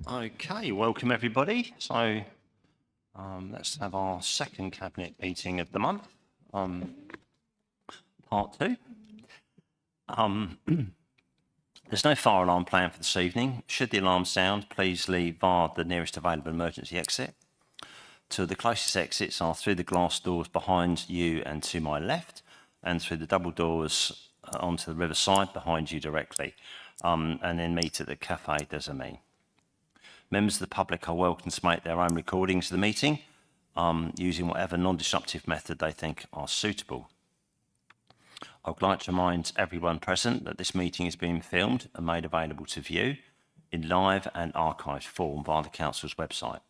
Okay, welcome everybody. So let's have our second cabinet meeting of the month, part two. There's no fire alarm planned for this evening. Should the alarm sound, please leave via the nearest available emergency exit. Two of the closest exits are through the glass doors behind you and to my left, and through the double doors onto the riverside behind you directly, and then meet at the Café des Amis. Members of the public are welcome to make their own recordings of the meeting using whatever non-disruptive method they think are suitable. I would like to remind everyone present that this meeting is being filmed and made available to view in live and archived form via the Council's website.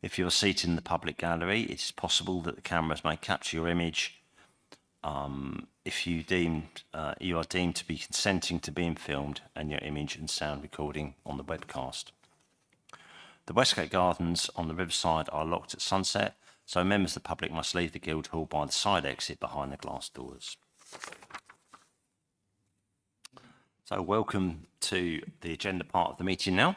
If you are seated in the public gallery, it is possible that the cameras may capture your image if you are deemed to be consenting to being filmed and your image and sound recording on the webcast. The Westgate Gardens on the riverside are locked at sunset, so members of the public must leave the Guildhall by the side exit behind the glass doors. So welcome to the agenda part of the meeting now.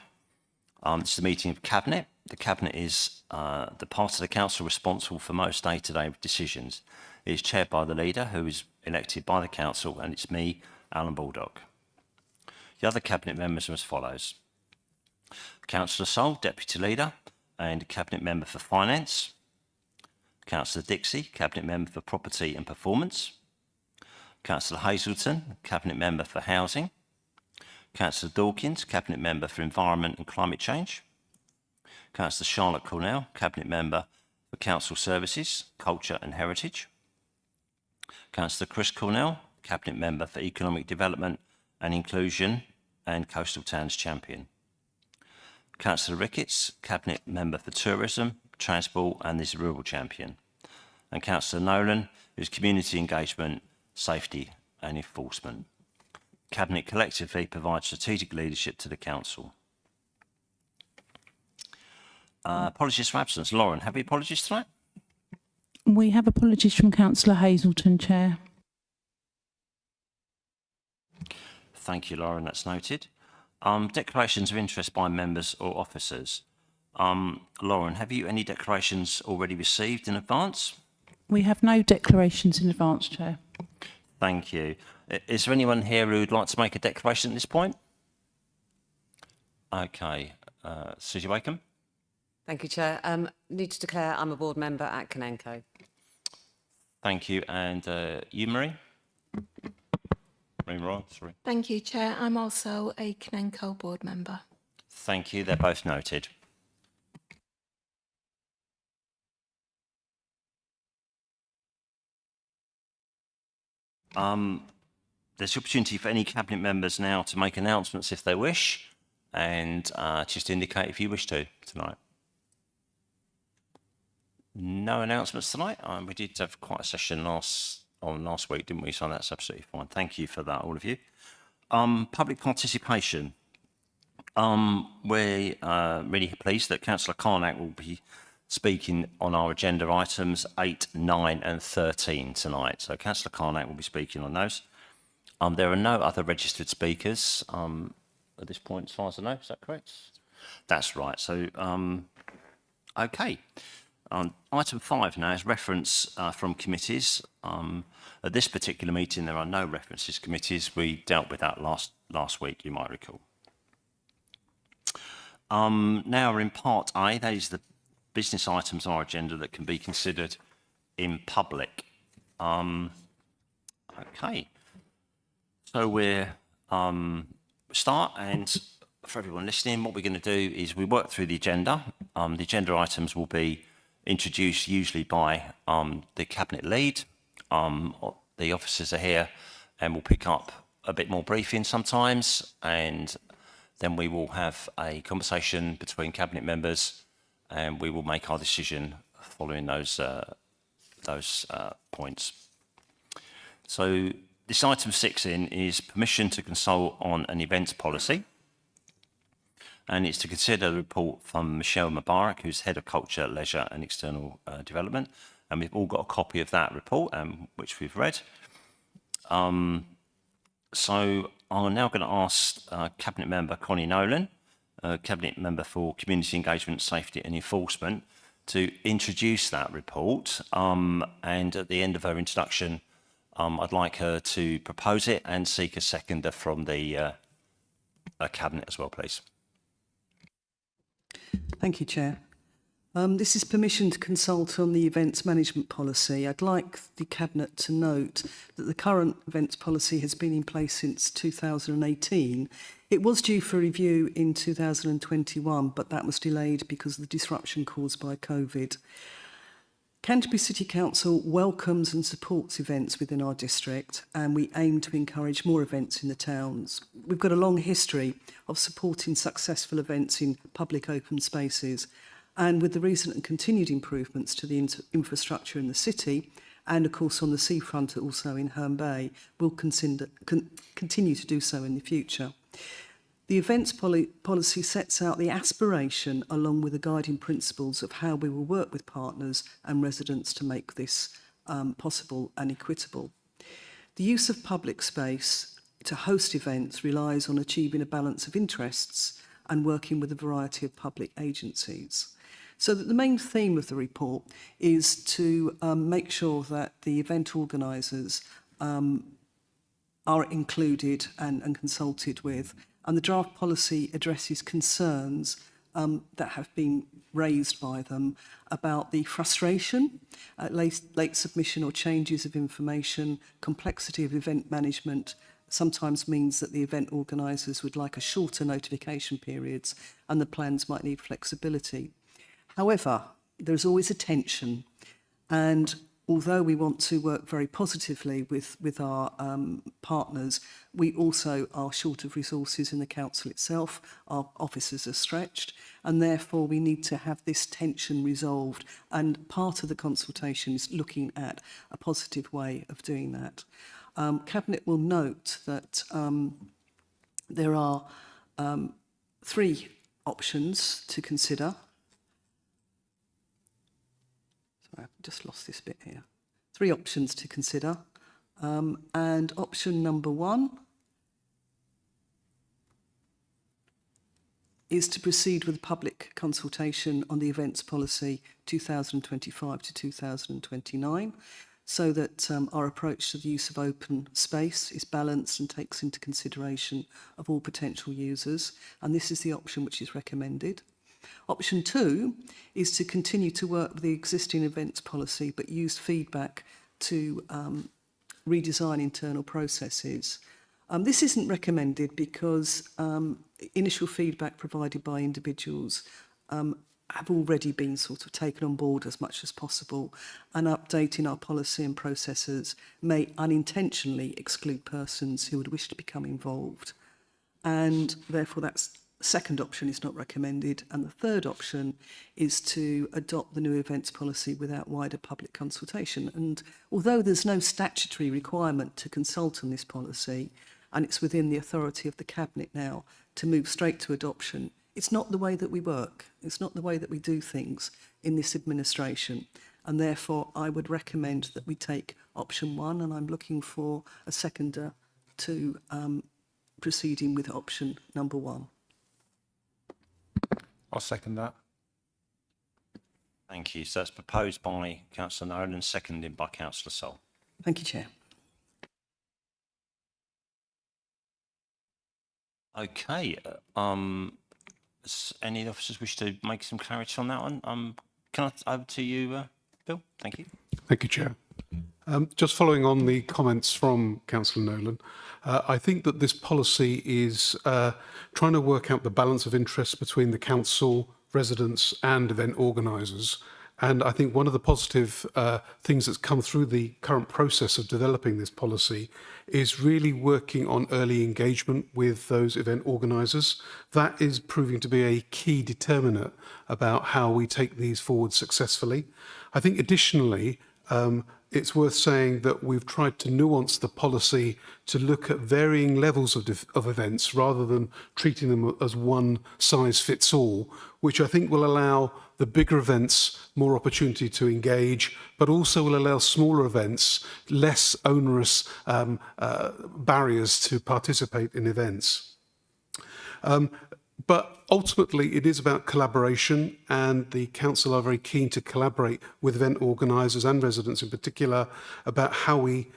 This is the meeting of Cabinet. The Cabinet is the part of the Council responsible for most day-to-day decisions. It is chaired by the leader, who is elected by the Council, and it's me, Alan Baldock. The other Cabinet members are as follows. Councillor Sol, Deputy Leader and Cabinet Member for Finance. Councillor Dixie, Cabinet Member for Property and Performance. Councillor Hazelton, Cabinet Member for Housing. Councillor Dawkins, Cabinet Member for Environment and Climate Change. Councillor Charlotte Cornell, Cabinet Member for Council Services, Culture and Heritage. Councillor Chris Cornell, Cabinet Member for Economic Development and Inclusion and Coastal Towns Champion. Councillor Ricketts, Cabinet Member for Tourism, Transport and the Rural Champion. And Councillor Nolan, who's Community Engagement, Safety and Enforcement. Cabinet collectively provides strategic leadership to the Council. Apologies for absence. Lauren, have we apologies tonight? We have apologies from Councillor Hazelton, Chair. Thank you, Lauren. That's noted. Declarations of interest by members or officers. Lauren, have you any declarations already received in advance? We have no declarations in advance, Chair. Thank you. Is there anyone here who would like to make a declaration at this point? Okay. Susie Wakeham. Thank you, Chair. Need to declare I'm a board member at Canenco. Thank you. And you, Marie? Sorry. Thank you, Chair. I'm also a Canenco board member. Thank you. They're both noted. There's the opportunity for any Cabinet members now to make announcements if they wish, and just indicate if you wish to tonight. No announcements tonight. We did have quite a session last week, didn't we? So that's absolutely fine. Thank you for that, all of you. Public participation. We're really pleased that Councillor Carnac will be speaking on our agenda items 8, 9 and 13 tonight. So Councillor Carnac will be speaking on those. There are no other registered speakers at this point, as far as I know. Is that correct? That's right. So, okay. Item 5 now is reference from committees. At this particular meeting, there are no references committees. We dealt with that last week, you might recall. Now we're in part A. That is the business items on our agenda that can be considered in public. Okay. So we're start, and for everyone listening, what we're going to do is we work through the agenda. The agenda items will be introduced usually by the Cabinet lead. The officers are here and we'll pick up a bit more briefing sometimes, and then we will have a conversation between Cabinet members and we will make our decision following those points. So this item 6 is permission to consult on an events policy. And it's to consider the report from Michelle Mubarak, who's Head of Culture, Leisure and External Development. And we've all got a copy of that report, which we've read. So I'm now going to ask Cabinet Member Connie Nolan Cabinet Member for Community Engagement, Safety and Enforcement, to introduce that report. And at the end of her introduction, I'd like her to propose it and seek a seconder from the Cabinet as well, please. Thank you, Chair. This is permission to consult on the events management policy. I'd like the Cabinet to note that the current events policy has been in place since 2018. It was due for review in 2021, but that was delayed because of the disruption caused by COVID. Canterbury City Council welcomes and supports events within our district, and we aim to encourage more events in the towns. We've got a long history of supporting successful events in public open spaces, and with the recent and continued improvements to the infrastructure in the city, and of course on the seafront also in Herne Bay, we'll continue to do so in the future. The events policy sets out the aspiration along with the guiding principles of how we will work with partners and residents to make this possible and equitable. The use of public space to host events relies on achieving a balance of interests and working with a variety of public agencies. So that the main theme of the report is to make sure that the event organisers are included and consulted with, and the draft policy addresses concerns that have been raised by them about the frustration at late submission or changes of information. Complexity of event management sometimes means that the event organisers would like a shorter notification periods and the plans might need flexibility. However, there's always a tension, and although we want to work very positively with our partners, we also are short of resources in the council itself. Our offices are stretched, and therefore we need to have this tension resolved. And part of the consultation is looking at a positive way of doing that. Cabinet will note that there are 3 options to consider. I've just lost this bit here. 3 options to consider. And option number 1 is to proceed with public consultation on the events policy 2025 to 2029, so that our approach to the use of open space is balanced and takes into consideration of all potential users. And this is the option which is recommended. Option 2 is to continue to work with the existing events policy, but use feedback to redesign internal processes. This isn't recommended because initial feedback provided by individuals have already been sort of taken on board as much as possible, and updating our policy and processes may unintentionally exclude persons who would wish to become involved. And therefore that's second option is not recommended, and the third option is to adopt the new events policy without wider public consultation. And although there's no statutory requirement to consult on this policy, and it's within the authority of the Cabinet now to move straight to adoption, it's not the way that we work. It's not the way that we do things in this administration. And therefore, I would recommend that we take option 1, and I'm looking for a seconder to proceeding with option number 1. I'll second that. Thank you. So that's proposed by Councillor Nolan and seconded by Councillor Sol. Thank you, Chair. Okay. Does any officers wish to make some clarity on that one? Can I over to you, Bill? Thank you. Thank you, Chair. Just following on the comments from Councillor Nolan, I think that this policy is trying to work out the balance of interest between the council, residents and event organisers. And I think one of the positive things that's come through the current process of developing this policy is really working on early engagement with those event organisers. That is proving to be a key determinant about how we take these forward successfully. I think additionally, it's worth saying that we've tried to nuance the policy to look at varying levels of events rather than treating them as one size fits all, which I think will allow the bigger events more opportunity to engage, but also will allow smaller events less onerous barriers to participate in events. But ultimately, it is about collaboration, and the council are very keen to collaborate with event organisers and residents in particular about how we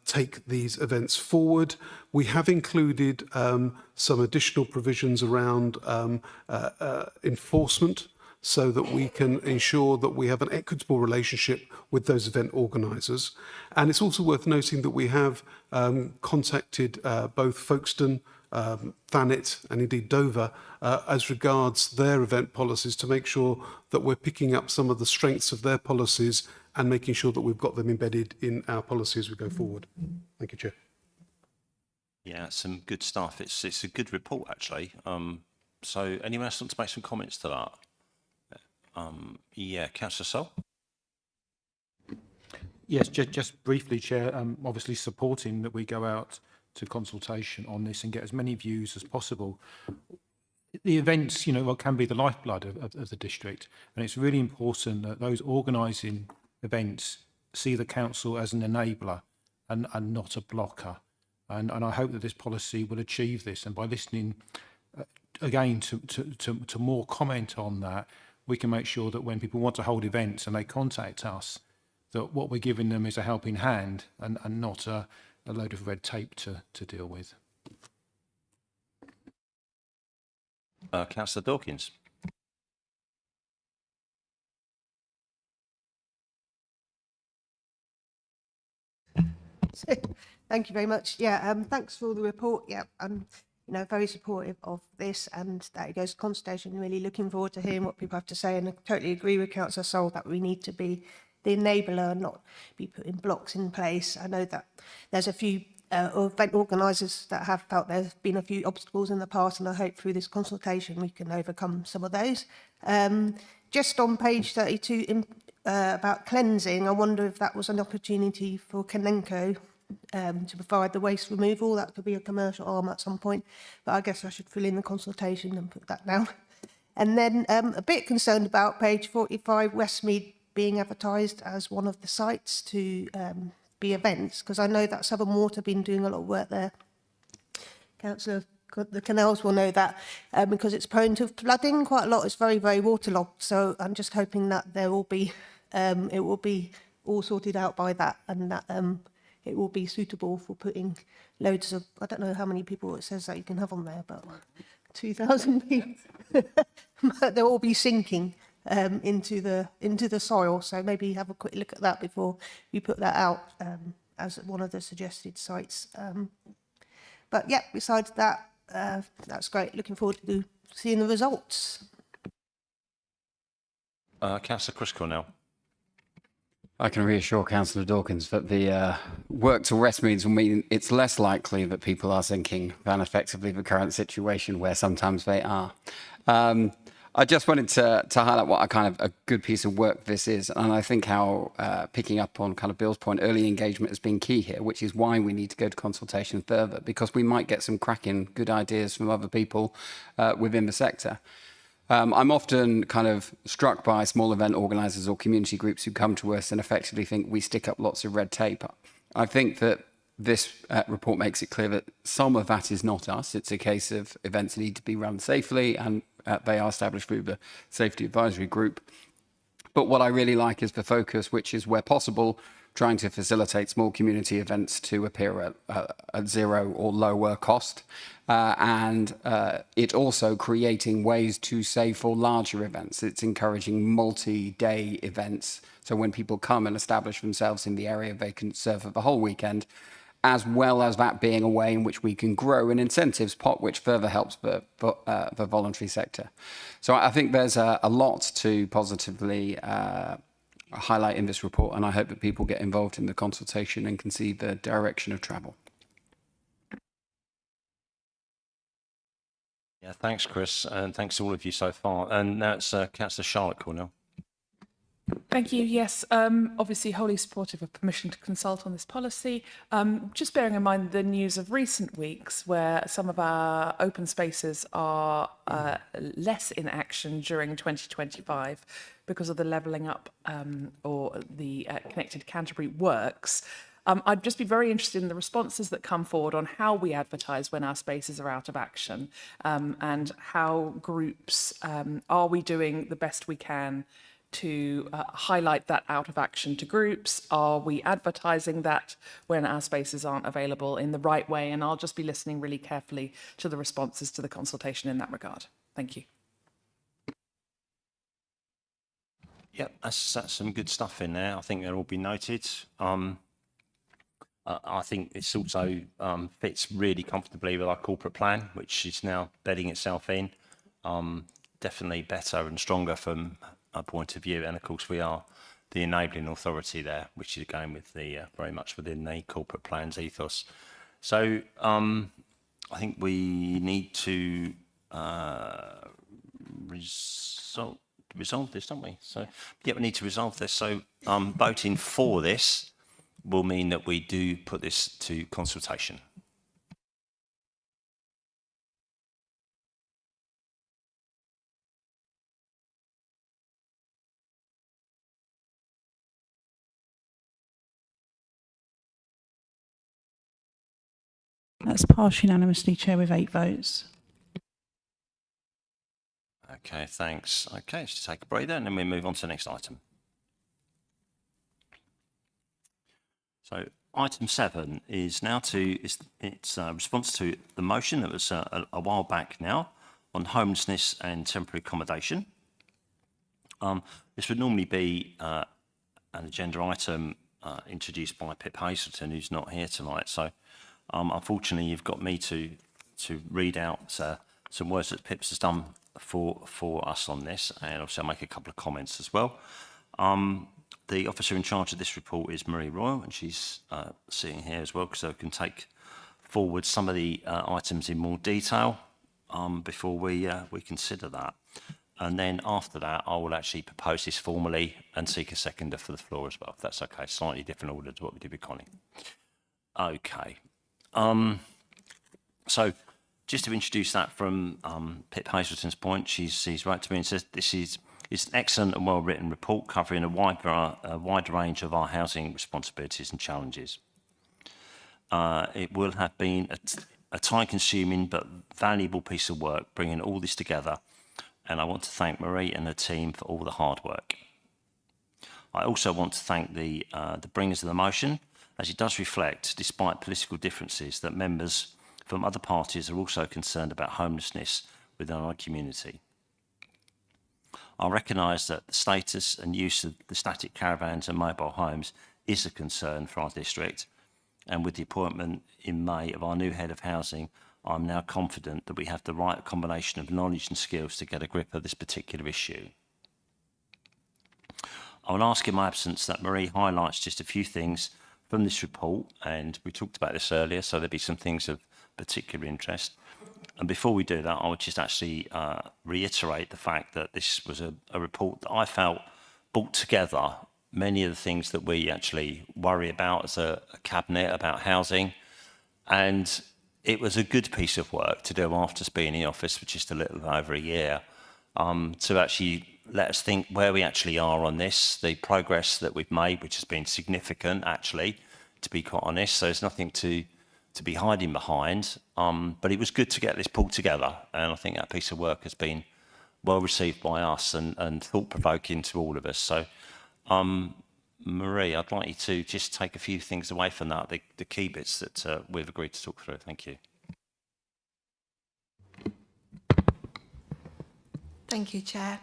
take these events forward. We have included some additional provisions around enforcement, so that we can ensure that we have an equitable relationship with those event organisers. And it's also worth noting that we have contacted both Folkestone, Thanet and indeed Dover as regards their event policies to make sure that we're picking up some of the strengths of their policies and making sure that we've got them embedded in our policy as we go forward. Thank you, Chair. Yeah, some good stuff. It's a good report, actually. So anyone else want to make some comments to that? Yeah, Councillor Sol. Yes, just briefly, Chair, obviously supporting that we go out to consultation on this and get as many views as possible. The events, can be the lifeblood of the district, and it's really important that those organising events see the council as an enabler and not a blocker. And I hope that this policy will achieve this. And by listening again to more comment on that, we can make sure that when people want to hold events and they contact us, that what we're giving them is a helping hand and not a load of red tape to deal with. Councillor Dawkins. Thank you very much. Yeah, thanks for the report. Yeah, I'm very supportive of this, and that it goes to consultation. Really looking forward to hearing what people have to say, and I totally agree with Councillor Sol that we need to be the enabler and not be putting blocks in place. I know that there's a few event organisers that have felt there's been a few obstacles in the past, and I hope through this consultation we can overcome some of those. Just on page 32 about cleansing, I wonder if that was an opportunity for Kanenko to provide the waste removal. That could be a commercial arm at some point, but I guess I should fill in the consultation and put that down. And then a bit concerned about page 45, Westmead being advertised as one of the sites to be events, because I know that Southern Water have been doing a lot of work there. Councillor, the canals will know that because it's prone to flooding quite a lot. It's very, very waterlogged. So I'm just hoping that there will be, it will be all sorted out by that, and that it will be suitable for putting loads of, I don't know how many people it says that you can have on there, but 2,000 people. But they'll all be sinking into the soil. So maybe have a quick look at that before you put that out as one of the suggested sites. But yeah, besides that, that's great. Looking forward to seeing the results. Councillor Chris Cornell. I can reassure Councillor Dawkins that the work to Westmeads will mean it's less likely that people are sinking than effectively the current situation where sometimes they are. I just wanted to highlight what a good piece of work this is, and I think how picking up on kind of Bill's point, early engagement has been key here, which is why we need to go to consultation further, because we might get some cracking good ideas from other people within the sector. I'm often kind of struck by small event organisers or community groups who come to us and effectively think we stick up lots of red tape. I think that this report makes it clear that some of that is not us. It's a case of events need to be run safely, and they are established through the Safety Advisory Group. But what I really like is the focus, which is where possible, trying to facilitate small community events to appear at zero or lower cost. And it also creating ways to save for larger events. It's encouraging multi-day events. So when people come and establish themselves in the area, they can serve for the whole weekend, as well as that being a way in which we can grow an incentives pot, which further helps the voluntary sector. So I think there's a lot to positively highlight in this report, and I hope that people get involved in the consultation and can see the direction of travel. Yeah, thanks, Chris, and thanks to all of you so far. And now it's Councillor Charlotte Cornell. Thank you. Yes, obviously wholly supportive of permission to consult on this policy. Just bearing in mind the news of recent weeks where some of our open spaces are less in action during 2025 because of the levelling up or the Connected Canterbury works. I'd just be very interested in the responses that come forward on how we advertise when our spaces are out of action, and how groups, are we doing the best we can to highlight that out of action to groups? Are we advertising that when our spaces aren't available in the right way? And I'll just be listening really carefully to the responses to the consultation in that regard. Thank you. Yep, that's some good stuff in there. I think they'll all be noted. I think this also fits really comfortably with our corporate plan, which is now bedding itself in. Definitely better and stronger from our point of view. And of course, we are the enabling authority there, which is going with the very much within the corporate plan's ethos. So I think we need to resolve this, don't we? So yeah, we need to resolve this. So voting for this will mean that we do put this to consultation. That's passed unanimously, Chair, with 8 votes. Okay, thanks. Okay, let's take a breather and then we move on to the next item. So item 7 is now it's a response to the motion that was a while back now on homelessness and temporary accommodation. This would normally be an agenda item introduced by Pip Hazelton, who's not here tonight. So unfortunately, you've got me to read out some words that Pip's has done for us on this, and also I'll make a couple of comments as well. The officer in charge of this report is Marie Royal, and she's sitting here as well, so I can take forward some of the items in more detail before we consider that. And then after that, I will actually propose this formally and seek a seconder for the floor as well, if that's okay. Slightly different order to what we did with Connie. Okay. So just to introduce that from Pip Hazelton's point, she's right to me and says this is an excellent and well-written report covering a wide range of our housing responsibilities and challenges. It will have been a time-consuming but valuable piece of work bringing all this together, and I want to thank Marie and her team for all the hard work. I also want to thank the bringers of the motion, as it does reflect, despite political differences, that members from other parties are also concerned about homelessness within our community. I recognise that the status and use of the static caravans and mobile homes is a concern for our district, and with the appointment in May of our new head of housing, I'm now confident that we have the right combination of knowledge and skills to get a grip of this particular issue. I will ask in my absence that Marie highlights just a few things from this report, and we talked about this earlier, so there'll be some things of particular interest. And before we do that, I would just actually reiterate the fact that this was a report that I felt brought together many of the things that we actually worry about as a cabinet about housing. And it was a good piece of work to do after being in the office for just a little over a year, to actually let us think where we actually are on this, the progress that we've made, which has been significant, actually, to be quite honest. So there's nothing to be hiding behind, but it was good to get this pulled together, and I think that piece of work has been well received by us and thought-provoking to all of us. So, Marie, I'd like you to just take a few things away from that, the key bits that we've agreed to talk through. Thank you. Thank you, Chair.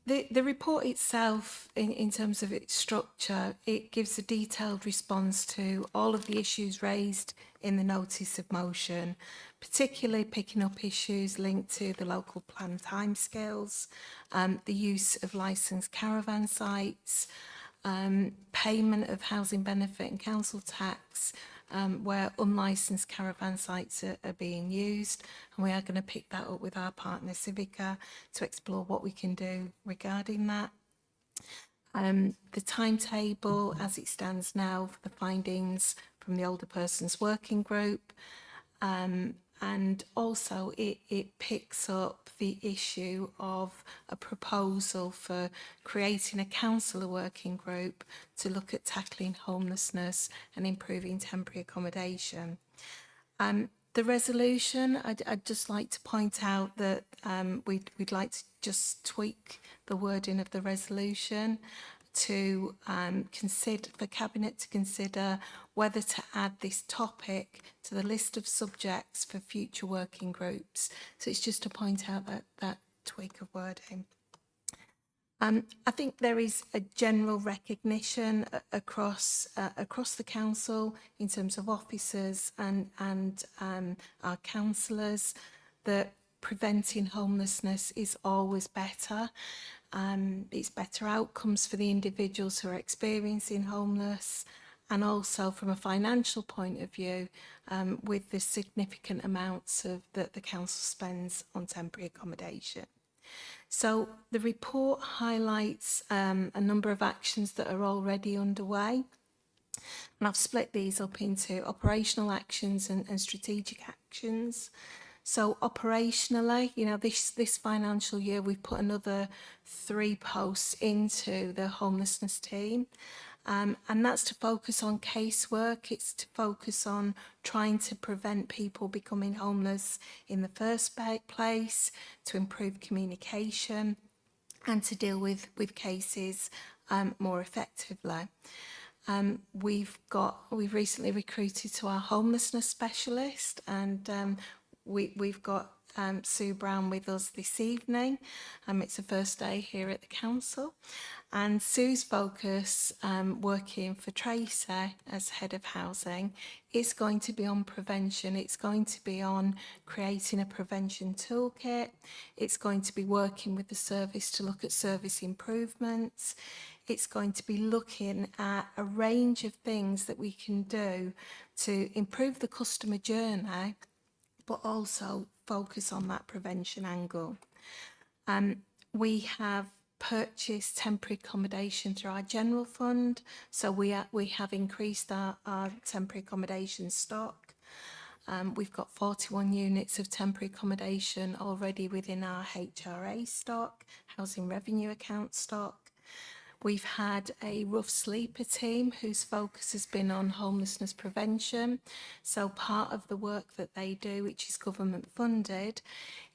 The report itself, in terms of its structure, it gives a detailed response to all of the issues raised in the notice of motion, particularly picking up issues linked to the local plan timescales, the use of licensed caravan sites, payment of housing benefit and council tax, where unlicensed caravan sites are being used, and we are going to pick that up with our partner Civica to explore what we can do regarding that. The timetable as it stands now for the findings from the older persons working group, and and also it picks up the issue of a proposal for creating a councillor working group to look at tackling homelessness and improving temporary accommodation. The resolution, I'd just like to point out that we'd like to just tweak the wording of the resolution to consider, for Cabinet to consider whether to add this topic to the list of subjects for future working groups. So it's just to point out that tweak of wording. I think there is a general recognition across the council in terms of officers and our councillors that preventing homelessness is always better. It's better outcomes for the individuals who are experiencing homeless, and also from a financial point of view, with the significant amounts of that the council spends on temporary accommodation. So the report highlights a number of actions that are already underway. And I've split these up into operational actions and strategic actions. So operationally, you know, this financial year, we've put another 3 posts into the homelessness team. And that's to focus on casework. It's to focus on trying to prevent people becoming homeless in the first place, to improve communication, and to deal with cases more effectively. We've recently recruited to our homelessness specialist, and we've got Sue Brown with us this evening. It's the first day here at the council, and Sue's focus, working for Tracy as head of housing, is going to be on prevention. It's going to be on creating a prevention toolkit. It's going to be working with the service to look at service improvements. It's going to be looking at a range of things that we can do to improve the customer journey, but also focus on that prevention angle. We have purchased temporary accommodation through our general fund, so we have increased our temporary accommodation stock. We've got 41 units of temporary accommodation already within our HRA stock, housing revenue account stock. We've had a rough sleeper team whose focus has been on homelessness prevention. So part of the work that they do, which is government funded,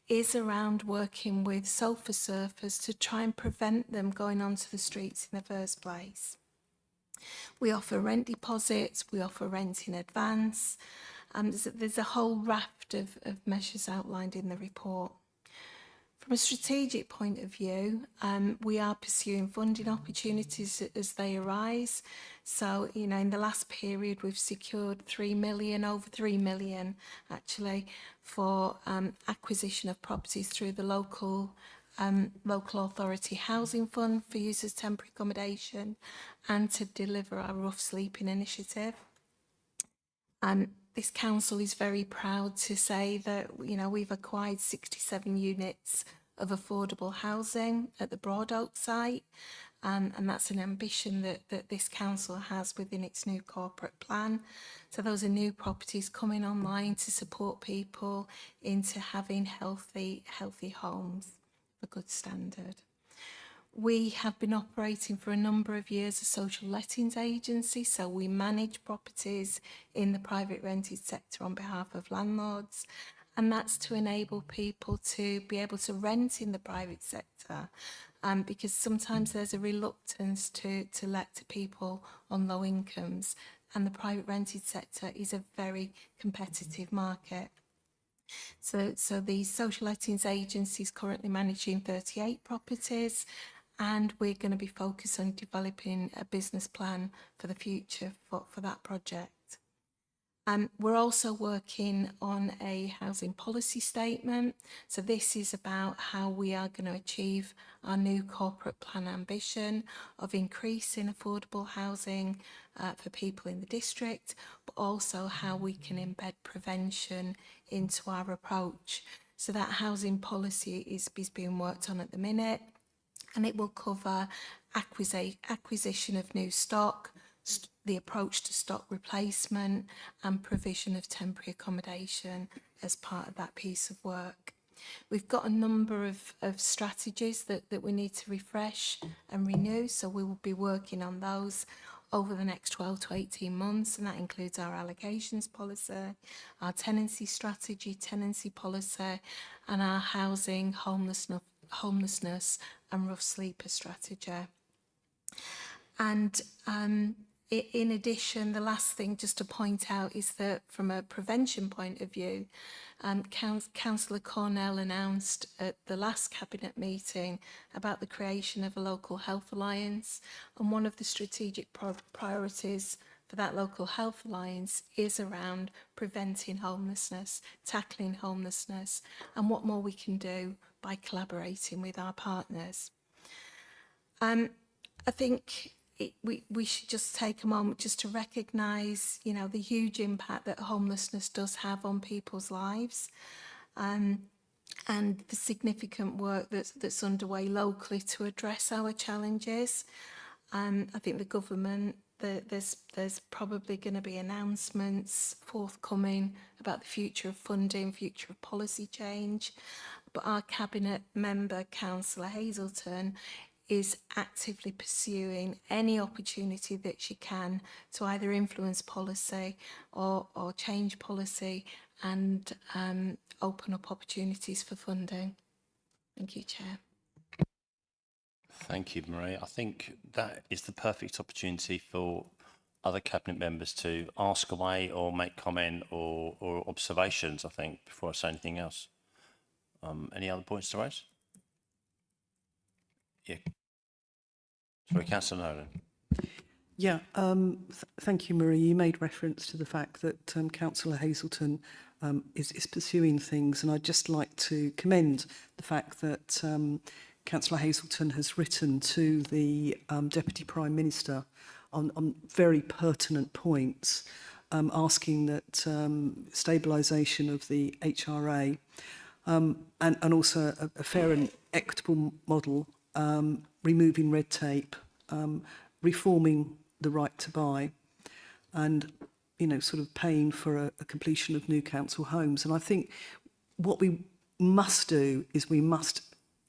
is around working with sofa surfers to try and prevent them going onto the streets in the first place. We offer rent deposits, we offer rent in advance. There's a whole raft of measures outlined in the report. From a strategic point of view, we are pursuing funding opportunities as they arise. So, you know, in the last period, we've secured over 3 million actually, for acquisition of properties through the local authority housing fund for use as temporary accommodation, and to deliver our rough sleeping initiative. This council is very proud to say that, you know, we've acquired 67 units of affordable housing at the Broad Oak site, and that's an ambition that this council has within its new corporate plan. So those are new properties coming online to support people into having healthy homes of a good standard. We have been operating for a number of years as a social lettings agency, so we manage properties in the private rented sector on behalf of landlords, and that's to enable people to be able to rent in the private sector, because sometimes there's a reluctance to let to people on low incomes, and the private rented sector is a very competitive market. So the social lettings agency is currently managing 38 properties, and we're going to be focused on developing a business plan for the future for that project. We're also working on a housing policy statement. So this is about how we are going to achieve our new corporate plan ambition of increasing affordable housing for people in the district, but also how we can embed prevention into our approach. So that housing policy is being worked on at the minute, and it will cover acquisition of new stock, the approach to stock replacement and provision of temporary accommodation as part of that piece of work. We've got a number of strategies that we need to refresh and renew, so we will be working on those over the next 12 to 18 months, and that includes our allegations policy, our tenancy strategy, tenancy policy, and our housing, homelessness and rough sleeper strategy. And in addition, the last thing just to point out is that from a prevention point of view, Councillor Cornell announced at the last Cabinet meeting about the creation of a local health alliance, and one of the strategic priorities for that local health alliance is around preventing homelessness, tackling homelessness, and what more we can do by collaborating with our partners. I think we should just take a moment just to recognise, you know, the huge impact that homelessness does have on people's lives, and the significant work that's underway locally to address our challenges. I think the government, there's probably going to be announcements forthcoming about the future of funding, future of policy change. But our Cabinet member, Councillor Hazelton, is actively pursuing any opportunity that she can to either influence policy or change policy and open up opportunities for funding. Thank you, Chair. Thank you, Marie. I think that is the perfect opportunity for other Cabinet members to ask away or make comment or observations, I think, before I say anything else. Any other points to raise? Yeah. Sorry, Councillor Nolan. Yeah, thank you, Marie. You made reference to the fact that Councillor Hazelton is pursuing things, and I'd just like to commend the fact that Councillor Hazelton has written to the Deputy Prime Minister on very pertinent points, asking that stabilisation of the HRA and also a fair and equitable model, removing red tape, reforming the right to buy, and, you know, sort of paying for a completion of new council homes. And I think what we must do is we must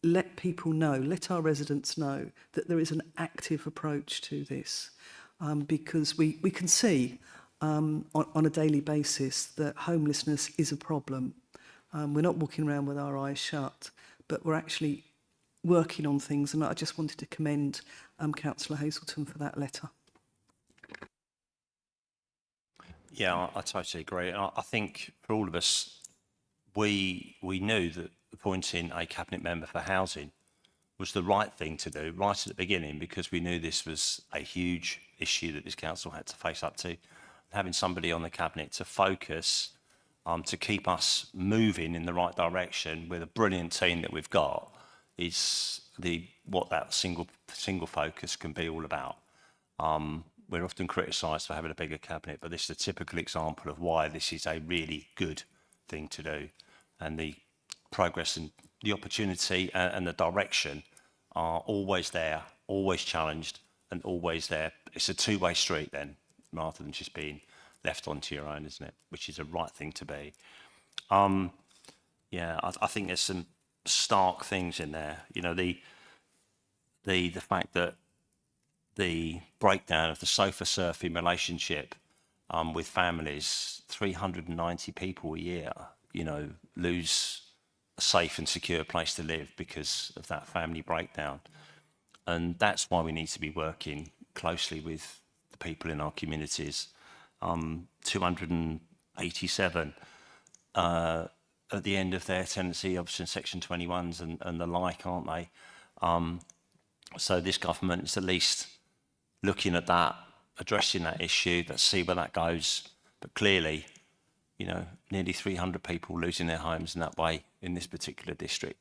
let people know, let our residents know that there is an active approach to this, because we can see on a daily basis that homelessness is a problem. We're not walking around with our eyes shut, but we're actually working on things, and I just wanted to commend Councillor Hazelton for that letter. Yeah, I totally agree. And I think for all of us, we knew that appointing a Cabinet member for housing was the right thing to do right at the beginning, because we knew this was a huge issue that this council had to face up to. Having somebody on the Cabinet to focus, to keep us moving in the right direction with a brilliant team that we've got, is what that single focus can be all about. We're often criticised for having a bigger Cabinet, but this is a typical example of why this is a really good thing to do. And the progress and the opportunity and the direction are always there, always challenged, and always there. It's a two-way street then, rather than just being left onto your own, isn't it? Which is a right thing to be. Yeah, I think there's some stark things in there. You know, the fact that the breakdown of the sofa surfing relationship with families, 390 people a year, you know, lose a safe and secure place to live because of that family breakdown. And that's why we need to be working closely with the people in our communities. 287 at the end of their tenancy, obviously in Section 21s and the like, aren't they? So this government is at least looking at that, addressing that issue. Let's see where that goes. But clearly, you know, nearly 300 people losing their homes in that way in this particular district.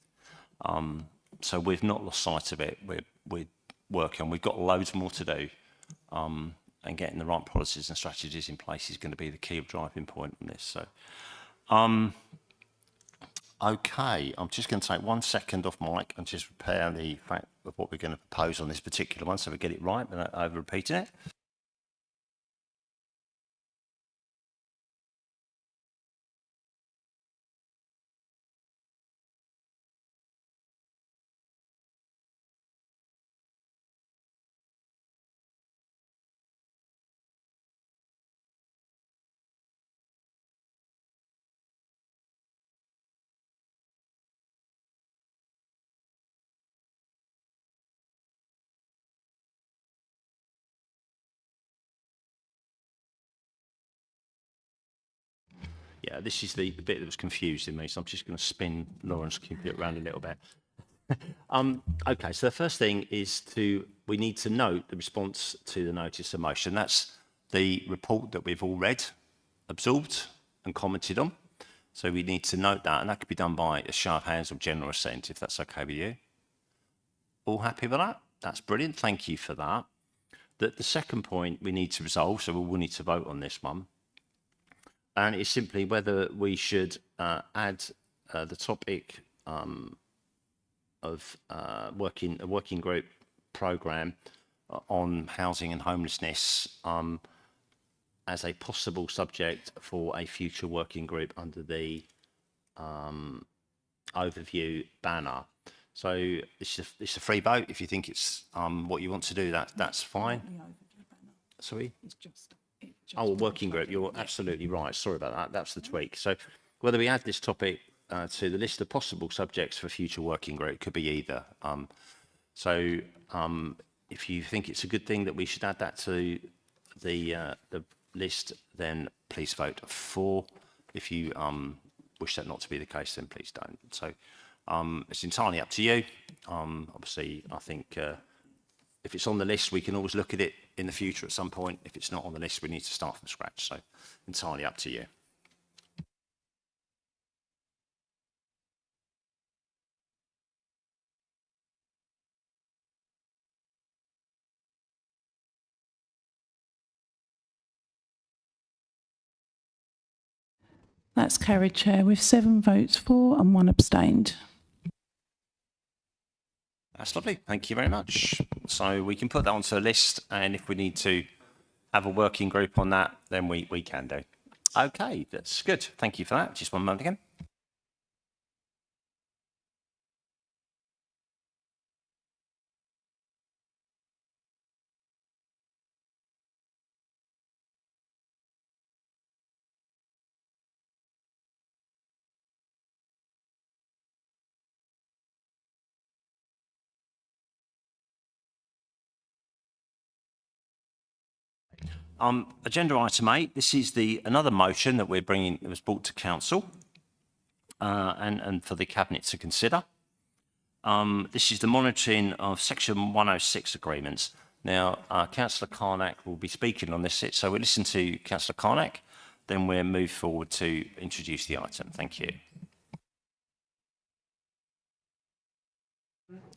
So we've not lost sight of it. We're working. We've got loads more to do. And getting the right policies and strategies in place is going to be the key driving point on this. So, okay, I'm just going to take 1 second off mic and just prepare the fact of what we're going to propose on this particular one, so we get it right without over repeating it. Yeah, this is the bit that was confusing me, so I'm just going to spin Lauren's computer around a little bit. Okay, so the first thing is we need to note the response to the notice of motion. That's the report that we've all read, absorbed and commented on. So we need to note that, and that could be done by a show of hands or general assent, if that's okay with you. All happy with that? That's brilliant. Thank you for that. The second point we need to resolve, so we will need to vote on this one, and it's simply whether we should add the topic of a working group programme on housing and homelessness as a possible subject for a future working group under the overview banner. So it's a free vote. If you think it's what you want to do, that's fine. Sorry? Oh, working group. You're absolutely right. Sorry about that. That's the tweak. So whether we add this topic to the list of possible subjects for future working group, it could be either. If you think it's a good thing that we should add that to the list, then please vote for. If you wish that not to be the case, then please don't. So it's entirely up to you. Obviously, I think if it's on the list, we can always look at it in the future at some point. If it's not on the list, we need to start from scratch. So entirely up to you. That's carried, Chair, with 7 votes for and 1 abstained. That's lovely. Thank you very much. So we can put that onto a list, and if we need to have a working group on that, then we can do. Okay, that's good. Thank you for that. Just one moment again. Agenda item 8. This is another motion that we're bringing that was brought to council and for the cabinet to consider. This is the monitoring of Section 106 agreements. Now, Councillor Carnac will be speaking on this, so we'll listen to Councillor Carnac, then we'll move forward to introduce the item. Thank you.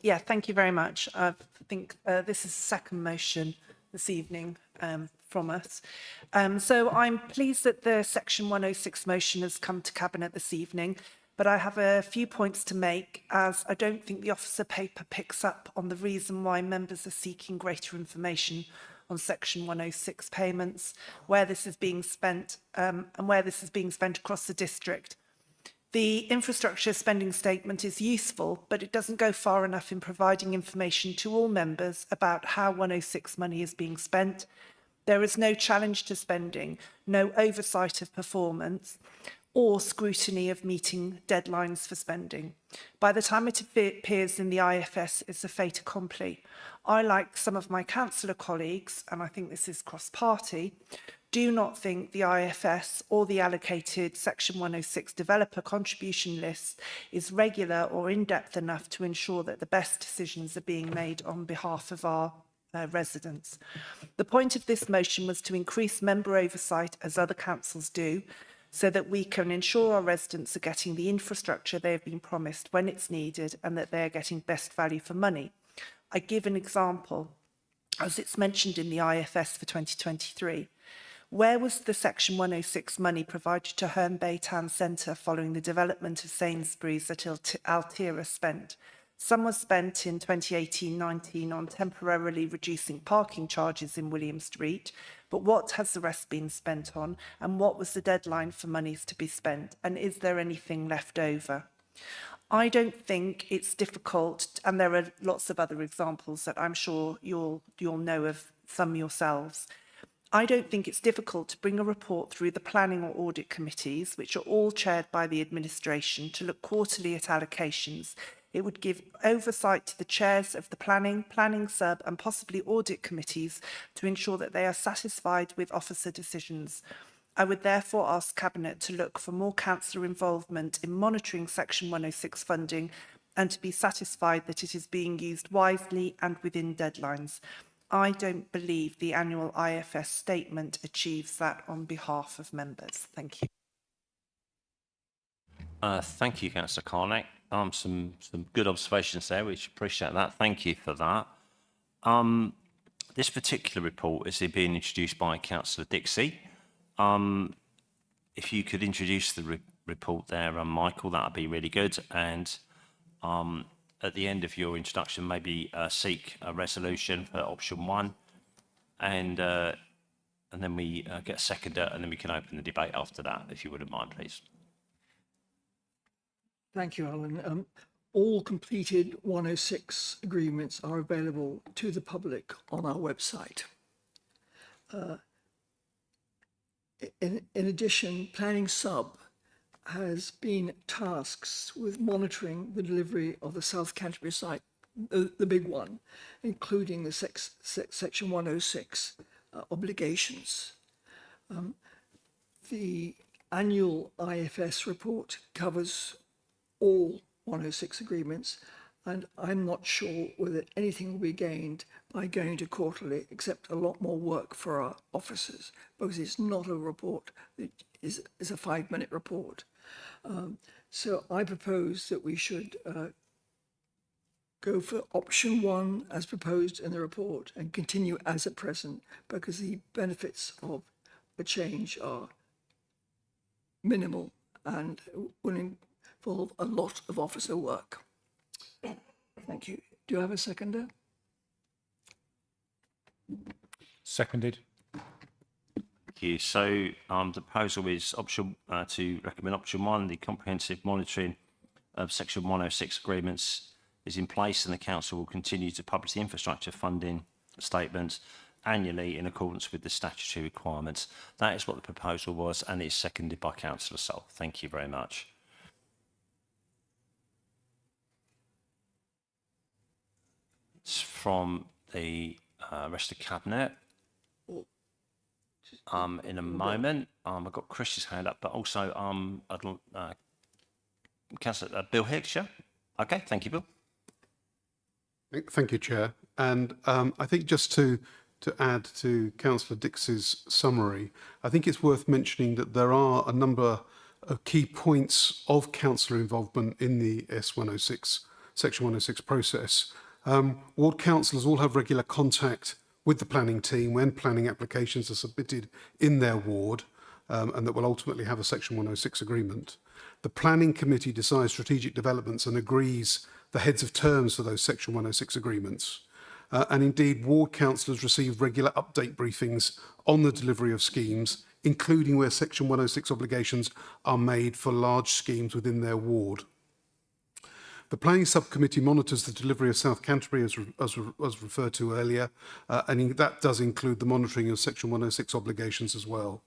Yeah, thank you very much. I think this is the second motion this evening from us. So I'm pleased that the Section 106 motion has come to Cabinet this evening, but I have a few points to make, as I don't think the officer paper picks up on the reason why members are seeking greater information on Section 106 payments, where this is being spent and where this is being spent across the district. The infrastructure spending statement is useful, but it doesn't go far enough in providing information to all members about how 106 money is being spent. There is no challenge to spending, no oversight of performance, or scrutiny of meeting deadlines for spending. By the time it appears in the IFS, it's a fait accompli. I, like some of my councillor colleagues, and I think this is cross-party, do not think the IFS or the allocated Section 106 developer contribution list is regular or in-depth enough to ensure that the best decisions are being made on behalf of our residents. The point of this motion was to increase member oversight, as other councils do, so that we can ensure our residents are getting the infrastructure they have been promised when it's needed and that they are getting best value for money. I give an example, as it's mentioned in the IFS for 2023. Where was the Section 106 money provided to Herne Bay Town Centre following the development of Sainsbury's at Altira spent? Some was spent in 2018-19 on temporarily reducing parking charges in William Street, but what has the rest been spent on, and what was the deadline for monies to be spent, and is there anything left over? I don't think it's difficult, and there are lots of other examples that I'm sure you'll know of some yourselves. I don't think it's difficult to bring a report through the planning or audit committees, which are all chaired by the administration, to look quarterly at allocations. It would give oversight to the chairs of the planning sub and possibly audit committees to ensure that they are satisfied with officer decisions. I would therefore ask Cabinet to look for more councillor involvement in monitoring Section 106 funding and to be satisfied that it is being used wisely and within deadlines. I don't believe the annual IFS statement achieves that on behalf of members. Thank you. Thank you, Councillor Carnac. Some good observations there. We appreciate that. Thank you for that. This particular report is being introduced by Councillor Dixie. If you could introduce the report there, Michael, that would be really good. And at the end of your introduction, maybe seek a resolution for option 1, and then we get a seconder, and then we can open the debate after that, if you wouldn't mind, please. Thank you, Alan. All completed 106 agreements are available to the public on our website. In addition, Planning Sub has been tasked with monitoring the delivery of the South Canterbury site, the big one, including the Section 106 obligations. The annual IFS report covers all 106 agreements, and I'm not sure whether anything will be gained by going to quarterly, except a lot more work for our officers, because it's not a report that is a 5-minute report. So I propose that we should go for option 1 as proposed in the report and continue as at present, because the benefits of a change are minimal and will involve a lot of officer work. Thank you. Do you have a seconder? Seconded. Thank you. So the proposal is option to recommend option 1, the comprehensive monitoring of Section 106 agreements is in place, and the council will continue to publish the infrastructure funding statements annually in accordance with the statutory requirements. That is what the proposal was, and it is seconded by Councillor Salt. Thank you very much. It's from the rest of Cabinet. In a moment, I've got Chris's hand up, but also Councillor Bill Hicks, yeah? Okay, thank you, Bill. Thank you, Chair. And I think just to add to Councillor Dix's summary, I think it's worth mentioning that there are a number of key points of councillor involvement in the S106, Section 106 process. Ward councillors all have regular contact with the planning team when planning applications are submitted in their ward, and that will ultimately have a Section 106 agreement. The planning committee decides strategic developments and agrees the heads of terms for those Section 106 agreements. And indeed, ward councillors receive regular update briefings on the delivery of schemes, including where Section 106 obligations are made for large schemes within their ward. The planning subcommittee monitors the delivery of South Canterbury, as referred to earlier, and that does include the monitoring of Section 106 obligations as well.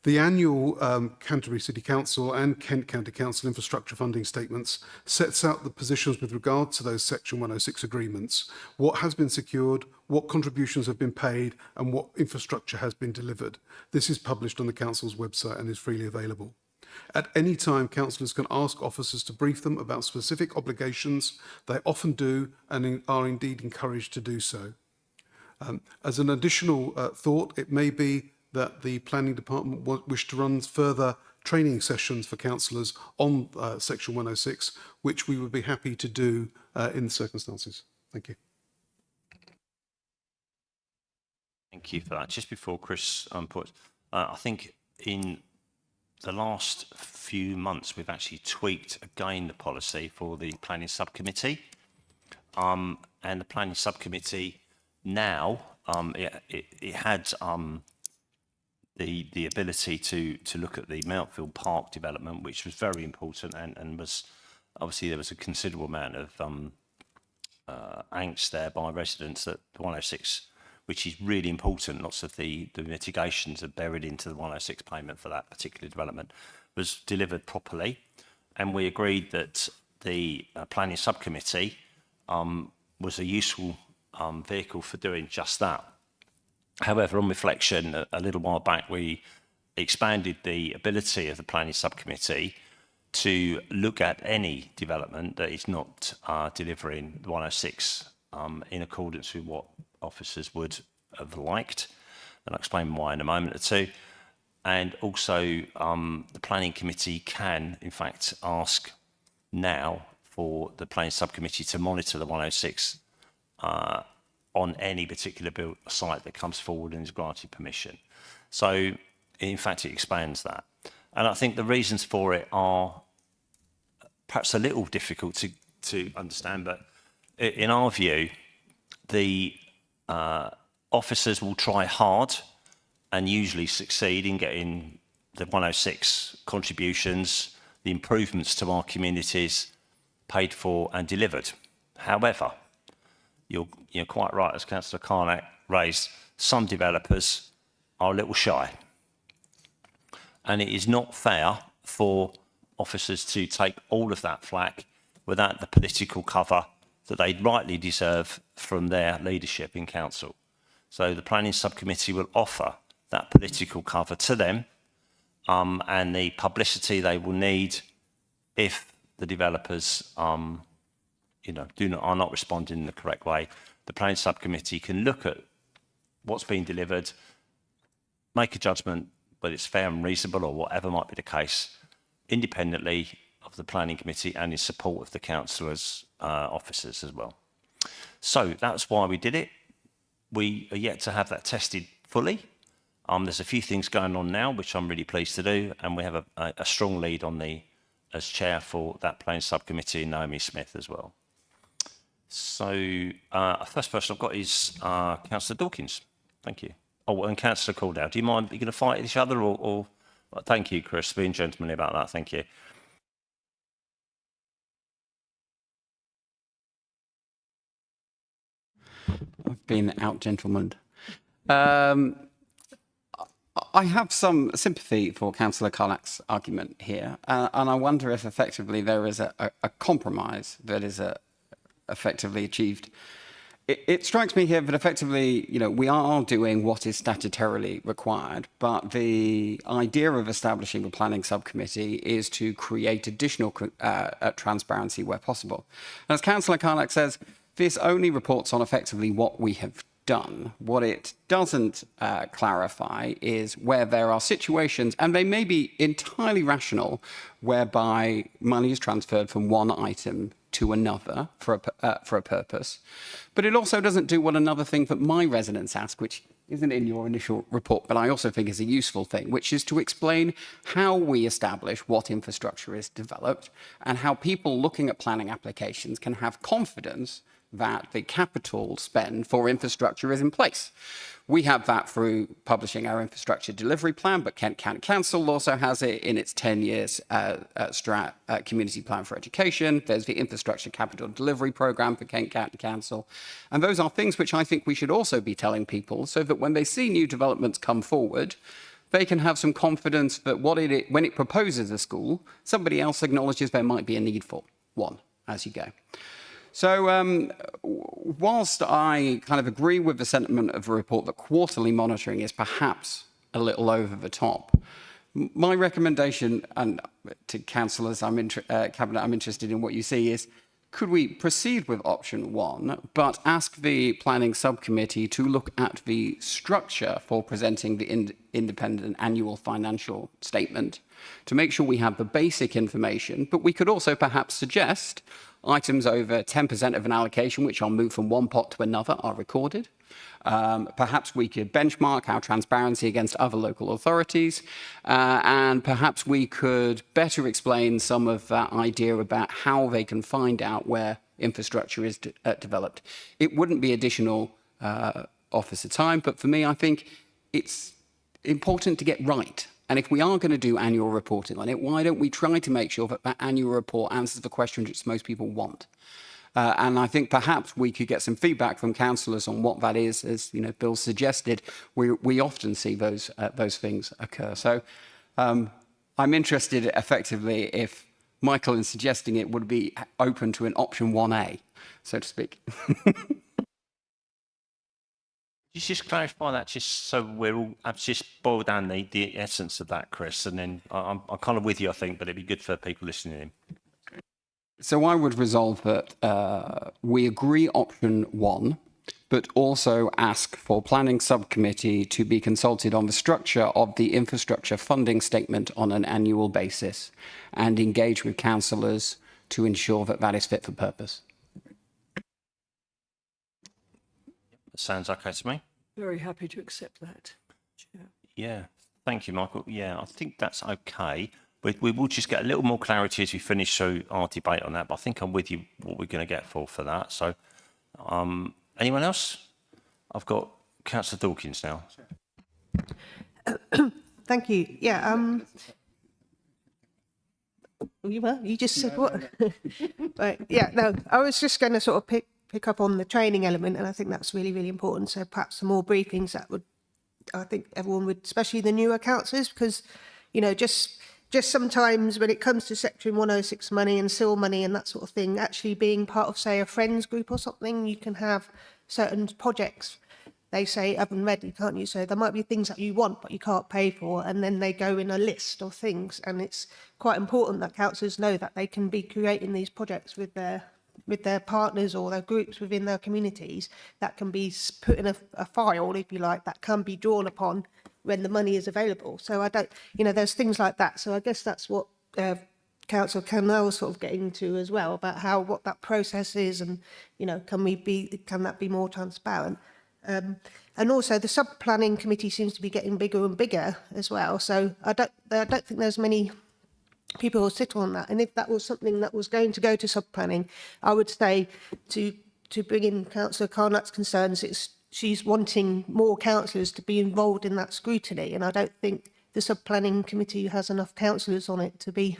The annual Canterbury City Council and Kent County Council infrastructure funding statements sets out the positions with regard to those Section 106 agreements, what has been secured, what contributions have been paid, and what infrastructure has been delivered. This is published on the Council's website and is freely available. At any time, councillors can ask officers to brief them about specific obligations. They often do and are indeed encouraged to do so. As an additional thought, it may be that the planning department wish to run further training sessions for councillors on Section 106, which we would be happy to do in the circumstances. Thank you. Thank you for that. Just before Chris I think in the last few months, we've actually tweaked again the policy for the planning subcommittee. And the planning subcommittee now, it had the ability to look at the Mountfield Park development, which was very important, and was obviously there was a considerable amount of angst there by residents that the 106, which is really important, lots of the mitigations are buried into the 106 payment for that particular development, was delivered properly. And we agreed that the planning subcommittee was a useful vehicle for doing just that. However, on reflection, a little while back, we expanded the ability of the planning subcommittee to look at any development that is not delivering 106 in accordance with what officers would have liked. And I'll explain why in a moment or two. And also the planning committee can, in fact, ask now for the planning subcommittee to monitor the 106 on any particular site that comes forward and is granted permission. So, in fact, it expands that. And I think the reasons for it are perhaps a little difficult to understand, but in our view, the officers will try hard and usually succeed in getting the 106 contributions, the improvements to our communities paid for and delivered. However, you're quite right, as Councillor Carnac raised, some developers are a little shy. And it is not fair for officers to take all of that flak without the political cover that they rightly deserve from their leadership in council. So the planning subcommittee will offer that political cover to them and the publicity they will need if the developers are not responding in the correct way. The planning subcommittee can look at what's been delivered, make a judgment whether it's fair and reasonable or whatever might be the case, independently of the planning committee and in support of the councillors' officers as well. So that's why we did it. We are yet to have that tested fully. There's a few things going on now, which I'm really pleased to do, and we have a strong lead on as chair for that planning subcommittee, Naomi Smith as well. So first person I've got is Councillor Dawkins. Thank you. Oh, and Councillor Caldwell. Do you mind? Are you going to fight each other or? Well, thank you, Chris, being gentlemanly about that. Thank you. I've been out-gentlemaned. I have some sympathy for Councillor Carnac's argument here, and I wonder if effectively there is a compromise that is effectively achieved. It strikes me here that effectively, we are doing what is statutorily required, but the idea of establishing a planning subcommittee is to create additional transparency where possible. And as Councillor Carnac says, this only reports on effectively what we have done. What it doesn't clarify is where there are situations, and they may be entirely rational, whereby money is transferred from one item to another for a purpose. But it also doesn't do another thing that my residents ask, which isn't in your initial report, but I also think is a useful thing, which is to explain how we establish what infrastructure is developed and how people looking at planning applications can have confidence that the capital spend for infrastructure is in place. We have that through publishing our infrastructure delivery plan, but Kent County Council also has it in its 10 years community plan for education. There's the infrastructure capital delivery program for Kent County Council. And those are things which I think we should also be telling people so that when they see new developments come forward, they can have some confidence that when it proposes a school, somebody else acknowledges there might be a need for one as you go. So whilst I kind of agree with the sentiment of the report that quarterly monitoring is perhaps a little over the top, my recommendation, and to councillors, Cabinet, I'm interested in what you see, is could we proceed with option one, but ask the planning subcommittee to look at the structure for presenting the independent annual financial statement to make sure we have the basic information, but we could also perhaps suggest items over 10% of an allocation, which are moved from one pot to another, are recorded. Perhaps we could benchmark our transparency against other local authorities, and perhaps we could better explain some of that idea about how they can find out where infrastructure is developed. It wouldn't be additional officer time, but for me, I think it's important to get right. And if we are going to do annual reporting on it, why don't we try to make sure that that annual report answers the questions which most people want? And I think perhaps we could get some feedback from councillors on what that is. As Bill suggested, we often see those things occur. So I'm interested effectively if Michael, in suggesting it, would be open to an option 1A, so to speak. you just clarify that just so we're all, I've just boiled down the essence of that, Chris, and then I'm kind of with you, I think, but it'd be good for people listening in. So I would resolve that we agree option 1, but also ask for planning subcommittee to be consulted on the structure of the infrastructure funding statement on an annual basis and engage with councillors to ensure that that is fit for purpose. Sounds okay to me. Very happy to accept that, Chair. Yeah, thank you, Michael. Yeah, I think that's okay. We will just get a little more clarity as we finish through our debate on that, but I think I'm with you what we're going to get for that. So, anyone else? I've got Councillor Dawkins now. Thank you. Yeah. You just said what? Right. Yeah. No, I was just going to sort of pick up on the training element, and I think that's really, really important. So perhaps some more briefings that would, I think everyone would, especially the newer councillors, because, you know, just sometimes when it comes to Section 106 money and SIL money and that sort of thing, actually being part of, say, a friends group or something, you can have certain projects, they say, up and ready, can't you? So there might be things that you want but you can't pay for, and then they go in a list of things, and it's quite important that councillors know that they can be creating these projects with their partners or their groups within their communities that can be put in a file, if you like, that can be drawn upon when the money is available. So I don't, you know, there's things like that. So I guess that's what Councillor Cannell sort of getting to as well, about what that process is, and, you know, can that be more transparent? And also the sub-planning committee seems to be getting bigger and bigger as well. So I don't think there's many people who sit on that. And if that was something that was going to go to sub-planning, I would say to bring in Councillor Carnut's concerns, she's wanting more councillors to be involved in that scrutiny. And I don't think the sub-planning committee has enough councillors on it to be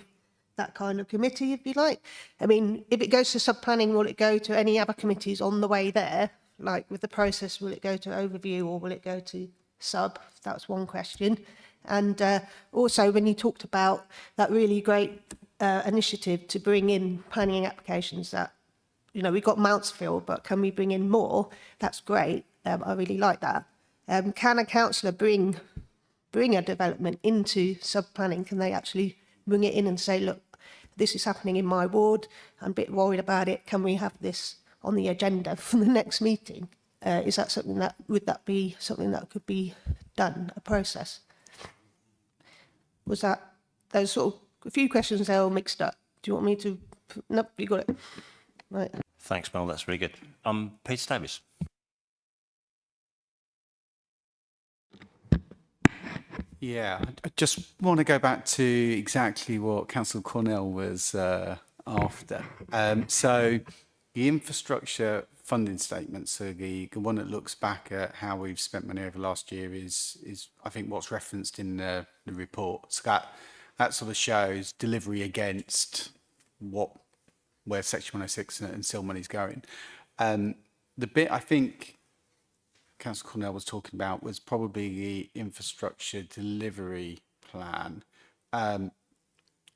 that kind of committee, if you like. I mean, if it goes to sub-planning, will it go to any other committees on the way there? Like with the process, will it go to overview or will it go to sub? That's one question. And also, when you talked about that really great initiative to bring in planning applications that, you know, we got Mountsfield, but can we bring in more? That's great. I really like that. Can a councillor bring a development into sub-planning? Can they actually bring it in and say, look, this is happening in my ward, I'm a bit worried about it, can we have this on the agenda for the next meeting? Is that something that, would that be something that could be done, a process? Was that, those sort of, a few questions there all mixed up. Do you want me to, nope, you got it. Right. Thanks, Mel, that's really good. Peter Davis. Yeah, I just want to go back to exactly what Councillor Cornell was after. So the infrastructure funding statement, so the one that looks back at how we've spent money over last year is I think what's referenced in the report. So that sort of shows delivery against where Section 106 and SIL money's going. The bit I think Councillor Cornell was talking about was probably the infrastructure delivery plan,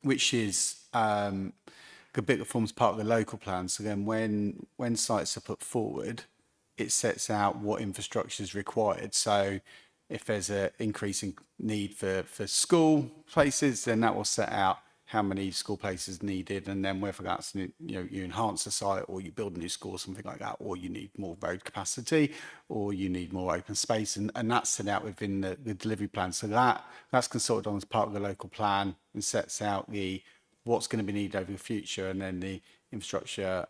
which is a bit that forms part of the local plan. So then when sites are put forward, it sets out what infrastructure is required. So if there's an increasing need for school places, then that will set out how many school places needed, and then whether that's, you know, you enhance the site or you build a new school or something like that, or you need more road capacity or you need more open space, and that's set out within the delivery plan. So that's consulted on as part of the local plan and sets out what's going to be needed over the future, and then the infrastructure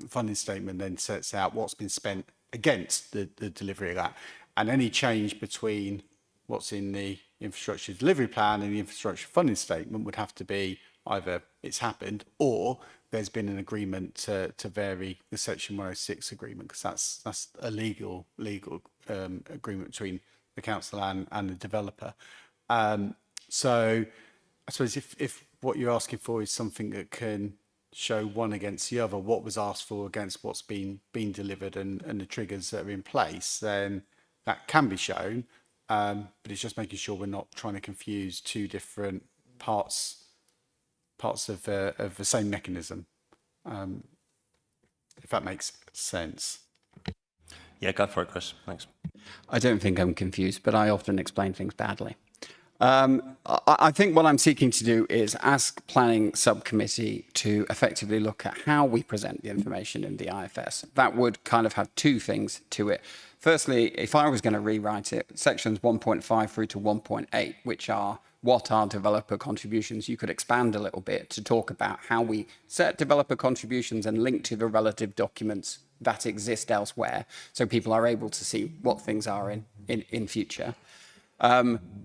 funding statement then sets out what's been spent against the delivery of that, and any change between what's in the infrastructure delivery plan and the infrastructure funding statement would have to be either it's happened or there's been an agreement to vary the Section 106 agreement, because that's a legal agreement between the council and the developer. So I suppose if what you're asking for is something that can show one against the other, what was asked for against what's been delivered and the triggers that are in place, then that can be shown. But it's just making sure we're not trying to confuse two different parts of the same mechanism, if that makes sense. Yeah, go for it, Chris. Thanks. I don't think I'm confused, but I often explain things badly. I think what I'm seeking to do is ask planning subcommittee to effectively look at how we present the information in the IFS. That would kind of have two things to it. Firstly, if I was going to rewrite it, sections 1.5 through to 1.8, which are what are developer contributions, you could expand a little bit to talk about how we set developer contributions and link to the relative documents that exist elsewhere, so people are able to see what things are in future.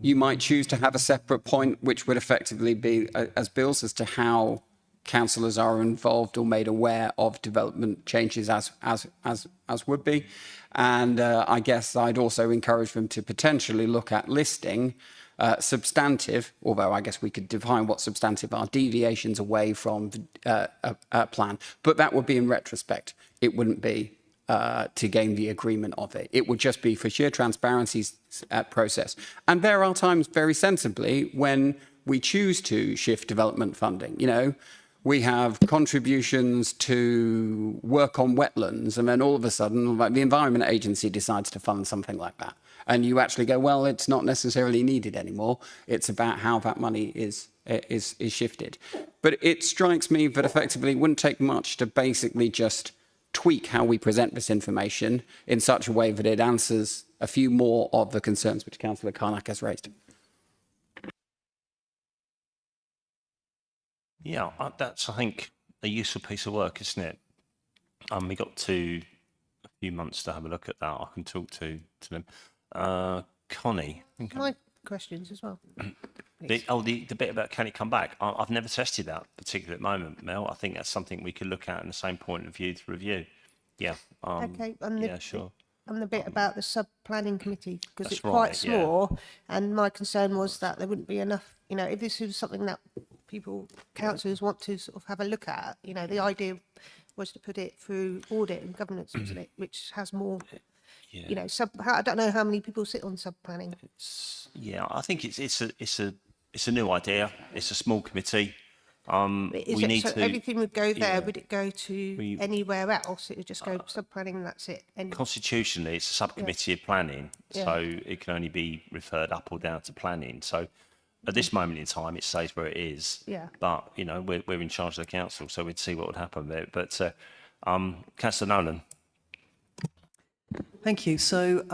You might choose to have a separate point, which would effectively be, as Bill's, as to how councillors are involved or made aware of development changes as would be. And I guess I'd also encourage them to potentially look at listing substantive, although I guess we could define what substantive are, deviations away from a plan. But that would be in retrospect. It wouldn't be to gain the agreement of it. It would just be for sheer transparency's process. And there are times, very sensibly, when we choose to shift development funding. You know, we have contributions to work on wetlands, and then all of a sudden, like, the Environment Agency decides to fund something like that. And you actually go, well, it's not necessarily needed anymore. It's about how that money is shifted. But it strikes me that effectively it wouldn't take much to basically just tweak how we present this information in such a way that it answers a few more of the concerns which Councillor Carnac has raised. Yeah, that's, I think, a useful piece of work, isn't it? We got a few months to have a look at that. I can talk to them. Connie. My questions as well. The bit about can it come back? I've never tested that particular moment, Mel. I think that's something we could look at in the same point of view to review. Yeah. Okay. Yeah, sure. And the bit about the sub-planning committee, because That's it's quite right, yeah. small, and my concern was that there wouldn't be enough, you know, if this was something that councillors want to sort of have a look at, you know, the idea was to put it through audit and governance, wasn't it, which has more, Yeah. you know, I don't know how many people sit on sub-planning. Yeah, I think it's a new idea. It's a small committee. Is we it, need so to. everything would go there, yeah. would it go to anywhere else? It would just go sub-planning and that's it? Constitutionally, it's a subcommittee of planning, so it can only be referred up or down to planning. So at this moment in time, it stays where it is. Yeah. But, you know, we're in charge of the council, so we'd see what would happen there. But Councillor Nolan. Thank you. So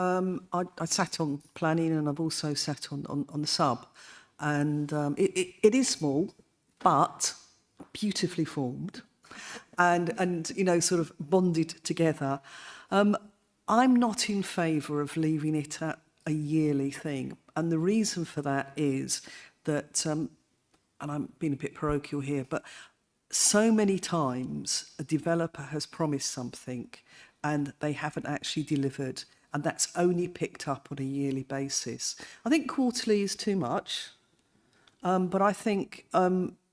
I sat on planning and I've also sat on the sub. And it is small, but beautifully formed and you know, sort of bonded together. I'm not in favour of leaving it at a yearly thing. And the reason for that is that, and I'm being a bit parochial here, but so many times a developer has promised something and they haven't actually delivered, and that's only picked up on a yearly basis. I think quarterly is too much, but I think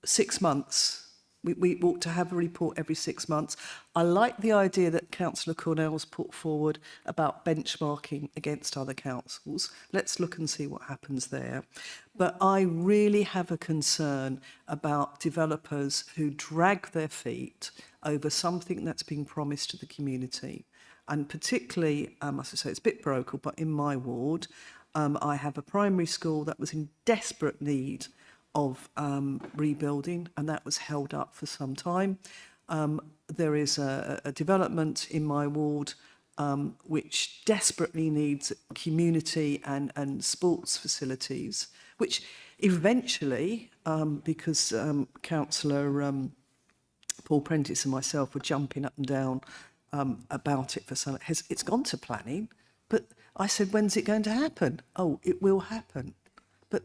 6 months, we ought to have a report every 6 months. I like the idea that Councillor Cornell's put forward about benchmarking against other councils. Let's look and see what happens there. But I really have a concern about developers who drag their feet over something that's been promised to the community. And particularly, as I say, it's a bit parochial, but in my ward, I have a primary school that was in desperate need of rebuilding, and that was held up for some time. There is a development in my ward which desperately needs community and sports facilities, which eventually, because Councillor Paul Prentice and myself were jumping up and down about it for some, it's gone to planning, but I said, when's it going to happen? Oh, it will happen. But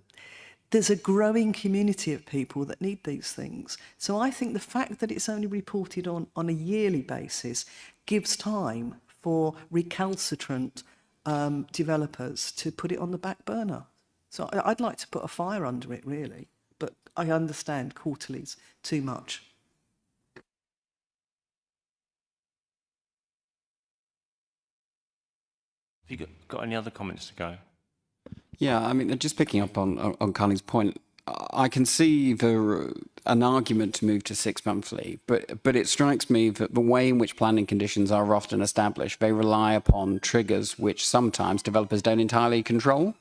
there's a growing community of people that need these things. So I think the fact that it's only reported on a yearly basis gives time for recalcitrant developers to put it on the back burner. So I'd like to put a fire under it, really. But I understand quarterly's too much. Have you got any other comments to go? Yeah, I mean, just picking up on Carly's point, I can see an argument to move to 6 monthly, but it strikes me that the way in which planning conditions are often established, they rely upon triggers which sometimes developers don't entirely control.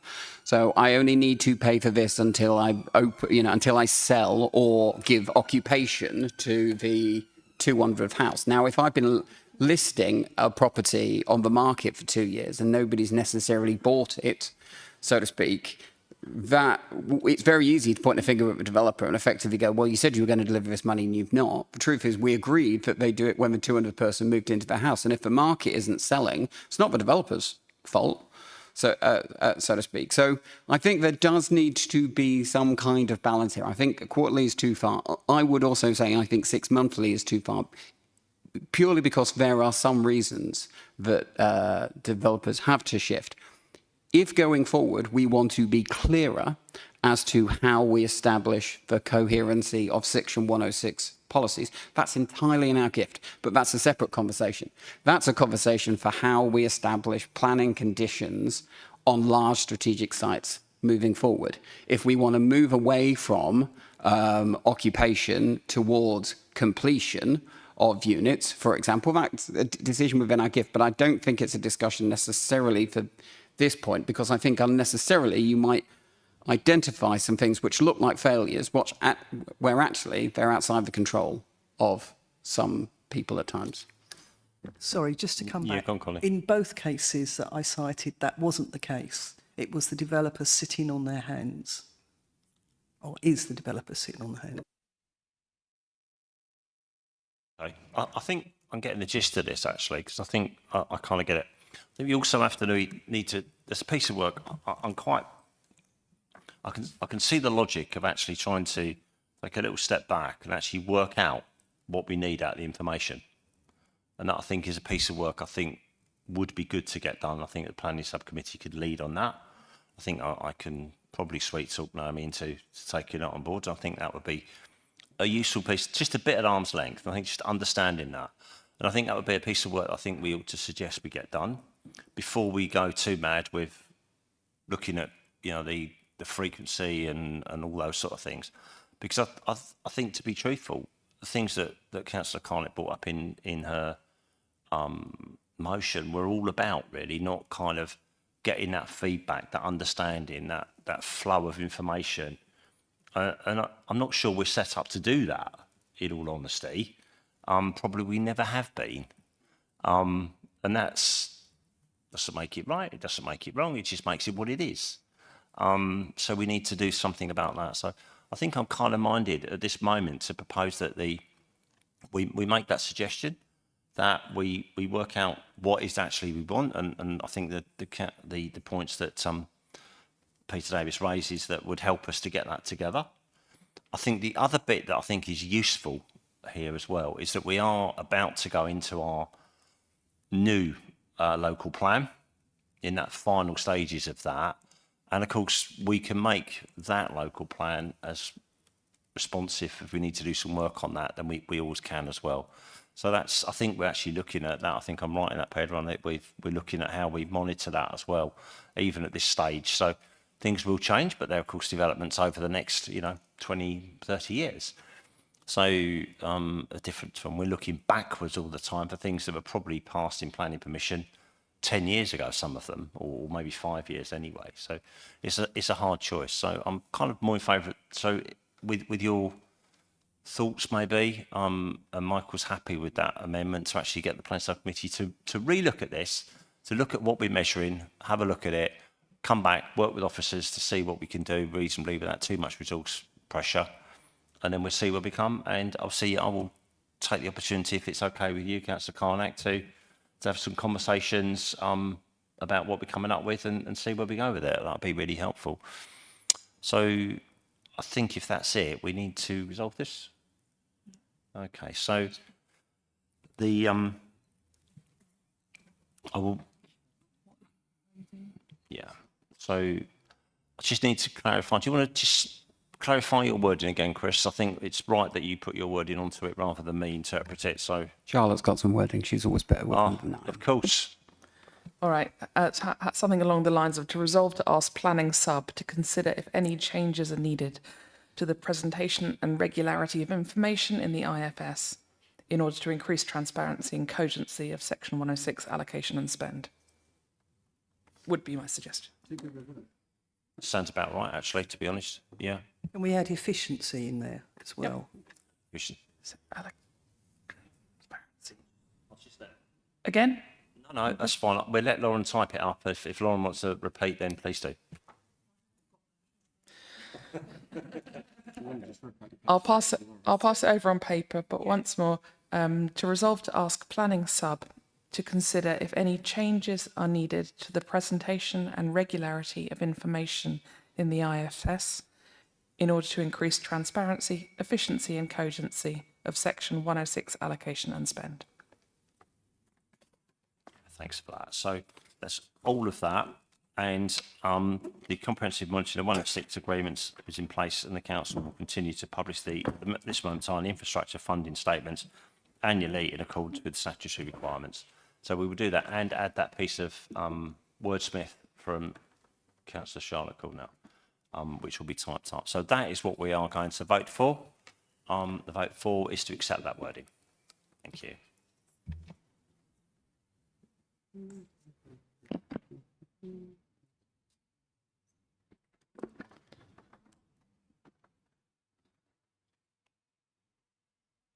So I only need to pay for this until until I sell or give occupation to the 200th house. Now, if I've been listing a property on the market for 2 years and nobody's necessarily bought it, so to speak, that it's very easy to point a finger at the developer and effectively go, well, you said you were going to deliver this money and you've not. The truth is we agreed that they do it when the 200th person moved into the house. And if the market isn't selling, it's not the developer's fault, so to speak. So I think there does need to be some kind of balance here. I think quarterly is too far. I would also say I think 6 monthly is too far, purely because there are some reasons that developers have to shift. If going forward we want to be clearer as to how we establish the coherency of Section 106 policies, that's entirely in our gift, but that's a separate conversation. That's a conversation for how we establish planning conditions on large strategic sites moving forward. If we want to move away from occupation towards completion of units, for example, that's a decision within our gift, but I don't think it's a discussion necessarily for this point, because I think unnecessarily you might identify some things which look like failures, where actually they're outside the control of some people at times. Sorry, just to come back. Go on, Colin. In both cases that I cited, that wasn't the case. It was the developer sitting on their hands, or is the developer sitting on their hands. Okay. I think I'm getting the gist of this, actually, because I think I kind of get it. I think we also have to need to. There's a piece of work. I can see the logic of actually trying to take a little step back and actually work out what we need out of the information, and that I think is a piece of work I think would be good to get done. I think the planning subcommittee could lead on that. I think I can probably sweet talk Naomi into taking it on board. I think that would be a useful piece, just a bit at arm's length. I think just understanding that. And I think that would be a piece of work I think we ought to suggest we get done before we go too mad with looking at, the frequency and all those sort of things. Because I think, to be truthful, the things that Councillor Carnett brought up in her motion were all about really not kind of getting that feedback, that understanding, that flow of information. And I'm not sure we're set up to do that, in all honesty. Probably we never have been. And that doesn't make it right, it doesn't make it wrong, it just makes it what it is. So we need to do something about that. So I think I'm kind of minded at this moment to propose that we make that suggestion, that we work out what is actually we want, and I think that the points that Peter Davis raises that would help us to get that together. I think the other bit that I think is useful here as well is that we are about to go into our new local plan, in that final stages of that, and of course we can make that local plan as responsive. If we need to do some work on that, then we always can as well. So I think we're actually looking at that. I think I'm right in that, Pedro, on it. We're looking at how we monitor that as well, even at this stage. So things will change, but there are, of course, developments over the next, 20, 30 years. So a different one. We're looking backwards all the time for things that were probably passed in planning permission 10 years ago, some of them, or maybe 5 years anyway. So it's a hard choice. So I'm kind of more in favour. So with your thoughts, maybe, and Michael's happy with that amendment to actually get the planning subcommittee to relook at this, to look at what we're measuring, have a look at it, come back, work with officers to see what we can do reasonably without too much resource pressure, and then we'll see where we come. And I will take the opportunity, if it's okay with you, Councillor Carnac, to have some conversations about what we're coming up with and see where we go with it. That'd be really helpful. So I think if that's it, we need to resolve this. Okay, so I will. Yeah. So I just need to clarify. Do you want to just clarify your wording again, Chris? I think it's right that you put your wording onto it rather than me interpret it. So Charlotte's got some wording. She's always better with than that. Of course. All right. Something along the lines of to resolve to ask planning sub to consider if any changes are needed to the presentation and regularity of information in the IFS in order to increase transparency and cogency of Section 106 allocation and spend. Would be my suggestion. Sounds about right, actually, to be honest. Yeah. And we add efficiency in there as well. We should. Transparency. Again? No, that's fine. We'll let Lauren type it up. If Lauren wants to repeat, then please do. I'll pass it over on paper, but once more, to resolve to ask Planning Sub to consider if any changes are needed to the presentation and regularity of information in the IFS in order to increase transparency, efficiency and cogency of Section 106 allocation and spend. Thanks for that. So that's all of that. And the comprehensive monitoring of 106 agreements is in place, and the council will continue to publish this moment on infrastructure funding statements annually in accordance with statutory requirements. So we will do that and add that piece of wordsmith from Councillor Charlotte Cornell, which will be typed up. So that is what we are going to vote for. The vote for is to accept that wording. Thank you.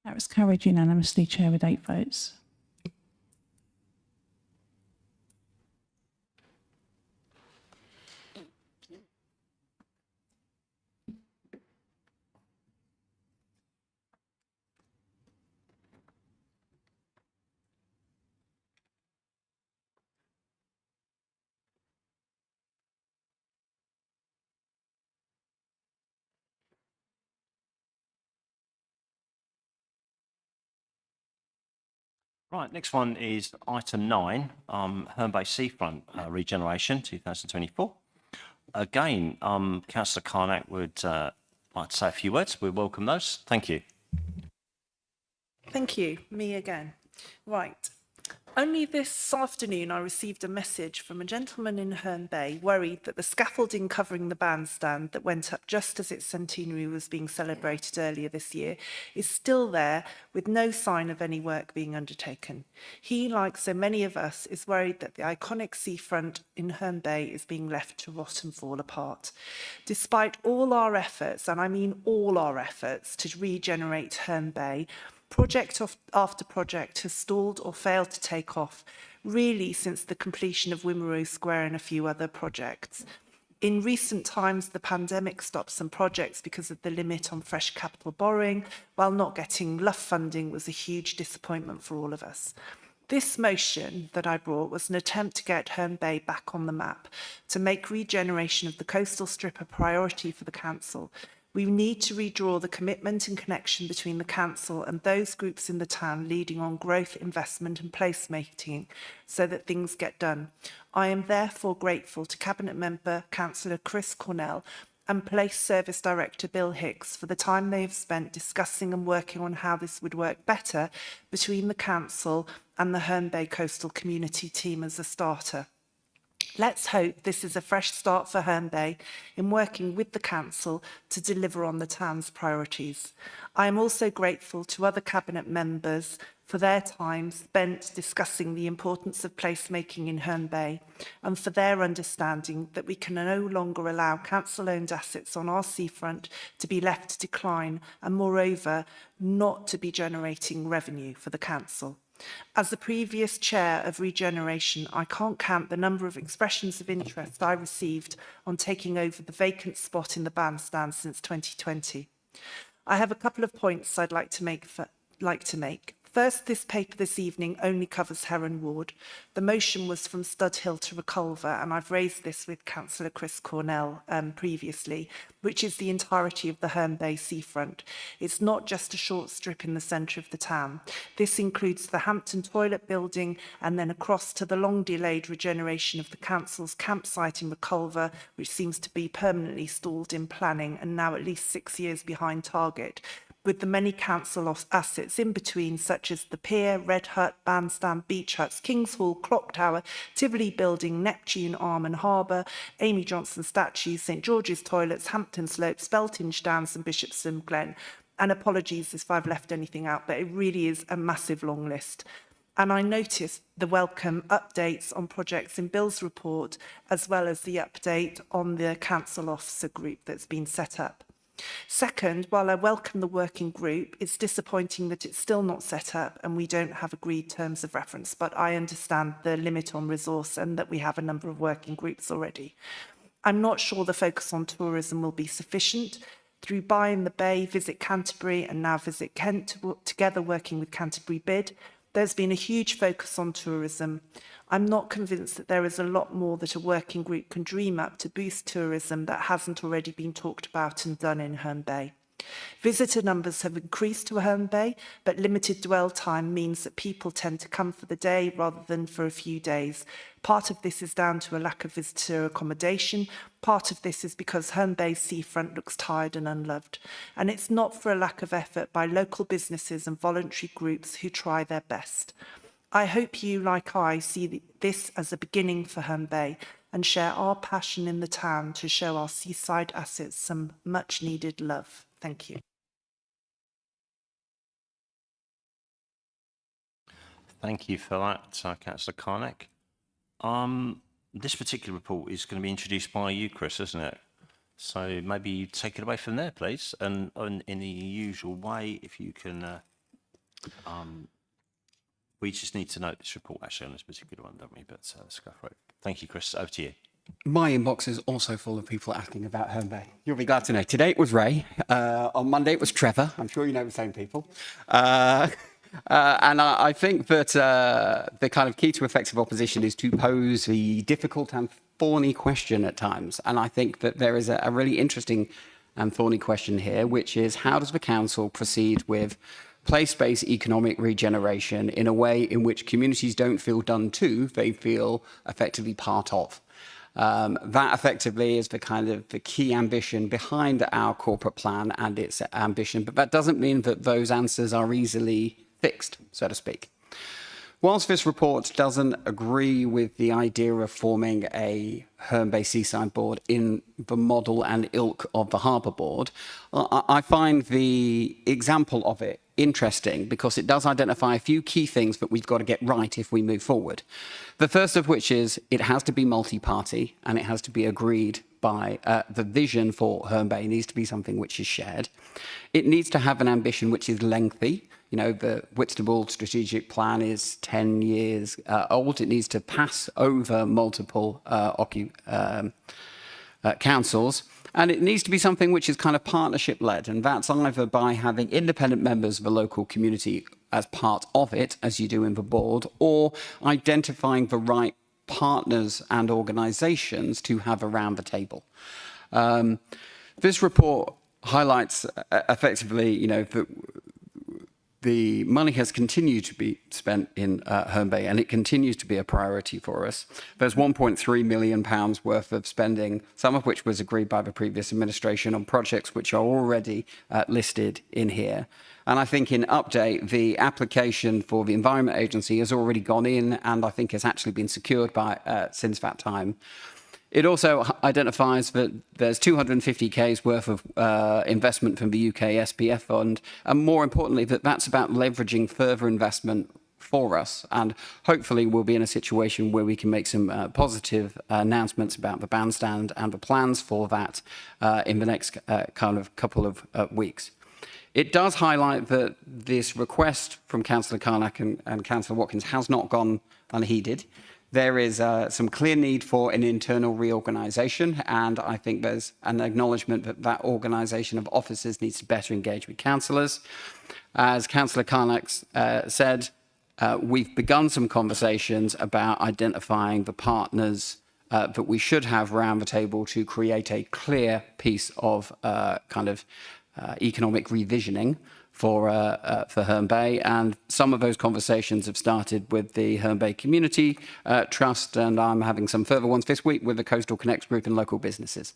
That was carried unanimously, Chair, with 8 votes. Right, next one is item 9, Herne Bay Seafront regeneration 2024. Again, Councillor Carnac would like to say a few words. We welcome those. Thank you. Thank you. Me again. Right. Only this afternoon, I received a message from a gentleman in Herne Bay worried that the scaffolding covering the bandstand that went up just as its centenary was being celebrated earlier this year is still there with no sign of any work being undertaken. He, like so many of us, is worried that the iconic seafront in Herne Bay is being left to rot and fall apart. Despite all our efforts, and I mean all our efforts, to regenerate Herne Bay, project after project has stalled or failed to take off, really since the completion of Wimereux Square and a few other projects. In recent times, the pandemic stopped some projects because of the limit on fresh capital borrowing, while not getting LUF funding was a huge disappointment for all of us. This motion that I brought was an attempt to get Herne Bay back on the map, to make regeneration of the coastal strip a priority for the council. We need to redraw the commitment and connection between the council and those groups in the town leading on growth, investment and placemaking so that things get done. I am therefore grateful to Cabinet Member Councillor Chris Cornell and Place Service Director Bill Hicks for the time they have spent discussing and working on how this would work better between the council and the Herne Bay Coastal Community team as a starter. Let's hope this is a fresh start for Herne Bay in working with the council to deliver on the town's priorities. I am also grateful to other cabinet members for their time spent discussing the importance of placemaking in Herne Bay and for their understanding that we can no longer allow council-owned assets on our seafront to be left to decline and, moreover, not to be generating revenue for the council. As the previous chair of Regeneration, I can't count the number of expressions of interest I received on taking over the vacant spot in the bandstand since 2020. I have a couple of points I'd like to make. First, this paper this evening only covers Heron Ward. The motion was from Studhill to Reculver, and I've raised this with Councillor Chris Cornell previously, which is the entirety of the Herne Bay seafront. It's not just a short strip in the centre of the town. This includes the Hampton Toilet Building and then across to the long-delayed regeneration of the council's campsite in Reculver, which seems to be permanently stalled in planning and now at least 6 years behind target. with the many council assets in between, such as the Pier, Red Hut, Bandstand, Beach Huts, Kings Hall, Clock Tower, Tivoli Building, Neptune Arm and Harbour, Amy Johnson Statue, St George's Toilets, Hampton Slopes, Beltinge Downs and Bishopston Glen. And apologies if I've left anything out, but it really is a massive long list. And I noticed the welcome updates on projects in Bill's report, as well as the update on the council officer group that's been set up. Second, while I welcome the working group, it's disappointing that it's still not set up and we don't have agreed terms of reference, but I understand the limit on resource and that we have a number of working groups already. I'm not sure the focus on tourism will be sufficient. Through Buy in the Bay, Visit Canterbury and now Visit Kent, together working with Canterbury Bid, there's been a huge focus on tourism. I'm not convinced that there is a lot more that a working group can dream up to boost tourism that hasn't already been talked about and done in Herne Bay. Visitor numbers have increased to Herne Bay, but limited dwell time means that people tend to come for the day rather than for a few days. Part of this is down to a lack of visitor accommodation. Part of this is because Herne Bay's seafront looks tired and unloved. And it's not for a lack of effort by local businesses and voluntary groups who try their best. I hope you, like I, see this as a beginning for Herne Bay and share our passion in the town to show our seaside assets some much needed love. Thank you. Thank you for that, Councillor Carnac. This particular report is going to be introduced by you, Chris, isn't it? So maybe you take it away from there, please. And in the usual way, if you can, we just need to note this report actually on this particular one, don't we? But let's go for it. Thank you, Chris. Over to you. My inbox is also full of people asking about Herne Bay. You'll be glad to know. Today it was Ray. On Monday it was Trevor. I'm sure you know the same people. And I think that the kind of key to effective opposition is to pose the difficult and thorny question at times. And I think that there is a really interesting and thorny question here, which is how does the council proceed with place-based economic regeneration in a way in which communities don't feel done to, they feel effectively part of. That effectively is the kind of the key ambition behind our corporate plan and its ambition, but that doesn't mean that those answers are easily fixed, so to speak. Whilst this report doesn't agree with the idea of forming a Herne Bay Seaside Board in the model and ilk of the Harbour Board, I find the example of it interesting because it does identify a few key things that we've got to get right if we move forward. The first of which is it has to be multi-party and it has to be agreed by the vision for Herne Bay needs to be something which is shared. It needs to have an ambition which is lengthy. You know, the Whitstable strategic plan is 10 years old. It needs to pass over multiple councils. And it needs to be something which is kind of partnership-led. And that's either by having independent members of the local community as part of it, as you do in the board, or identifying the right partners and organisations to have around the table. This report highlights effectively, you know, that the money has continued to be spent in Herne Bay, and it continues to be a priority for us. There's £1.3 million worth of spending, some of which was agreed by the previous administration on projects which are already listed in here. And I think in update, the application for the Environment Agency has already gone in, and I think has actually been secured by since that time. It also identifies that there's 250K's worth of investment from the UK SPF fund, and more importantly, that that's about leveraging further investment for us. And hopefully we'll be in a situation where we can make some positive announcements about the bandstand and the plans for that in the next kind of couple of weeks. It does highlight that this request from Councillor Carnac and Councillor Watkins has not gone unheeded. There is some clear need for an internal reorganisation, and I think there's an acknowledgement that that organisation of officers needs to better engage with councillors. As Councillor Carnac said, we've begun some conversations about identifying the partners that we should have around the table to create a clear piece of economic revisioning for Herne Bay, and some of those conversations have started with the Herne Bay Community Trust, and I'm having some further ones this week with the Coastal Connects Group and local businesses.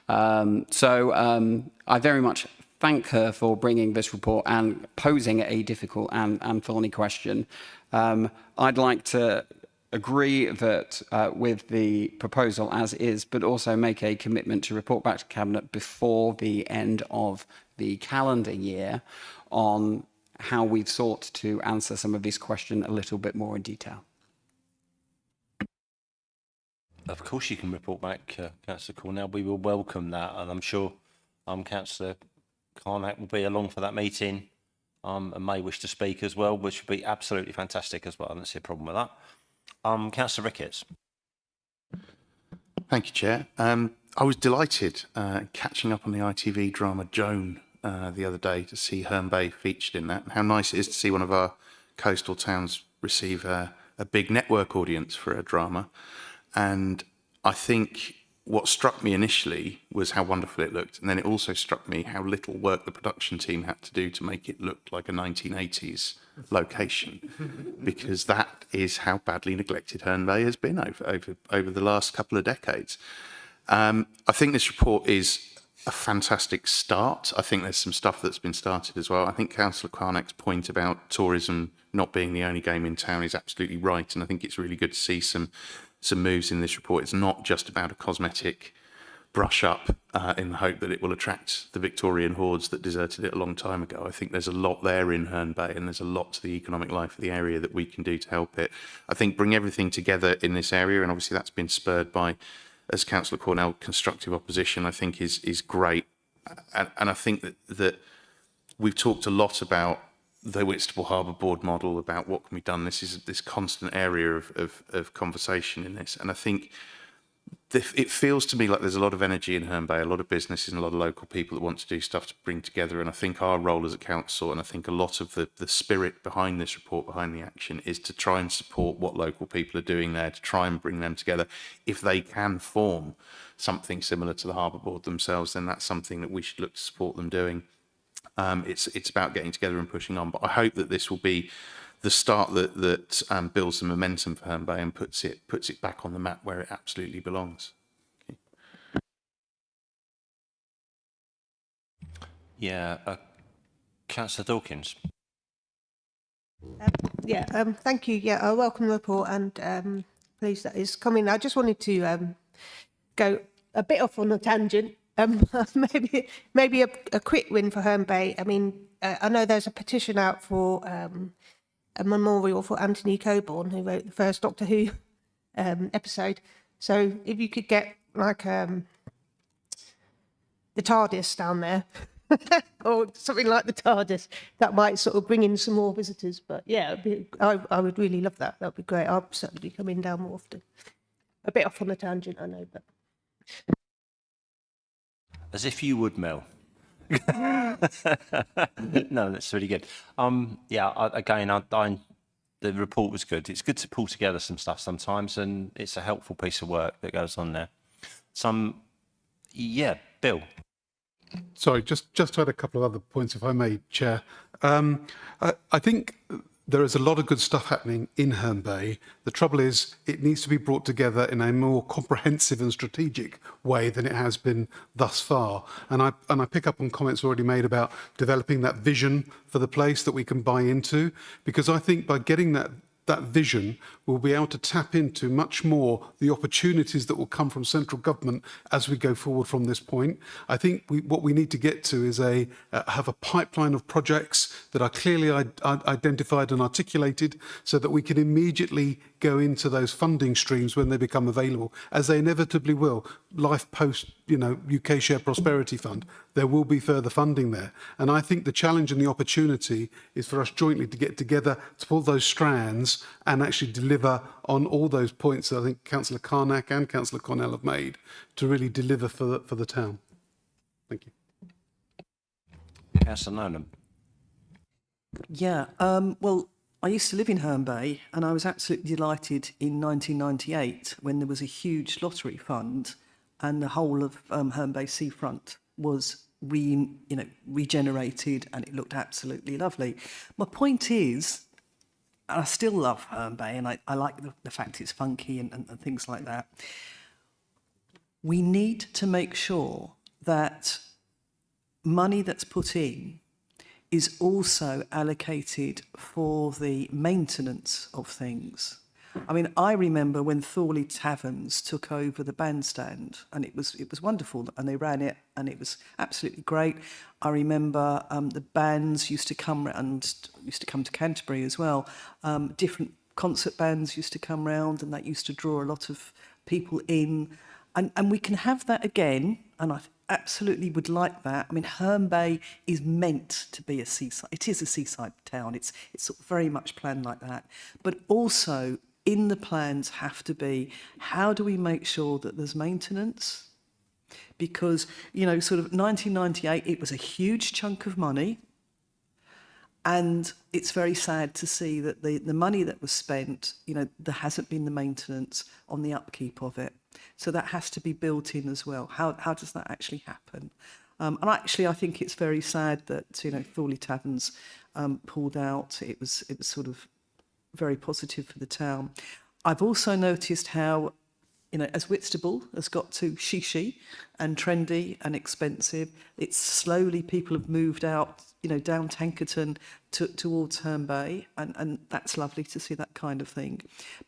I very much thank her for bringing this report and posing a difficult and thorny question. I'd like to agree that with the proposal as is, but also make a commitment to report back to Cabinet before the end of the calendar year on how we've sought to answer some of these questions a little bit more in detail. Of course you can report back, Councillor Cornell. We will welcome that, and I'm sure Councillor Carnac will be along for that meeting and may wish to speak as well, which would be absolutely fantastic as well. I don't see a problem with that. Councillor Ricketts. Thank you, Chair. I was delighted catching up on the ITV drama Joan the other day to see Herne Bay featured in that, and how nice it is to see one of our coastal towns receive a big network audience for a drama. And I think what struck me initially was how wonderful it looked, and then it also struck me how little work the production team had to do to make it look like a 1980s location, because that is how badly neglected Herne Bay has been over the last couple of decades. I think this report is a fantastic start. I think there's some stuff that's been started as well. I think Councillor Carnack's point about tourism not being the only game in town is absolutely right, and I think it's really good to see some moves in this report. It's not just about a cosmetic brush up in the hope that it will attract the Victorian hordes that deserted it a long time ago. I think there's a lot there in Herne Bay, and there's a lot to the economic life of the area that we can do to help it. I think bring everything together in this area, and obviously that's been spurred by, as Councillor Cornell, constructive opposition, I think is great. And I think that we've talked a lot about the Whitstable Harbour Board model, about what can be done. This is this constant area of conversation in this. And I think it feels to me like there's a lot of energy in Herne Bay, a lot of businesses and a lot of local people that want to do stuff to bring together. And I think our role as a council, and I think a lot of the spirit behind this report, behind the action, is to try and support what local people are doing there, to try and bring them together. If they can form something similar to the Harbour Board themselves, then that's something that we should look to support them doing. It's about getting together and pushing on, but I hope that this will be the start that builds some momentum for Herne Bay and puts it back on the map where it absolutely belongs. Okay. Yeah, Councillor Dawkins. Thank you. Yeah, I welcome the report, and pleased that it's coming. I just wanted to go a bit off on a tangent. Maybe a quick win for Herne Bay. I mean, I know there's a petition out for a memorial for Anthony Coburn, who wrote the first Doctor Who episode. So if you could get like the TARDIS down there, or something like the TARDIS, that might sort of bring in some more visitors. But yeah, I would really love that. That'd be great. I'll certainly be coming down more often. A bit off on a tangent, I know, but. As if you would, Mel. No, that's really good. The report was good. It's good to pull together some stuff sometimes, and it's a helpful piece of work that goes on there. Bill. Sorry, just to add a couple of other points, if I may, Chair. I think there is a lot of good stuff happening in Herne Bay. The trouble is, it needs to be brought together in a more comprehensive and strategic way than it has been thus far. And I pick up on comments already made about developing that vision for the place that we can buy into, because I think by getting that vision, we'll be able to tap into much more the opportunities that will come from central government as we go forward from this point. I think what we need to get to is have a pipeline of projects that are clearly identified and articulated, so that we can immediately go into those funding streams when they become available, as they inevitably will. Life post, UK Share Prosperity Fund, there will be further funding there. And I think the challenge and the opportunity is for us jointly to get together, to pull those strands and actually deliver on all those points that I think Councillor Carnac and Councillor Cornell have made, to really deliver for the town. Thank you. Councillor Nolan. Yeah, well, I used to live in Herne Bay, and I was absolutely delighted in 1998 when there was a huge lottery fund and the whole of Herne Bay seafront was regenerated, and it looked absolutely lovely. My point is, I still love Herne Bay, and I like the fact it's funky and things like that. We need to make sure that money that's put in is also allocated for the maintenance of things. I mean, I remember when Thorley Taverns took over the bandstand, and it was wonderful, and they ran it, and it was absolutely great. I remember the bands used to come to Canterbury as well. Different concert bands used to come round, and that used to draw a lot of people in. And we can have that again, and I absolutely would like that. I mean, Herne Bay is meant to be a seaside. It is a seaside town. It's sort of very much planned like that. But also, in the plans have to be, how do we make sure that there's maintenance? Because, you know, sort of 1998, it was a huge chunk of money. And it's very sad to see that the money that was spent, you know, there hasn't been the maintenance on the upkeep of it. So that has to be built in as well. How does that actually happen? And actually, I think it's very sad that, you know, Thorley Taverns pulled out. It was sort of very positive for the town. I've also noticed how, you know, as Whitstable has got to shishi and trendy and expensive, it's slowly people have moved out, you know, down Tankerton towards Herne Bay, and that's lovely to see that kind of thing.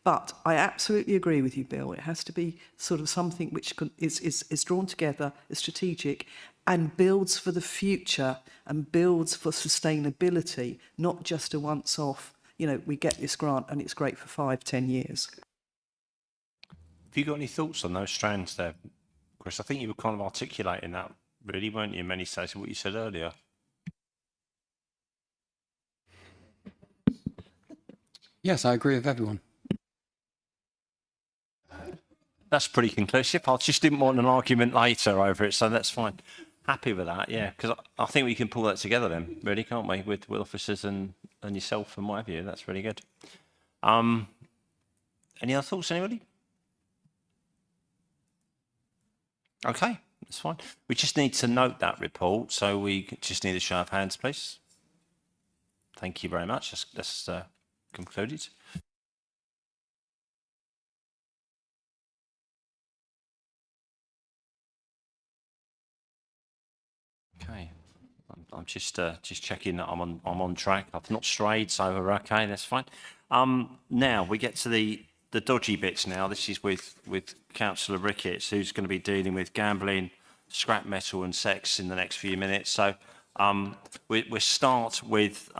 But I absolutely agree with you, Bill. It has to be sort of something which is drawn together, is strategic, and builds for the future and builds for sustainability, not just a once-off, you know, we get this grant and it's great for 5-10 years. Have you got any thoughts on those strands there, Chris? I think you were kind of articulating that, really, weren't you, in many states, what you said earlier? Yes, I agree with everyone. That's pretty conclusive. I just didn't want an argument later over it, so that's fine. Happy with that, yeah, because I think we can pull that together then, really, can't we, with officers and yourself and what have you. That's really good. Any other thoughts, anybody? Okay, that's fine. We just need to note that report, so we just need a show of hands, please. Thank you very much. That's concluded. Okay, I'm just checking that I'm on track. I've not strayed, so we're okay. That's fine. Now we get to the dodgy bits. Now this is with Councillor Ricketts, who's going to be dealing with gambling, scrap metal, and sex in the next few minutes. So we'll start with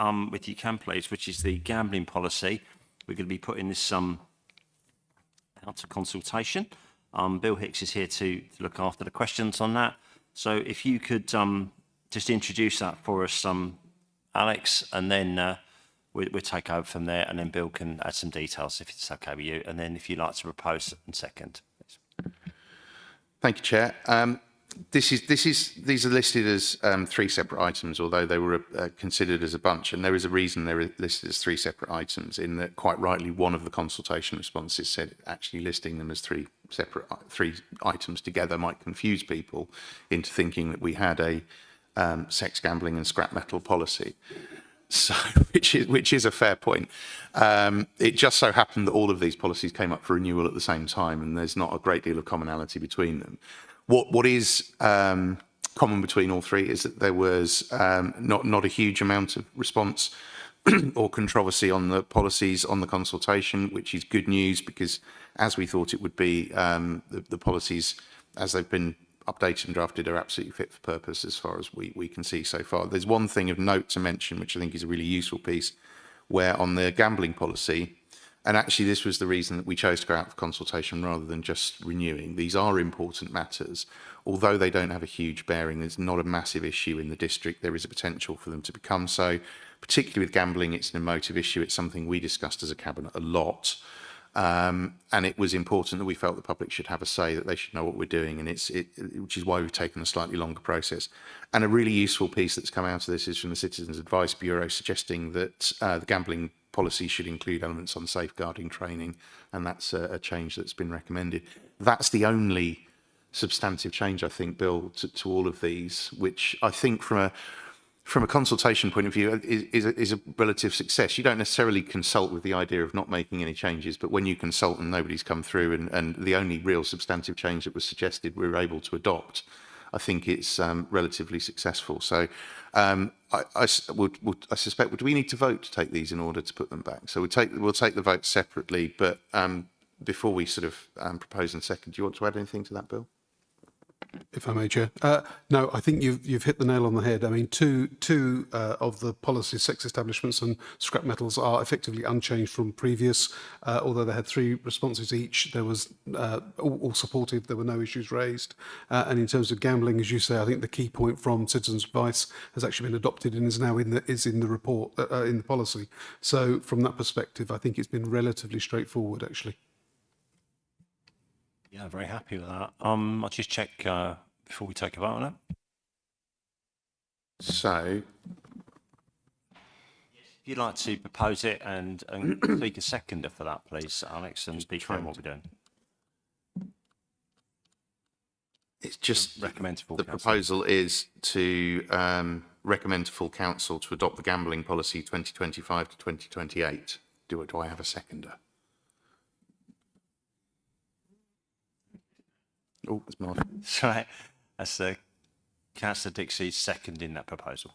you can please, which is the gambling policy. We're going to be putting this out to consultation. Bill Hicks is here to look after the questions on that. So if you could just introduce that for us, Alex, and then we'll take over from there, and then Bill can add some details if it's okay with you, and then if you'd like to propose and second. Thank you, Chair. These are listed as 3 separate items, although they were considered as a bunch, and there is a reason they're listed as 3 separate items, in that quite rightly one of the consultation responses said actually listing them as 3 items together might confuse people into thinking that we had a sex, gambling and scrap metal policy. So, which is a fair point. It just so happened that all of these policies came up for renewal at the same time, and there's not a great deal of commonality between them. What is common between all 3 is that there was not a huge amount of response or controversy on the policies on the consultation, which is good news, because as we thought it would be, the policies as they've been updated and drafted are absolutely fit for purpose as far as we can see so far. There's one thing of note to mention, which I think is a really useful piece, where on the gambling policy, and actually this was the reason that we chose to go out for consultation rather than just renewing. These are important matters. Although they don't have a huge bearing, there's not a massive issue in the district. There is a potential for them to become so. Particularly with gambling, it's an emotive issue. It's something we discussed as a cabinet a lot. And it was important that we felt the public should have a say, that they should know what we're doing, and which is why we've taken a slightly longer process. And a really useful piece that's come out of this is from the Citizens Advice Bureau, suggesting that the gambling policy should include elements on safeguarding training, and that's a change that's been recommended. That's the only substantive change, I think, Bill, to all of these, which I think from a consultation point of view is a relative success. You don't necessarily consult with the idea of not making any changes, but when you consult and nobody's come through, and the only real substantive change that was suggested we were able to adopt, I think it's relatively successful. So I suspect, do we need to vote to take these in order to put them back? So we'll take the vote separately, but before we sort of propose and second, do you want to add anything to that, Bill? If I may, Chair. No, I think you've hit the nail on the head. I mean, two of the policies, sex establishments and scrap metals, are effectively unchanged from previous. Although they had 3 responses each, there was all supportive. There were no issues raised. And in terms of gambling, as you say, I think the key point from Citizens' Advice has actually been adopted and is now in the report in the policy. So from that perspective, I think it's been relatively straightforward, actually. Yeah, very happy with that. I'll just check before we take a vote on it. So, if you'd like to propose it and seek a seconder for that, please, Alex, and be clear on what we're doing. it's just Recommend to full the council. proposal is to recommend to full council to adopt the gambling policy 2025 to 2028. Do I have a seconder? Oh, it's Martin. Right. That's Councillor Dixie seconding that proposal.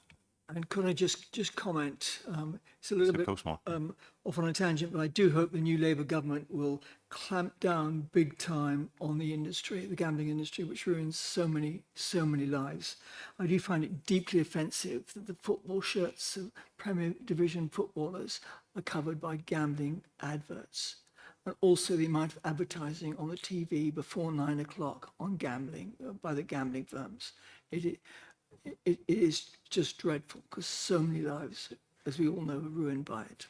And could I just comment? It's a little bit Of course, Mark. off on a tangent, but I do hope the new Labour government will clamp down big time on the industry, the gambling industry, which ruins so many lives. I do find it deeply offensive that the football shirts of Premier Division footballers are covered by gambling adverts. And also the amount of advertising on the TV before 9 o'clock on gambling by the gambling firms. It is just dreadful because so many lives, as we all know, are ruined by it.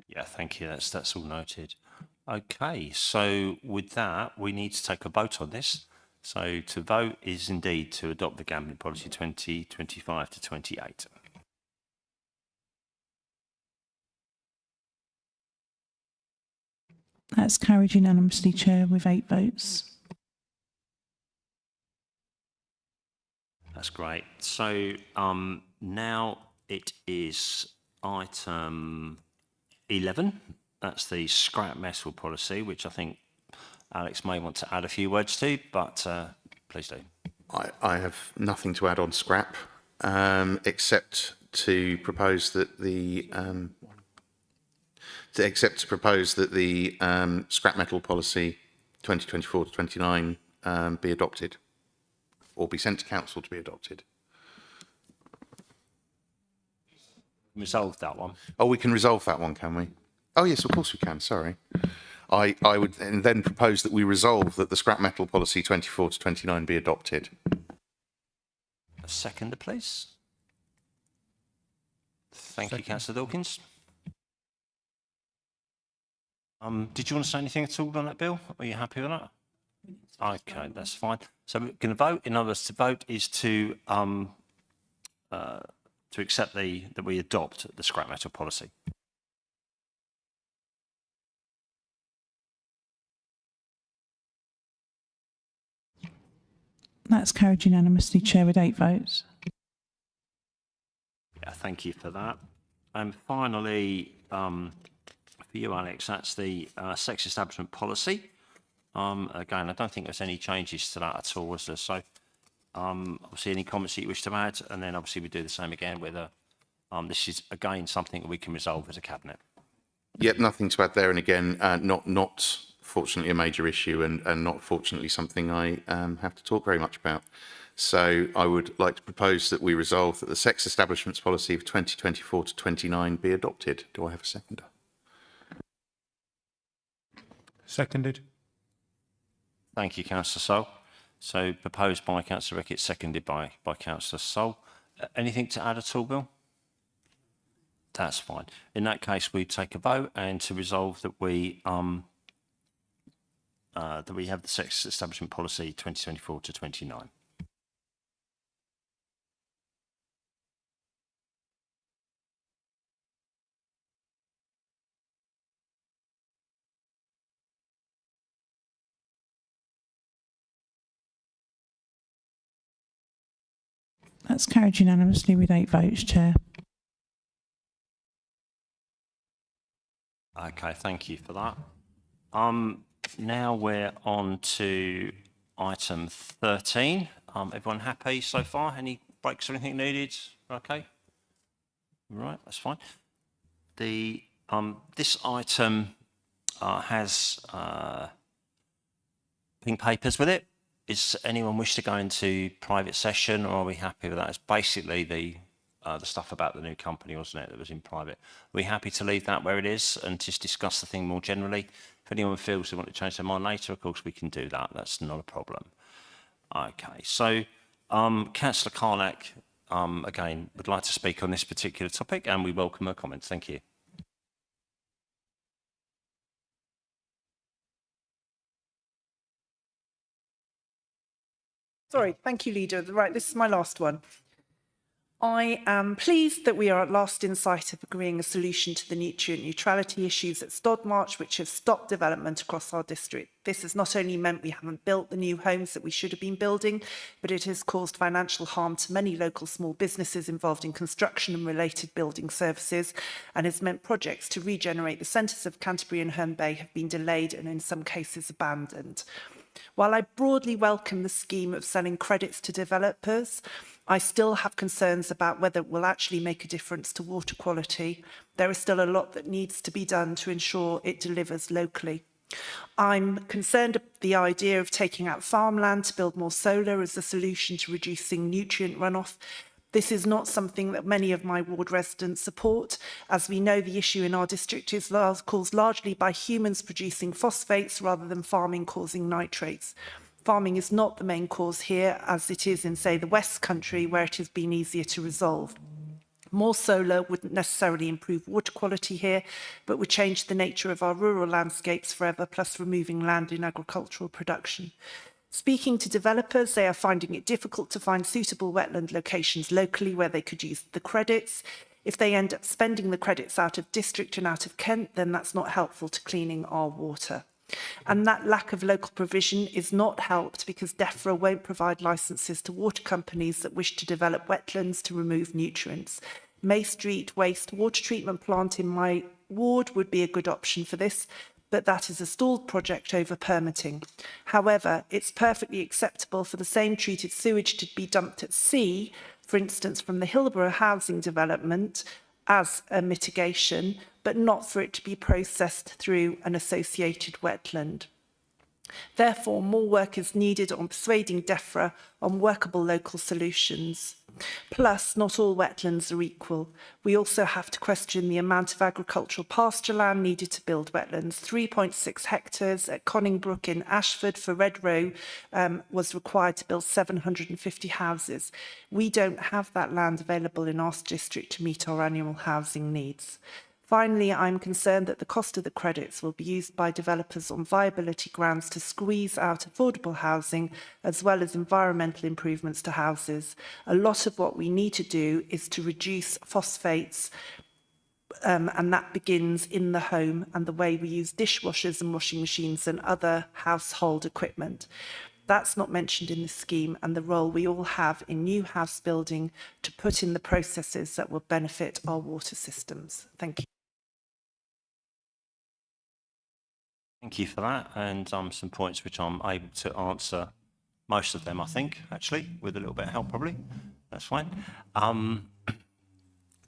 Yeah, thank you. That's all noted. Okay, so with that, we need to take a vote on this. So to vote is indeed to adopt the gambling policy 2025 to 28. That's carried unanimously, Chair, with 8 votes. That's great. So now it is item 11. That's the scrap metal policy, which I think Alex may want to add a few words to, but please do. I have nothing to add on scrap, except to propose that the scrap metal policy 2024 to 29 be adopted, or be sent to council to be adopted. Resolve that one. Oh, we can resolve that one, can we? Oh, yes, of course we can. Sorry. I would then propose that we resolve that the scrap metal policy 24 to 29 be adopted. A seconder, please. Thank you, Councillor Dawkins. Did you want to say anything at all on that, Bill? Are you happy with that? Okay, that's fine. So we're going to vote. In other words, to vote is to accept that we adopt the scrap metal policy. That's carried unanimously, Chair, with 8 votes. Yeah, thank you for that. And finally, for you, Alex, that's the sex establishment policy. Again, I don't think there's any changes to that at all, is there? So, obviously, any comments that you wish to add, and then obviously we do the same again whether this is again something that we can resolve as a cabinet. Yep, nothing to add there. And again, not fortunately a major issue, and not fortunately something I have to talk very much about. So I would like to propose that we resolve that the sex establishments policy of 2024 to 29 be adopted. Do I have a seconder? Seconded. Thank you, Councillor Sol. So proposed by Councillor Ricketts, seconded by Councillor Sol. Anything to add at all, Bill? That's fine. In that case, we take a vote and to resolve that we have the sex establishment policy 2024 to 29. That's carried unanimously with 8 votes, Chair. Okay, thank you for that. Now we're on to item 13. Everyone happy so far? Any breaks or anything needed? Okay. Right, that's fine. The this item has pink papers with it. Is anyone wish to go into private session, or are we happy with that? It's basically the stuff about the new company, wasn't it, that was in private. Are we happy to leave that where it is and just discuss the thing more generally? If anyone feels they want to change their mind later, of course we can do that. That's not a problem. Okay, so Councillor Carnac, again, would like to speak on this particular topic, and we welcome her comments. Thank you. Sorry, thank you, Leader. Right, this is my last one. I am pleased that we are at last in sight of agreeing a solution to the nutrient neutrality issues at Stodmarch, which have stopped development across our district. This has not only meant we haven't built the new homes that we should have been building, but it has caused financial harm to many local small businesses involved in construction and related building services, and has meant projects to regenerate the centres of Canterbury and Herne Bay have been delayed and in some cases abandoned. While I broadly welcome the scheme of selling credits to developers, I still have concerns about whether it will actually make a difference to water quality. There is still a lot that needs to be done to ensure it delivers locally. I'm concerned at the idea of taking out farmland to build more solar as a solution to reducing nutrient runoff. This is not something that many of my ward residents support, as we know the issue in our district is caused largely by humans producing phosphates rather than farming causing nitrates. Farming is not the main cause here, as it is in, say, the West Country, where it has been easier to resolve. More solar wouldn't necessarily improve water quality here, but would change the nature of our rural landscapes forever, plus removing land in agricultural production. Speaking to developers, they are finding it difficult to find suitable wetland locations locally where they could use the credits. If they end up spending the credits out of district and out of Kent, then that's not helpful to cleaning our water. And that lack of local provision is not helped because DEFRA won't provide licences to water companies that wish to develop wetlands to remove nutrients. May Street Waste Water Treatment Plant in my ward would be a good option for this, but that is a stalled project over permitting. However, it's perfectly acceptable for the same treated sewage to be dumped at sea, for instance, from the Hillborough housing development, as a mitigation, but not for it to be processed through an associated wetland. Therefore, more work is needed on persuading DEFRA on workable local solutions. Plus, not all wetlands are equal. We also have to question the amount of agricultural pasture land needed to build wetlands. 3.6 hectares at Conningbrook in Ashford for Red Row was required to build 750 houses. We don't have that land available in our district to meet our annual housing needs. Finally, I'm concerned that the cost of the credits will be used by developers on viability grounds to squeeze out affordable housing, as well as environmental improvements to houses. A lot of what we need to do is to reduce phosphates, and that begins in the home and the way we use dishwashers and washing machines and other household equipment. That's not mentioned in the scheme, and the role we all have in new house building to put in the processes that will benefit our water systems. Thank you. Thank you for that, and some points which I'm able to answer most of them, I think, actually, with a little bit of help, probably. That's fine.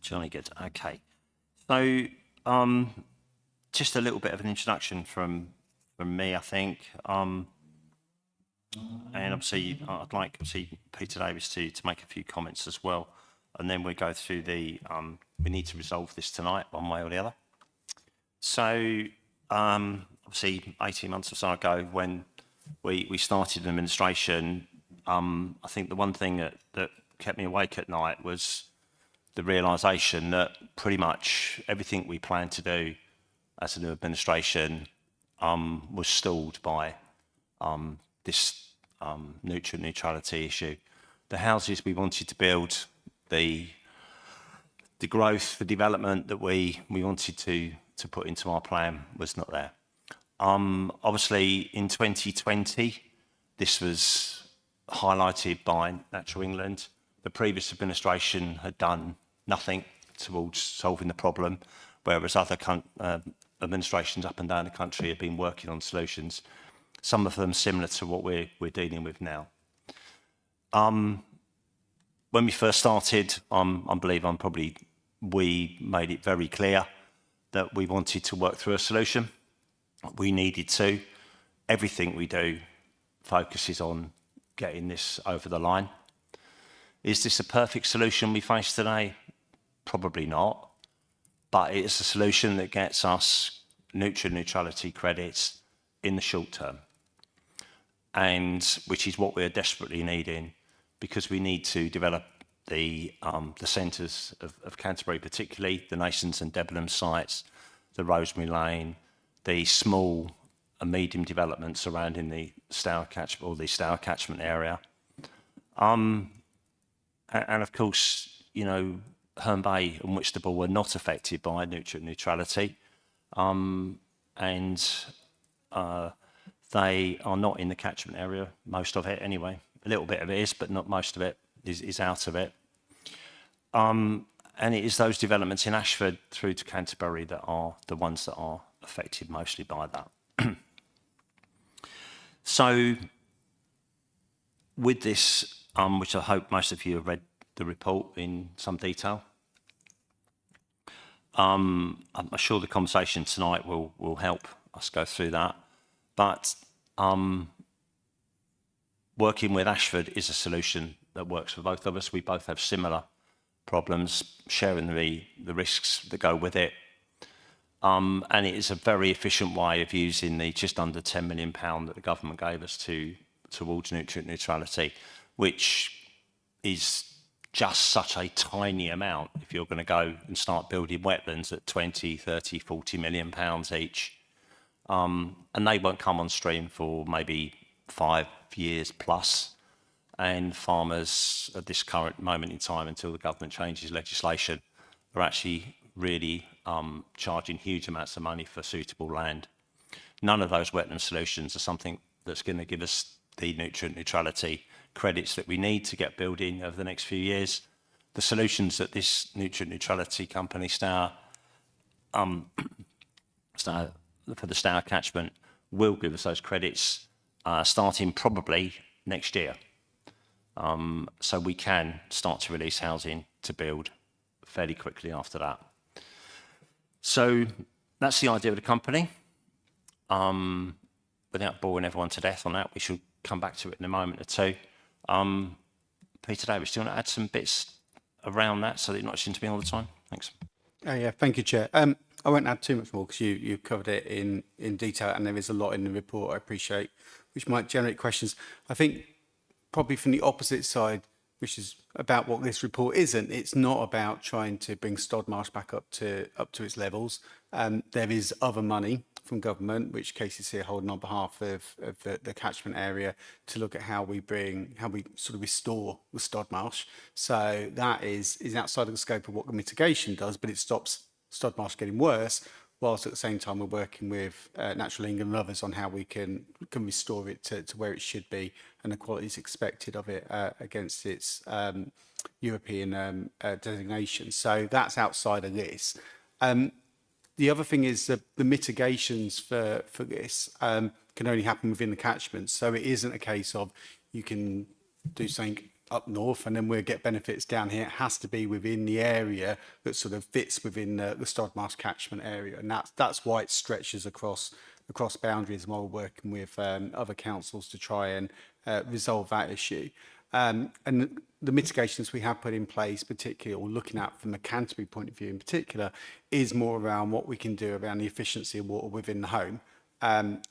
Jolly good. Okay. So, just a little bit of an introduction from me, I think. And obviously, I'd like Peter Davis to make a few comments as well, and then we go through the. We need to resolve this tonight, one way or the other. So. Obviously, 18 months or so ago, when we started administration, I think the one thing that kept me awake at night was the realisation that pretty much everything we planned to do as a new administration was stalled by this nutrient neutrality issue. The houses we wanted to build, the growth, the development that we wanted to put into our plan was not there. Obviously, in 2020, this was highlighted by Natural England. The previous administration had done nothing towards solving the problem, whereas other administrations up and down the country have been working on solutions. some of them similar to what we're dealing with now. When we first started, we made it very clear that we wanted to work through a solution. We needed to. Everything we do focuses on getting this over the line. Is this a perfect solution we face today? Probably not, but it is a solution that gets us nutrient neutrality credits in the short term, and which is what we're desperately needing, because we need to develop the centres of Canterbury, particularly the Nasons and Debenham sites, the Rosemary Lane, the small and medium developments surrounding the Stour catchment area. And of course, you know, Herne Bay and Whitstable were not affected by nutrient neutrality, and they are not in the catchment area, most of it anyway. A little bit of it is, but not most of it is out of it. And it is those developments in Ashford through to Canterbury that are the ones that are affected mostly by that. So with this, which I hope most of you have read the report in some detail, I'm sure the conversation tonight will help us go through that. But working with Ashford is a solution that works for both of us. We both have similar problems, sharing the risks that go with it. And it is a very efficient way of using the just under £10 million that the government gave us towards nutrient neutrality, which is just such a tiny amount if you're going to go and start building wetlands at 20, 30, 40 million pounds each. And they won't come on stream for maybe 5 years plus. And farmers at this current moment in time, until the government changes legislation, are actually really charging huge amounts of money for suitable land. None of those wetland solutions are something that's going to give us the nutrient neutrality credits that we need to get building over the next few years. The solutions that this nutrient neutrality company, Stour, for the Stour catchment, will give us those credits starting probably next year. So we can start to release housing to build fairly quickly after that. So that's the idea of the company. Without boring everyone to death on that, we should come back to it in a moment or two. Peter Davis, do you want to add some bits around that so that you're not listening to me all the time? Thanks. Yeah, thank you, Chair. I won't add too much more because you covered it in detail, and there is a lot in the report I appreciate, which might generate questions. I think probably from the opposite side, which is about what this report isn't. It's not about trying to bring Stodmarsh back up to its levels. There is other money from government, which Casey's here holding on behalf of the catchment area, to look at how we sort of restore the Stodmarsh. So that is outside of the scope of what the mitigation does, but it stops Stodmarsh getting worse, whilst at the same time we're working with Natural England and others on how we can restore it to where it should be and the qualities expected of it against its European designation. So that's outside of this. The other thing is that the mitigations for this can only happen within the catchment. So it isn't a case of you can do something up north and then we'll get benefits down here. It has to be within the area that sort of fits within the Stodmarsh catchment area, and that's why it stretches across boundaries, while we're working with other councils to try and resolve that issue. And the mitigations we have put in place, particularly, or looking at from a Canterbury point of view in particular, is more around what we can do around the efficiency of water within the home, and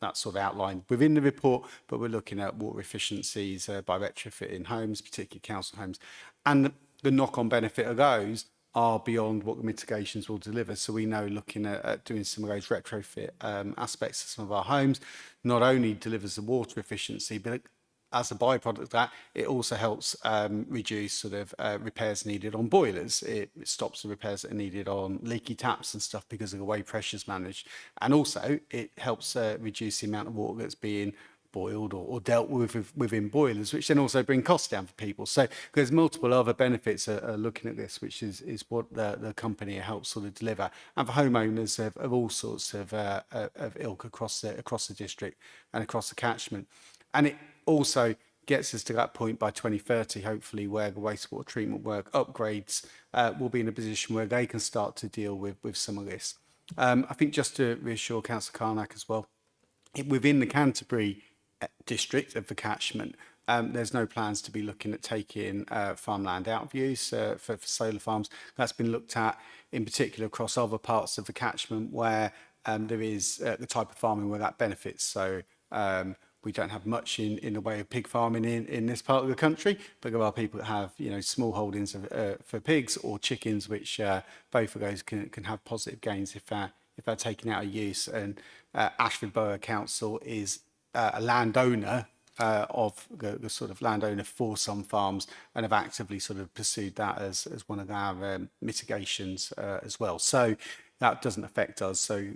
that's sort of outlined within the report, but we're looking at water efficiencies by retrofitting homes, particularly council homes. And the knock-on benefit of those are beyond what the mitigations will deliver. So we know looking at doing some of those retrofit aspects of some of our homes not only delivers the water efficiency, but as a byproduct of that, it also helps reduce sort of repairs needed on boilers. It stops the repairs that are needed on leaky taps and stuff because of the way pressure's managed. And also, it helps reduce the amount of water that's being boiled or dealt with within boilers, which then also bring costs down for people. So there's multiple other benefits looking at this, which is what the company helps sort of deliver, and for homeowners of all sorts of ilk across the district and across the catchment. And it also gets us to that point by 2030, hopefully, where the wastewater treatment work upgrades will be in a position where they can start to deal with some of this. I think just to reassure Councillor Carnac as well, within the Canterbury district of the catchment, there's no plans to be looking at taking farmland out of use for solar farms. That's been looked at in particular across other parts of the catchment where there is the type of farming where that benefits. So we don't have much in the way of pig farming in this part of the country, but there are people that have small holdings for pigs or chickens, which both of those can have positive gains if they're taken out of use. And Ashford Borough Council is a landowner of the sort of landowner for some farms, and have actively sort of pursued that as one of our mitigations as well. So that doesn't affect us. So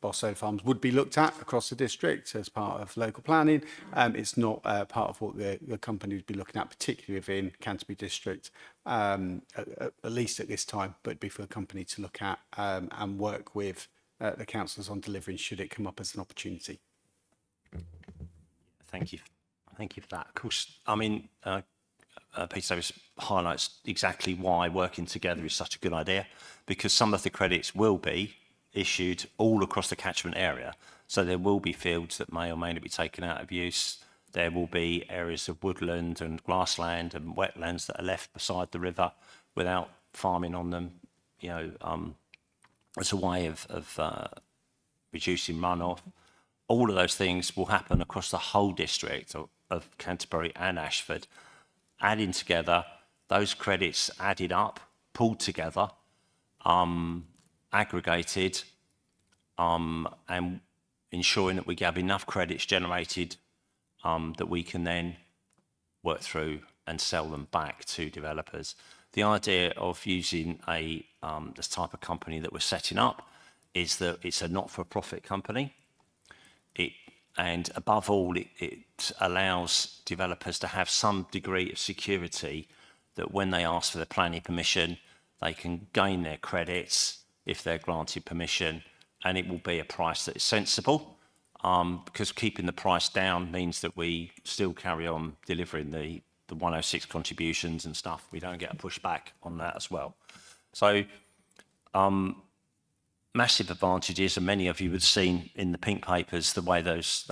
while solar farms would be looked at across the district as part of local planning, it's not part of what the company would be looking at, particularly within Canterbury District, at least at this time, but it'd be for the company to look at and work with the councillors on delivering should it come up as an opportunity. Thank you for that. Of course, I mean, Peter Davis highlights exactly why working together is such a good idea, because some of the credits will be issued all across the catchment area. So there will be fields that may or may not be taken out of use. There will be areas of woodland and grassland and wetlands that are left beside the river without farming on them, as a way of reducing runoff. All of those things will happen across the whole district of Canterbury and Ashford. Adding together, those credits added up, pulled together, aggregated, and ensuring that we have enough credits generated that we can then work through and sell them back to developers. The idea of using this type of company that we're setting up is that it's a not-for-profit company. And above all, it allows developers to have some degree of security that when they ask for the planning permission, they can gain their credits if they're granted permission, and it will be a price that is sensible, because keeping the price down means that we still carry on delivering the 106 contributions and stuff. We don't get a pushback on that as well. So massive advantages, and many of you would have seen in the pink papers the way those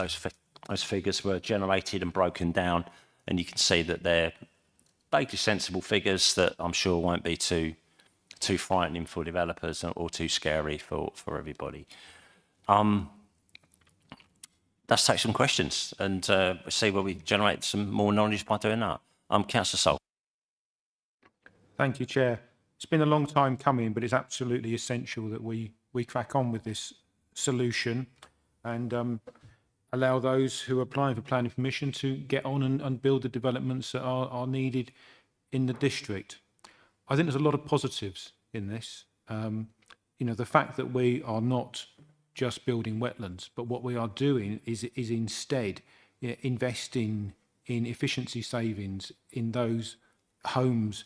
figures were generated and broken down, and you can see that they're vaguely sensible figures that I'm sure won't be too frightening for developers or too scary for everybody. Let's take some questions and see where we generate some more knowledge by doing that. Councillor Sol. Thank you, Chair. It's been a long time coming, but it's absolutely essential that we crack on with this solution and allow those who are applying for planning permission to get on and build the developments that are needed in the district. I think there's a lot of positives in this. The fact that we are not just building wetlands, but what we are doing is instead investing in efficiency savings in those homes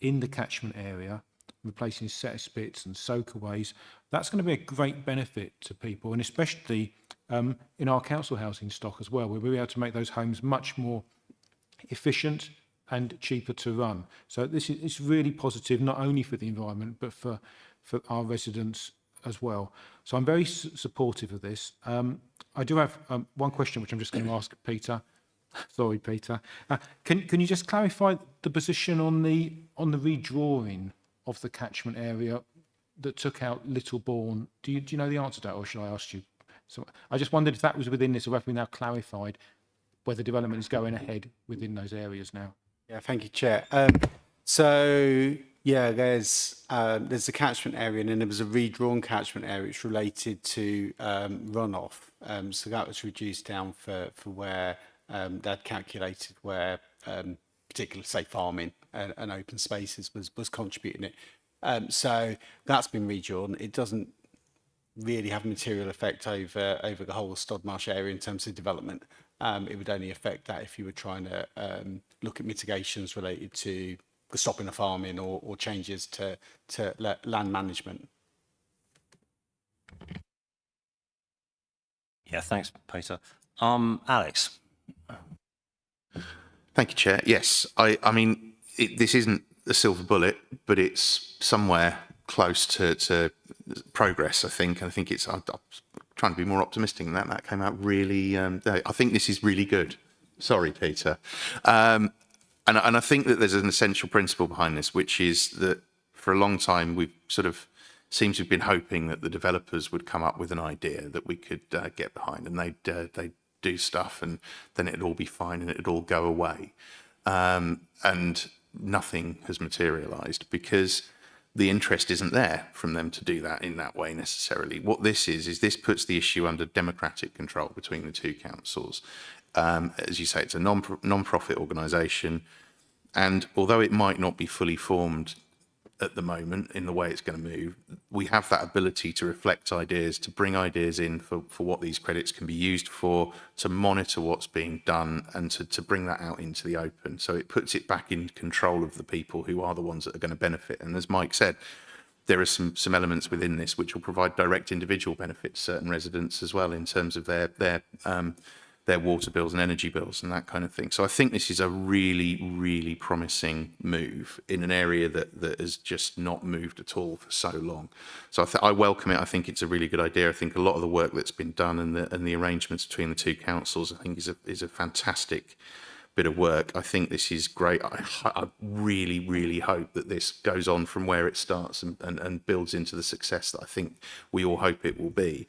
in the catchment area, replacing setter spits and soakaways. That's going to be a great benefit to people, and especially in our council housing stock as well. We'll be able to make those homes much more efficient and cheaper to run. So it's really positive, not only for the environment, but for our residents as well. So I'm very supportive of this. I do have one question, which I'm just going to ask Peter. Sorry, Peter. Can you just clarify the position on the redrawing of the catchment area that took out Littlebourne? Do you know the answer to that, or should I ask you? So I just wondered if that was within this, or have we now clarified whether development is going ahead within those areas now? Yeah, thank you, Chair. So yeah, there's the catchment area, and then there was a redrawn catchment area which related to runoff. So that was reduced down for where they'd calculated where particular, say, farming and open spaces was contributing it. So that's been redrawn. It doesn't really have a material effect over the whole of Stodmarsh area in terms of development. It would only affect that if you were trying to look at mitigations related to the stopping of farming or changes to land management. Yeah, thanks, Peter. Alex. Thank you, Chair. Yes, I mean, this isn't a silver bullet, but it's somewhere close to progress, I think. I think I'm trying to be more optimistic than that. That came out really, I think this is really good. Sorry, Peter. And I think that there's an essential principle behind this, which is that for a long time, we've sort of seems to have been hoping that the developers would come up with an idea that we could get behind, and they'd do stuff, and then it'd all be fine and it'd all go away. And nothing has materialised because the interest isn't there from them to do that in that way necessarily. What this is this puts the issue under democratic control between the two councils. As you say, it's a non-profit organisation, and although it might not be fully formed at the moment in the way it's going to move, we have that ability to reflect ideas, to bring ideas in for what these credits can be used for, to monitor what's being done, and to bring that out into the open. So it puts it back in control of the people who are the ones that are going to benefit. And as Mike said, there are some elements within this which will provide direct individual benefit to certain residents as well in terms of their water bills and energy bills and that kind of thing. So I think this is a really, really promising move in an area that has just not moved at all for so long. So I welcome it. I think it's a really good idea. I think a lot of the work that's been done and the arrangements between the two councils, I think is a fantastic bit of work. I think this is great. I really, really hope that this goes on from where it starts and builds into the success that I think we all hope it will be.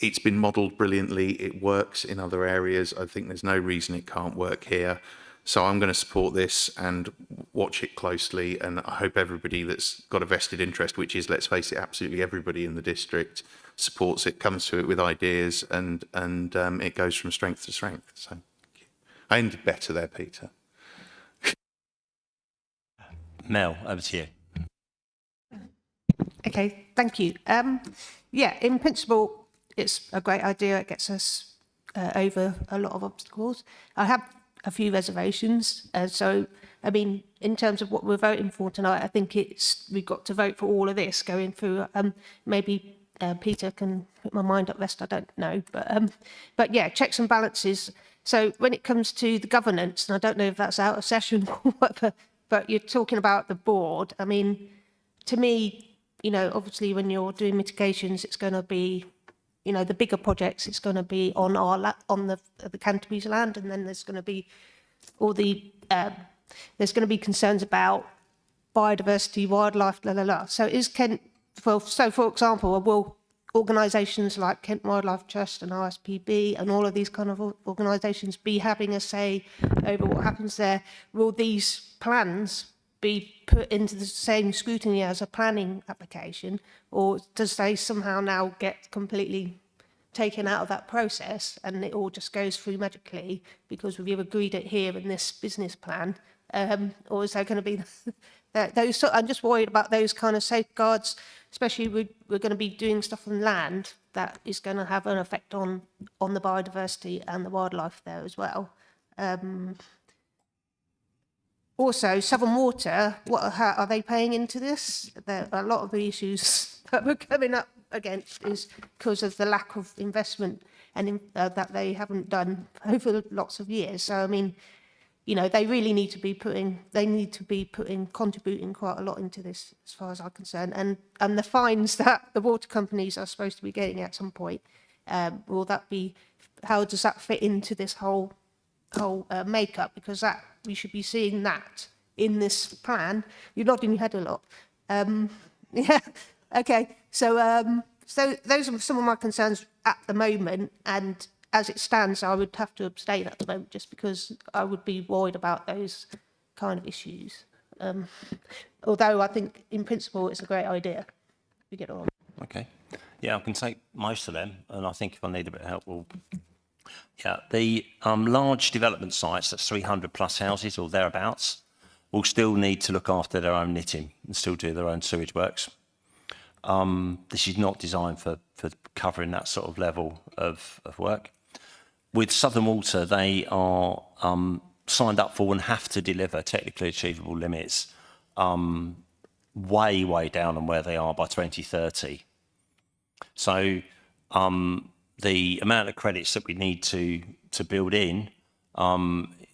It's been modelled brilliantly. It works in other areas. I think there's no reason it can't work here. So I'm going to support this and watch it closely. And I hope everybody that's got a vested interest, which is, let's face it, absolutely everybody in the district, supports it, comes to it with ideas, and it goes from strength to strength. So I ended better there, Peter. Mel, over to you. Okay, thank you. Yeah, in principle, it's a great idea. It gets us over a lot of obstacles. I have a few reservations. So, I mean, in terms of what we're voting for tonight, I think we've got to vote for all of this going through. Maybe Peter can put my mind at rest. I don't know, but yeah, checks and balances. So when it comes to the governance, and I don't know if that's out of session or whatever, but you're talking about the board. I mean, to me, you know, obviously when you're doing mitigations, it's going to be, you know, the bigger projects, it's going to be on the Canterbury's land, and then there's going to be all the there's going to be concerns about biodiversity, wildlife, la la la. So is Kent, well, so for example, will organisations like Kent Wildlife Trust and RSPB and all of these kind of organisations be having a say over what happens there? Will these plans be put into the same scrutiny as a planning application, or does they somehow now get completely taken out of that process and it all just goes through magically because we've agreed it here in this business plan? Or is there going to be those? I'm just worried about those kind of safeguards, especially we're going to be doing stuff on land that is going to have an effect on the biodiversity and the wildlife there as well. Also, Southern Water, how are they paying into this? A lot of the issues that we're coming up against is because of the lack of investment and that they haven't done over lots of years. So, I mean, you know, they really need to be contributing quite a lot into this, as far as I'm concerned. And the fines that the water companies are supposed to be getting at some point, how does that fit into this whole makeup? Because we should be seeing that in this plan. You're nodding your head a lot. Yeah, okay. So those are some of my concerns at the moment, and as it stands, I would have to abstain at the moment just because I would be worried about those kind of issues. Although I think in principle it's a great idea. We get on. Okay. Yeah, I can take most of them, and I think if I need a bit of help, we'll... Yeah, the large development sites, that's 300 plus houses or thereabouts, will still need to look after their own knitting and still do their own sewage works. This is not designed for covering that sort of level of work. with Southern Water, they are signed up for and have to deliver technically achievable limits way down on where they are by 2030. So the amount of credits that we need to build in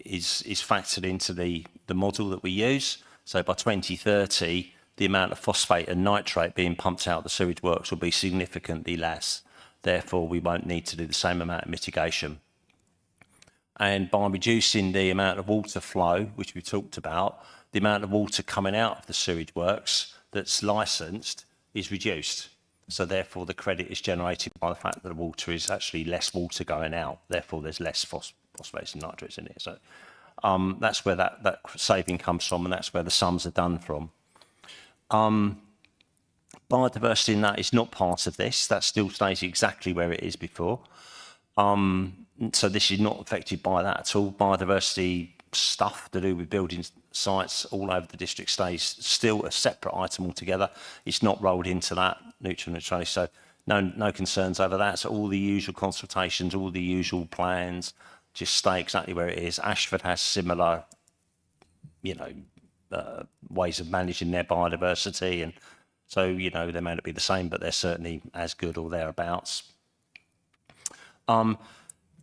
is factored into the model that we use. So by 2030, the amount of phosphate and nitrate being pumped out of the sewage works will be significantly less. Therefore, we won't need to do the same amount of mitigation. And by reducing the amount of water flow, which we talked about, the amount of water coming out of the sewage works that's licensed is reduced. So therefore, the credit is generated by the fact that the water is actually less water going out. Therefore, there's less phosphates and nitrates in it. So that's where that saving comes from, and that's where the sums are done from. Biodiversity in that is not part of this. That still stays exactly where it is before. So this is not affected by that at all. Biodiversity stuff to do with building sites all over the district stays still a separate item altogether. It's not rolled into that nutrient neutrality. So no concerns over that. So all the usual consultations, all the usual plans just stay exactly where it is. Ashford has similar, ways of managing their biodiversity, and so they may not be the same, but they're certainly as good or thereabouts.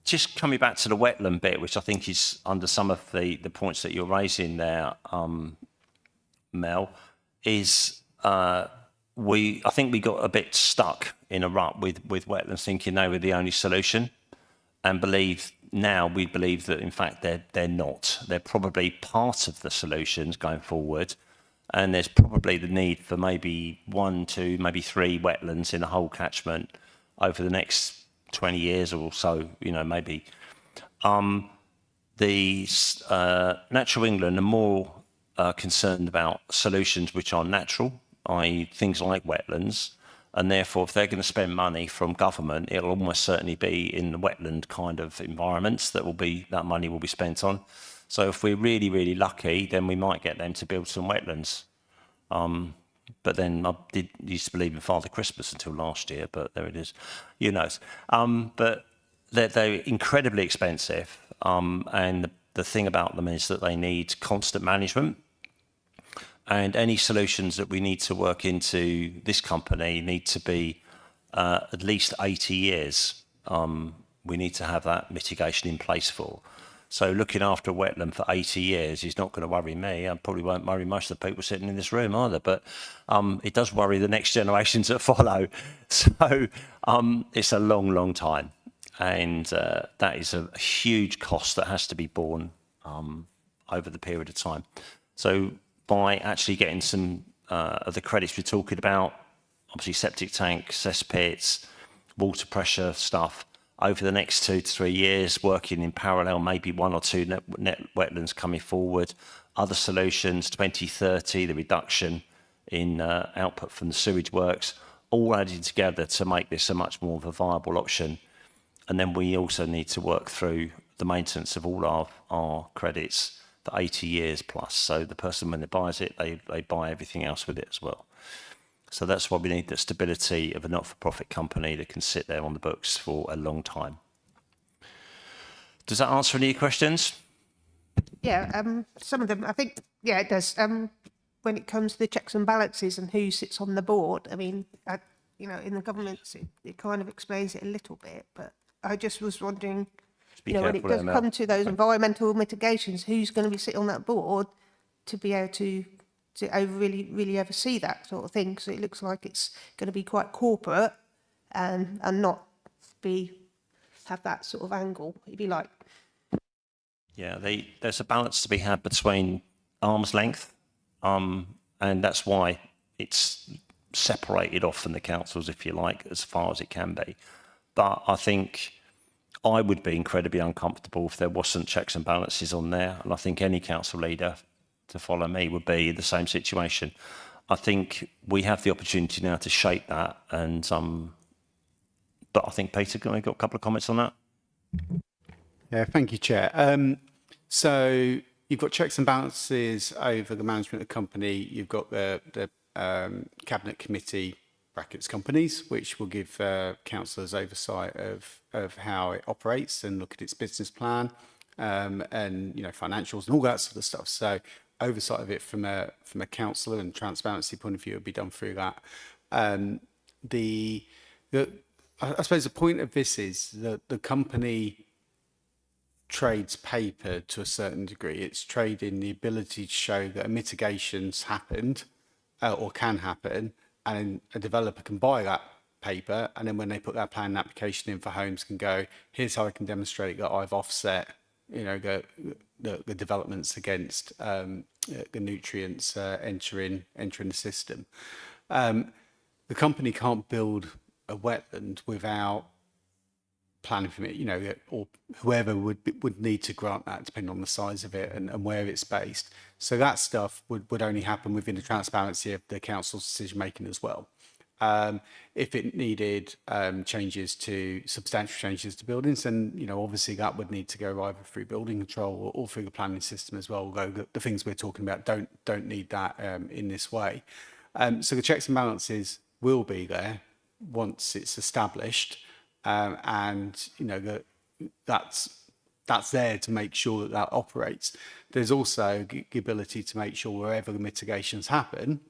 Just coming back to the wetland bit, which I think is under some of the points that you're raising there, Mel, is I think we got a bit stuck in a rut with wetlands, thinking they were the only solution, and we believe that in fact they're not. They're probably part of the solutions going forward, and there's probably the need for maybe 1, 2, maybe 3 wetlands in the whole catchment over the next 20 years or so, maybe. The Natural England are more concerned about solutions which are natural, i.e. things like wetlands, and therefore if they're going to spend money from government, it'll almost certainly be in the wetland kind of environments that money will be spent on. So if we're really lucky, then we might get them to build some wetlands. But then I used to believe in Father Christmas until last year, but there it is. Who knows? But they're incredibly expensive. And the thing about them is that they need constant management. And any solutions that we need to work into this company need to be at least 80 years. We need to have that mitigation in place for. So looking after a wetland for 80 years is not going to worry me. I probably won't worry most of the people sitting in this room either, but it does worry the next generations that follow. So it's a long time. And that is a huge cost that has to be borne over the period of time. So by actually getting some of the credits we're talking about, obviously septic tank, cesspits, water pressure stuff, over the next 2 to 3 years, working in parallel, maybe 1 or 2 net wetlands coming forward, other solutions, 2030, the reduction in output from the sewage works, all added together to make this a much more of a viable option. And then we also need to work through the maintenance of all our credits for 80 years plus. So the person, when they buys it, they buy everything else with it as well. So that's why we need the stability of a not-for-profit company that can sit there on the books for a long time. Does that answer any of your questions? Yeah, some of them, I think, yeah, it does. When it comes to the checks and balances and who sits on the board, I mean, in the government, it kind of explains it a little bit, but I just was wondering, when it does come to those environmental mitigations, who's going to be sitting on that board to be able to really oversee that sort of thing? Because it looks like it's going to be quite corporate and not have that sort of angle, if you like. Yeah, there's a balance to be had between arm's length, and that's why it's separated off from the councils, if you like, as far as it can be. But I think I would be incredibly uncomfortable if there wasn't checks and balances on there, and I think any council leader to follow me would be in the same situation. I think we have the opportunity now to shape that, and but I think Peter, got a couple of comments on that? Yeah, thank you, Chair. So you've got checks and balances over the management of the company. You've got the Cabinet Committee brackets companies, which will give councillors oversight of how it operates and look at its business plan and financials and all that sort of stuff. So oversight of it from a councillor and transparency point of view would be done through that. I suppose the point of this is that the company trades paper to a certain degree. It's trading the ability to show that a mitigation's happened or can happen, and a developer can buy that paper, and then when they put that planning application in for homes, can go, here's how I can demonstrate that I've offset the developments against the nutrients entering the system. The company can't build a wetland without planning permit, or whoever would need to grant that, depending on the size of it and where it's based. So that stuff would only happen within the transparency of the council's decision making as well. If it needed substantial changes to buildings, then obviously that would need to go either through building control or through the planning system as well. Although the things we're talking about don't need that in this way. So the checks and balances will be there once it's established. And that's there to make sure that operates. There's also the ability to make sure wherever the mitigations happen,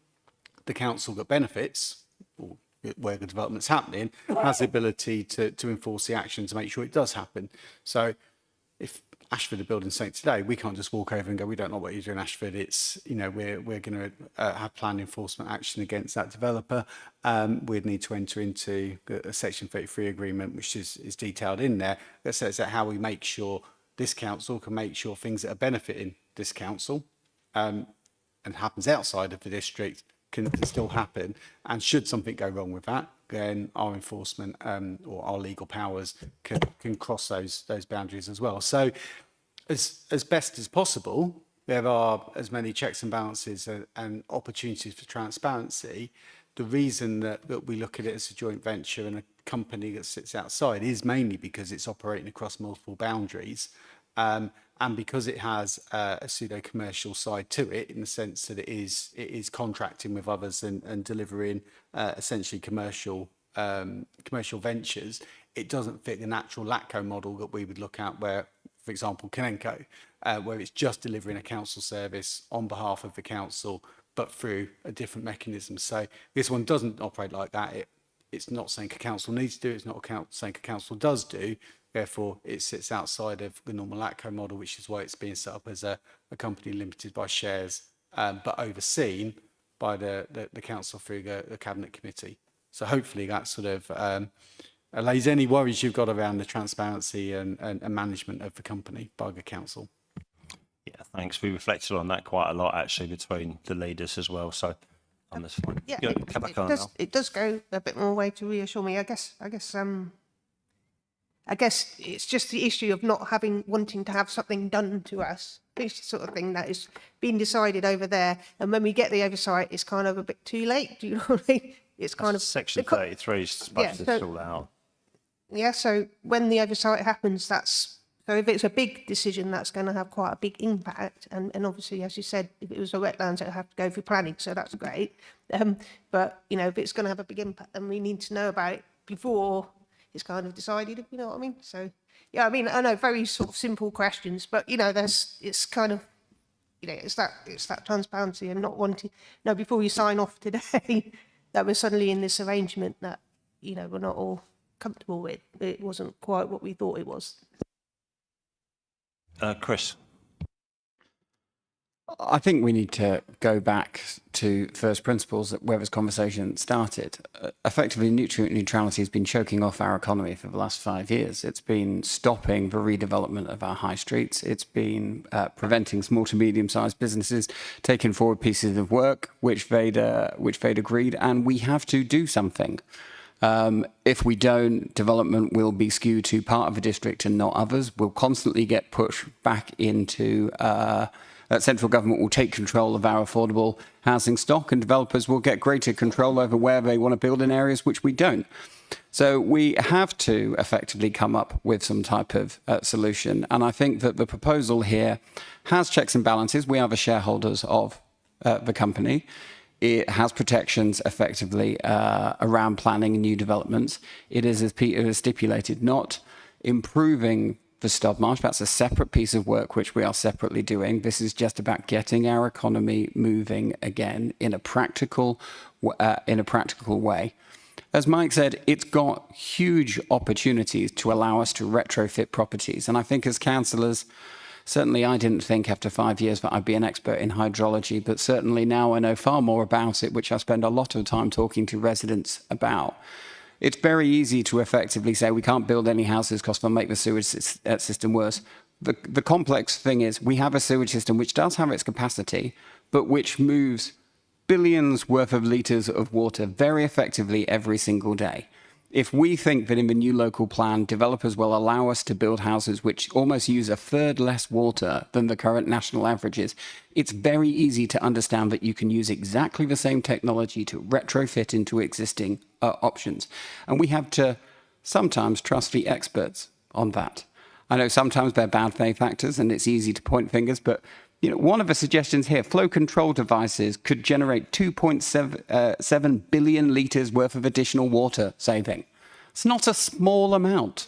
the council that benefits, or where the development's happening, has the ability to enforce the action to make sure it does happen. So if Ashford are building something today, we can't just walk over and go, we don't know what you're doing, Ashford. It's, we're going to have plan enforcement action against that developer. We'd need to enter into a Section 33 agreement, which is detailed in there, that says that how we make sure this council can make sure things that are benefiting this council and happens outside of the district can still happen. And should something go wrong with that, then our enforcement or our legal powers can cross those boundaries as well. So as best as possible, there are as many checks and balances and opportunities for transparency. The reason that we look at it as a joint venture and a company that sits outside is mainly because it's operating across multiple boundaries. And because it has a pseudo-commercial side to it, in the sense that it is contracting with others and delivering essentially commercial ventures, it doesn't fit the natural LATCO model that we would look at, where, for example, Canenco, where it's just delivering a council service on behalf of the council, but through a different mechanism. So this one doesn't operate like that. It's not saying a council needs to do, it's not saying a council does do. Therefore, it sits outside of the normal LATCO model, which is why it's being set up as a company limited by shares, but overseen by the council through the Cabinet Committee. So hopefully that sort of allays any worries you've got around the transparency and management of the company by the council. Yeah, thanks. We reflected on that quite a lot, actually, between the leaders as well. So that's fine. Yeah, it does go a bit more way to reassure me. I guess it's just the issue of not wanting to have something done to us. It's the sort of thing that is being decided over there, and when we get the oversight, it's kind of a bit too late. Do you know what I mean? It's kind of Section 33 is supposed to sort out. Yeah, so when the oversight happens, so if it's a big decision, that's going to have quite a big impact. And obviously, as you said, if it was a wetlands, it would have to go through planning, so that's great. But if it's going to have a big impact, then we need to know about it before it's kind of decided, if you know what I mean. So, yeah, I mean, I know, very sort of simple questions, but, it's kind of, it's that transparency and not wanting, before you sign off today, that we're suddenly in this arrangement that, we're not all comfortable with. It wasn't quite what we thought it was. Chris. I think we need to go back to first principles where this conversation started. Effectively, nutrient neutrality has been choking off our economy for the last 5 years. It's been stopping the redevelopment of our high streets. It's been preventing small to medium-sized businesses taking forward pieces of work which they'd agreed, and we have to do something. If we don't, development will be skewed to part of the district and not others. We'll constantly get pushed back into central government will take control of our affordable housing stock, and developers will get greater control over where they want to build in areas which we don't. So we have to effectively come up with some type of solution. And I think that the proposal here has checks and balances. We are the shareholders of the company. It has protections effectively around planning new developments. It is, as Peter has stipulated, not improving the Stod Marsh. That's a separate piece of work which we are separately doing. This is just about getting our economy moving again in a practical way. As Mike said, it's got huge opportunities to allow us to retrofit properties. And I think as councillors, certainly I didn't think after 5 years that I'd be an expert in hydrology, but certainly now I know far more about it, which I spend a lot of time talking to residents about. It's very easy to effectively say we can't build any houses because they'll make the sewage system worse. The complex thing is we have a sewage system which does have its capacity, but which moves billions worth of litres of water very effectively every single day. If we think that in the new local plan, developers will allow us to build houses which almost use a third less water than the current national averages, it's very easy to understand that you can use exactly the same technology to retrofit into existing options. And we have to sometimes trust the experts on that. I know sometimes they're bad faith actors and it's easy to point fingers, but one of the suggestions here, flow control devices could generate 2.7 billion litres worth of additional water saving. It's not a small amount,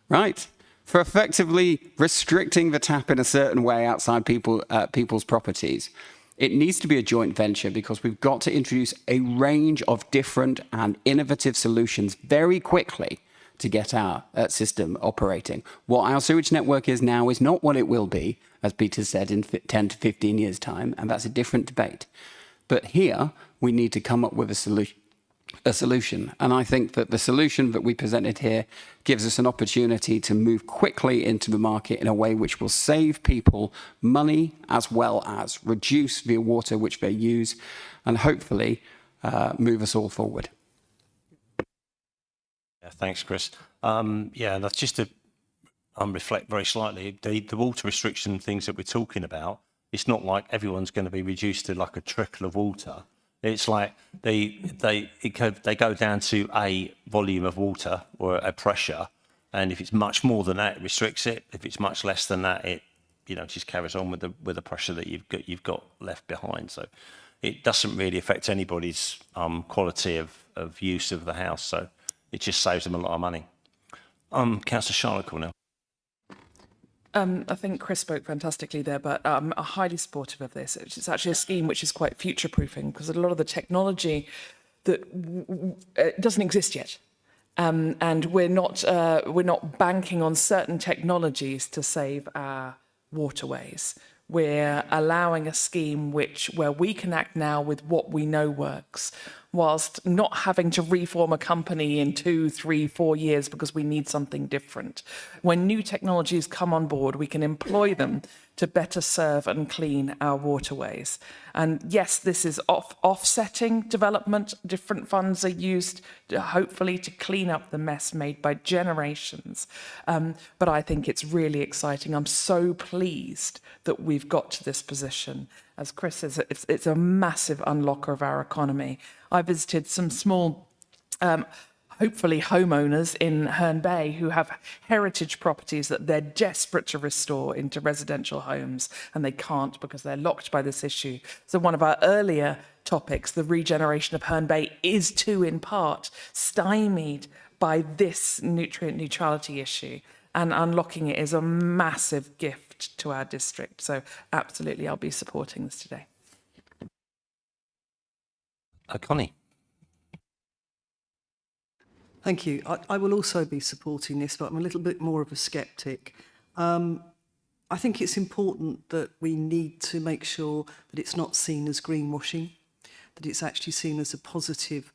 right? For effectively restricting the tap in a certain way outside people's properties. It needs to be a joint venture because we've got to introduce a range of different and innovative solutions very quickly to get our system operating. What our sewage network is now is not what it will be, as Peter said, in 10 to 15 years' time, and that's a different debate. But here, we need to come up with a solution. And I think that the solution that we presented here gives us an opportunity to move quickly into the market in a way which will save people money as well as reduce the water which they use and hopefully move us all forward. Yeah, thanks, Chris. That's just to reflect very slightly. The water restriction things that we're talking about, it's not like everyone's going to be reduced to like a trickle of water. It's like they go down to a volume of water or a pressure, and if it's much more than that, it restricts it. If it's much less than that, it just carries on with the pressure that you've got left behind. So it doesn't really affect anybody's quality of use of the house. So it just saves them a lot of money. Councillor Charlotte Cornell. I think Chris spoke fantastically there, but I'm highly supportive of this. It's actually a scheme which is quite future-proofing because a lot of the technology that doesn't exist yet. And we're not banking on certain technologies to save our waterways. We're allowing a scheme where we can act now with what we know works, whilst not having to reform a company in 2, 3, 4 years because we need something different. When new technologies come on board, we can employ them to better serve and clean our waterways. And yes, this is offsetting development. Different funds are used hopefully to clean up the mess made by generations. But I think it's really exciting. I'm so pleased that we've got to this position. As Chris says, it's a massive unlocker of our economy. I visited some small, hopefully homeowners in Herne Bay who have heritage properties that they're desperate to restore into residential homes, and they can't because they're locked by this issue. So one of our earlier topics, the regeneration of Herne Bay, is too, in part, stymied by this nutrient neutrality issue. And unlocking it is a massive gift to our district. So absolutely, I'll be supporting this today. Connie. Thank you. I will also be supporting this, but I'm a little bit more of a sceptic. I think it's important that we need to make sure that it's not seen as greenwashing, that it's actually seen as a positive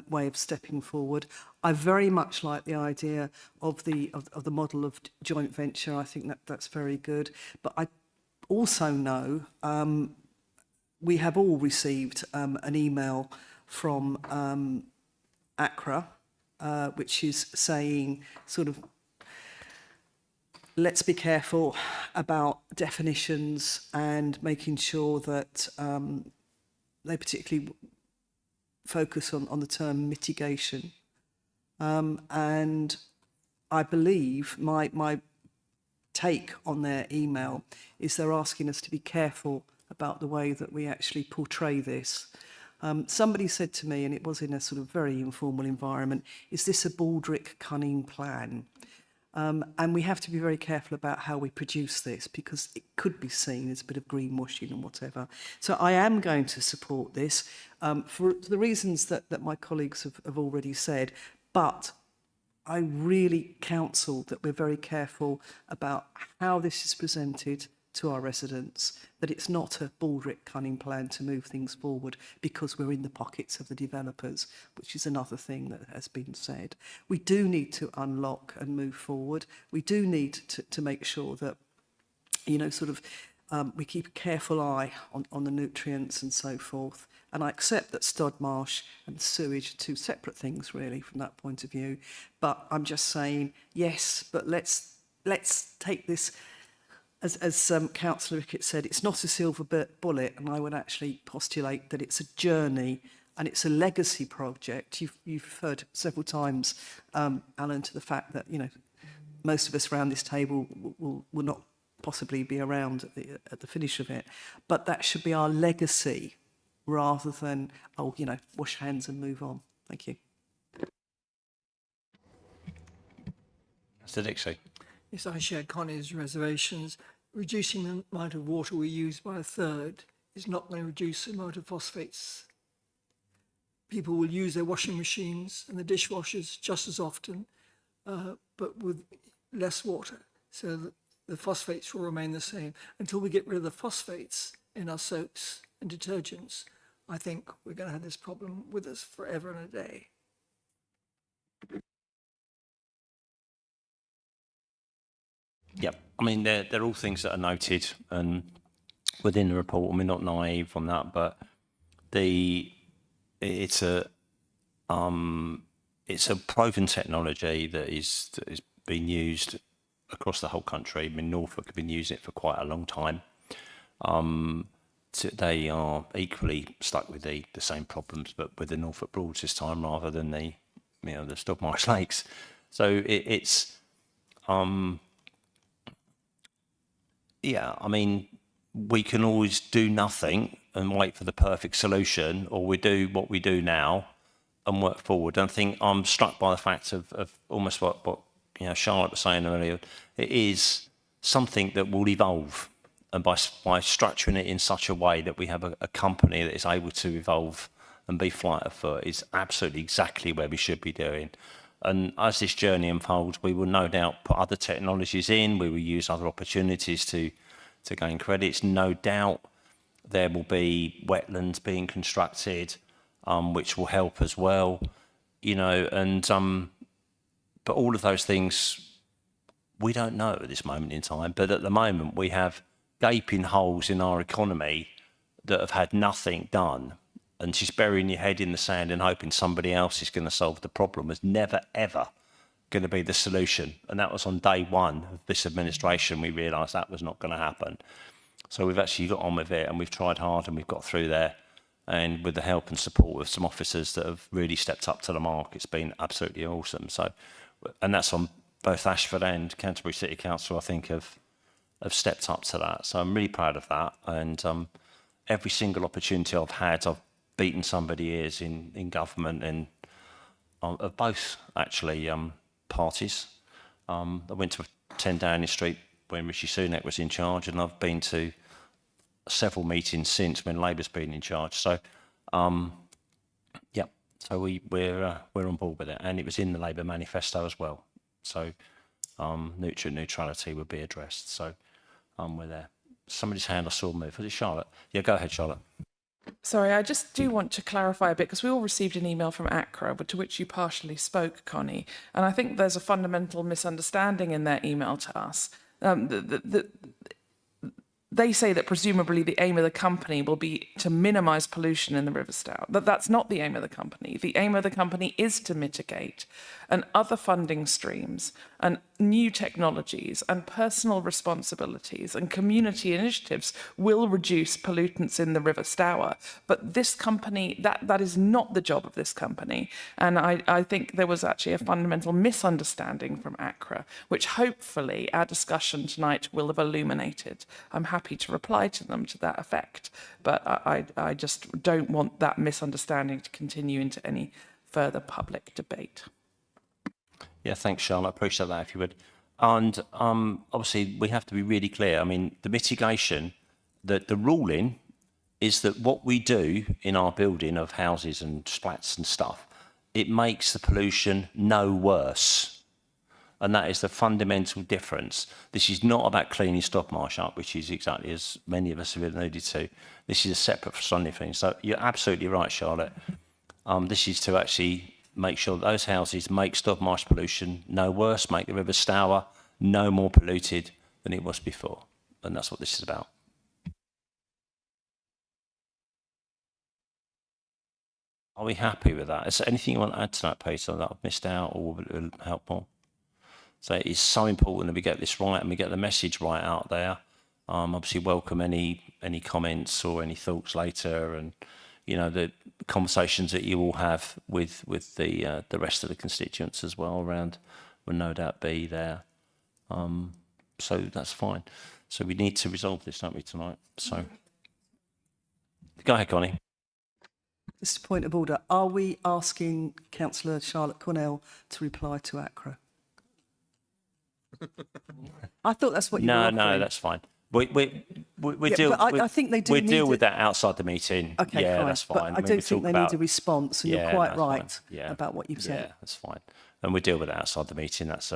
way of stepping forward. I very much like the idea of the model of joint venture. I think that's very good. But I also know we have all received an email from ACRA, which is saying sort of, let's be careful about definitions and making sure that they particularly focus on the term mitigation. And I believe my take on their email is they're asking us to be careful about the way that we actually portray this. Somebody said to me, and it was in a sort of very informal environment, is this a Baldrick Cunning plan? And we have to be very careful about how we produce this, because it could be seen as a bit of greenwashing and whatever. So I am going to support this for the reasons that my colleagues have already said, but I really counsel that we're very careful about how this is presented to our residents, that it's not a Baldrick Cunning plan to move things forward because we're in the pockets of the developers, which is another thing that has been said. We do need to unlock and move forward. We do need to make sure that, you know, sort of we keep a careful eye on the nutrients and so forth. And I accept that Stodmarsh and sewage are two separate things, really, from that point of view. But I'm just saying, yes, but let's take this. As Councillor Rickett said, it's not a silver bullet, and I would actually postulate that it's a journey and it's a legacy project. You've heard several times, Alan, to the fact that, you know, most of us around this table will not possibly be around at the finish of it, but that should be our legacy rather than, oh, you know, wash hands and move on. Thank you. Mr. Dixie. Yes, I share Connie's reservations. Reducing the amount of water we use by a third is not going to reduce the amount of phosphates. People will use their washing machines and the dishwashers just as often, but with less water. So that the phosphates will remain the same. Until we get rid of the phosphates in our soaps and detergents, I think we're going to have this problem with us forever and a day. Yep. I mean, they're all things that are noted and within the report, and we're not naive on that, but it's a proven technology that is being used across the whole country. I mean, Norfolk have been using it for quite a long time. They are equally stuck with the same problems, but with the Norfolk Broads this time rather than the Stodmarsh Lakes. So it's yeah, I mean, we can always do nothing and wait for the perfect solution, or we do what we do now and work forward. And I think I'm struck by the fact of almost what you know, Charlotte was saying earlier. It is something that will evolve, and by structuring it in such a way that we have a company that is able to evolve and be flight of foot is absolutely exactly where we should be doing. And as this journey unfolds, we will no doubt put other technologies in. We will use other opportunities to gain credits. No doubt there will be wetlands being constructed, which will help as well. You know, and but all of those things we don't know at this moment in time. But at the moment, we have gaping holes in our economy that have had nothing done. And just burying your head in the sand and hoping somebody else is going to solve the problem is never, ever going to be the solution. And that was on day one of this administration. We realised that was not going to happen. So we've actually got on with it, and we've tried hard, and we've got through there. And with the help and support of some officers that have really stepped up to the mark, it's been absolutely awesome. So, and that's on both Ashford and Canterbury City Council, I think, have stepped up to that. So I'm really proud of that. And every single opportunity I've had, I've beaten somebody ears in government and of both actually parties. I went to 10 Downing Street when Rishi Sunak was in charge, and I've been to several meetings since when Labour's been in charge. So, yeah, so we're on board with it, and it was in the Labour manifesto as well. So, nutrient neutrality would be addressed. So, we're there. Somebody's hand I saw move. Was it Charlotte? Yeah, go ahead, Charlotte. Sorry, I just do want to clarify a bit, because we all received an email from ACRA, to which you partially spoke, Connie. And I think there's a fundamental misunderstanding in their email to us. They say that presumably the aim of the company will be to minimise pollution in the River Stour. But that's not the aim of the company. The aim of the company is to mitigate. and other funding streams and new technologies and personal responsibilities and community initiatives will reduce pollutants in the River Stour. But this company, that is not the job of this company. And I think there was actually a fundamental misunderstanding from ACRA, which hopefully our discussion tonight will have illuminated. I'm happy to reply to them to that effect, but I just don't want that misunderstanding to continue into any further public debate. Yeah, thanks, Charlotte. I appreciate that, if you would. And obviously, we have to be really clear. I mean, the mitigation, the ruling is that what we do in our building of houses and splats and stuff, it makes the pollution no worse. And that is the fundamental difference. This is not about cleaning Stockmarsh up, which is exactly as many of us have alluded to. This is a separate funding thing. So you're absolutely right, Charlotte. This is to actually make sure that those houses make Stockmarsh pollution no worse, make the River Stour no more polluted than it was before. And that's what this is about. Are we happy with that? Is there anything you want to add to that, Peter, that I've missed out or will help more? So it's so important that we get this right and we get the message right out there. Obviously welcome any comments or any thoughts later, and you know the conversations that you will have with the rest of the constituents as well around will no doubt be there. So that's fine. So we need to resolve this, don't we, tonight? So go ahead, Connie. Just a point of order. Are we asking Councillor Charlotte Cornell to reply to ACRA? I thought that's what you were offering. No, that's fine. We Yeah, deal. but I think they do We need deal it. with that outside the meeting. Okay, yeah, fine. that's But fine. I mean, don't we think talk they about- need a response, and Yeah, you're quite that's fine. right Yeah. about what you've said. Yeah, that's fine. And we deal with that outside the meeting. That's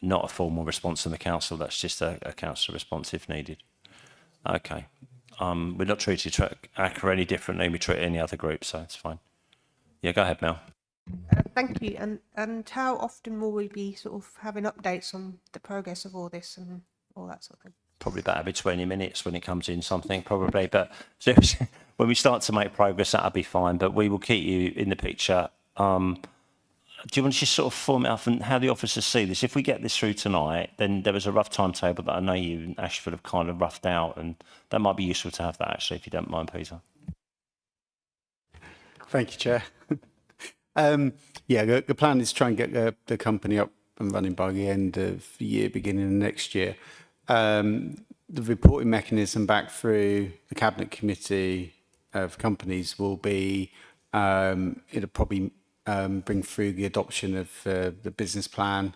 not a formal response from the council. That's just a council response if needed. Okay. We're not treating ACRA any differently. We treat any other group, so it's fine. Yeah, go ahead, Mel. Thank you. And how often will we be sort of having updates on the progress of all this and all that sort of thing? Probably about every 20 minutes when it comes in something, probably. But seriously, when we start to make progress, that'll be fine. But we will keep you in the picture. Do you want to just sort of form it up and how the officers see this? If we get this through tonight, then there was a rough timetable that I know you and Ashford have kind of roughed out, and that might be useful to have that, actually, if you don't mind, Peter. Thank you, Chair. Yeah, the plan is to try and get the company up and running by the end of the year, beginning of next year. The reporting mechanism back through the Cabinet Committee of Companies will be, it'll probably bring through the adoption of the business plan,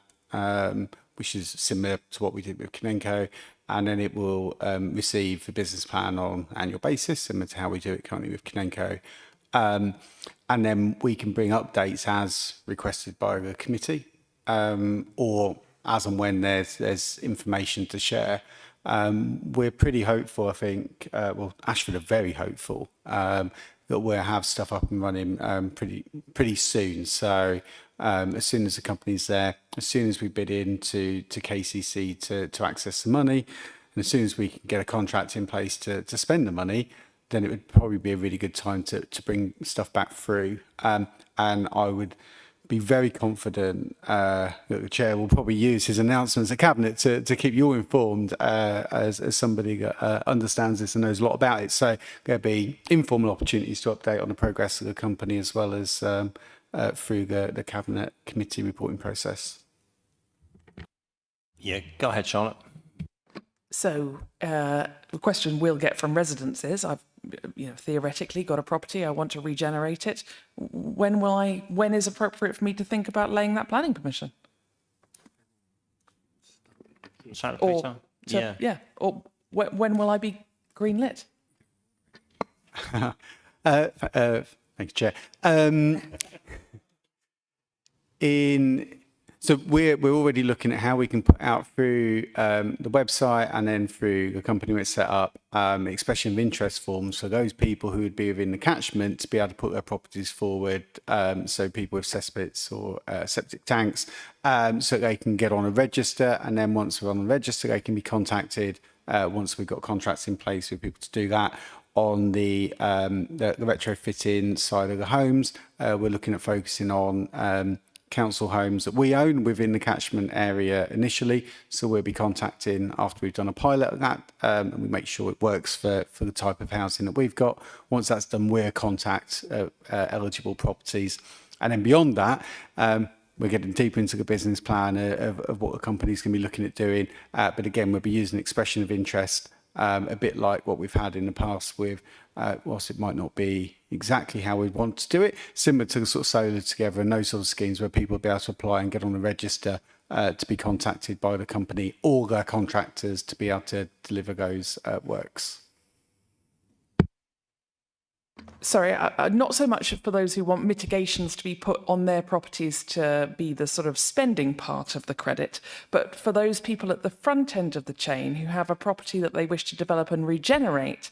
which is similar to what we did with Kinenco, and then it will receive the business plan on an annual basis, similar to how we do it currently with Kinenco. And then we can bring updates as requested by the committee, or as and when there's information to share. We're pretty hopeful, I think, well, Ashford are very hopeful that we'll have stuff up and running pretty soon. So as soon as the company's there, as soon as we bid into KCC to access the money, and as soon as we can get a contract in place to spend the money, then it would probably be a really good time to bring stuff back through. And I would be very confident that the chair will probably use his announcements at Cabinet to keep you all informed as somebody that understands this and knows a lot about it. So there'll be informal opportunities to update on the progress of the company as well as through the Cabinet Committee reporting process. Yeah, go ahead, Charlotte. So the question we'll get from residents is, I've theoretically got a property, I want to regenerate it. When is appropriate for me to think about laying that planning permission? Sorry, Or Peter? yeah. Or when will I be greenlit? Thank you, Chair. So we're already looking at how we can put out through the website and then through the company we're set up expression of interest forms for those people who would be within the catchment to be able to put their properties forward. So people with cesspits or septic tanks, so they can get on a register, and then once we're on the register, they can be contacted once we've got contracts in place with people to do that. On the retrofitting side of the homes, we're looking at focusing on council homes that we own within the catchment area initially. So we'll be contacting after we've done a pilot of that, and we make sure it works for the type of housing that we've got. Once that's done, we'll contact eligible properties. And then beyond that, we're getting deeper into the business plan of what the company's going to be looking at doing. But again, we'll be using expression of interest, a bit like what we've had in the past with, whilst it might not be exactly how we want to do it, similar to the sort of Solar Together and those sort of schemes where people will be able to apply and get on the register to be contacted by the company or their contractors to be able to deliver those works. Sorry, not so much for those who want mitigations to be put on their properties to be the sort of spending part of the credit, but for those people at the front end of the chain who have a property that they wish to develop and regenerate,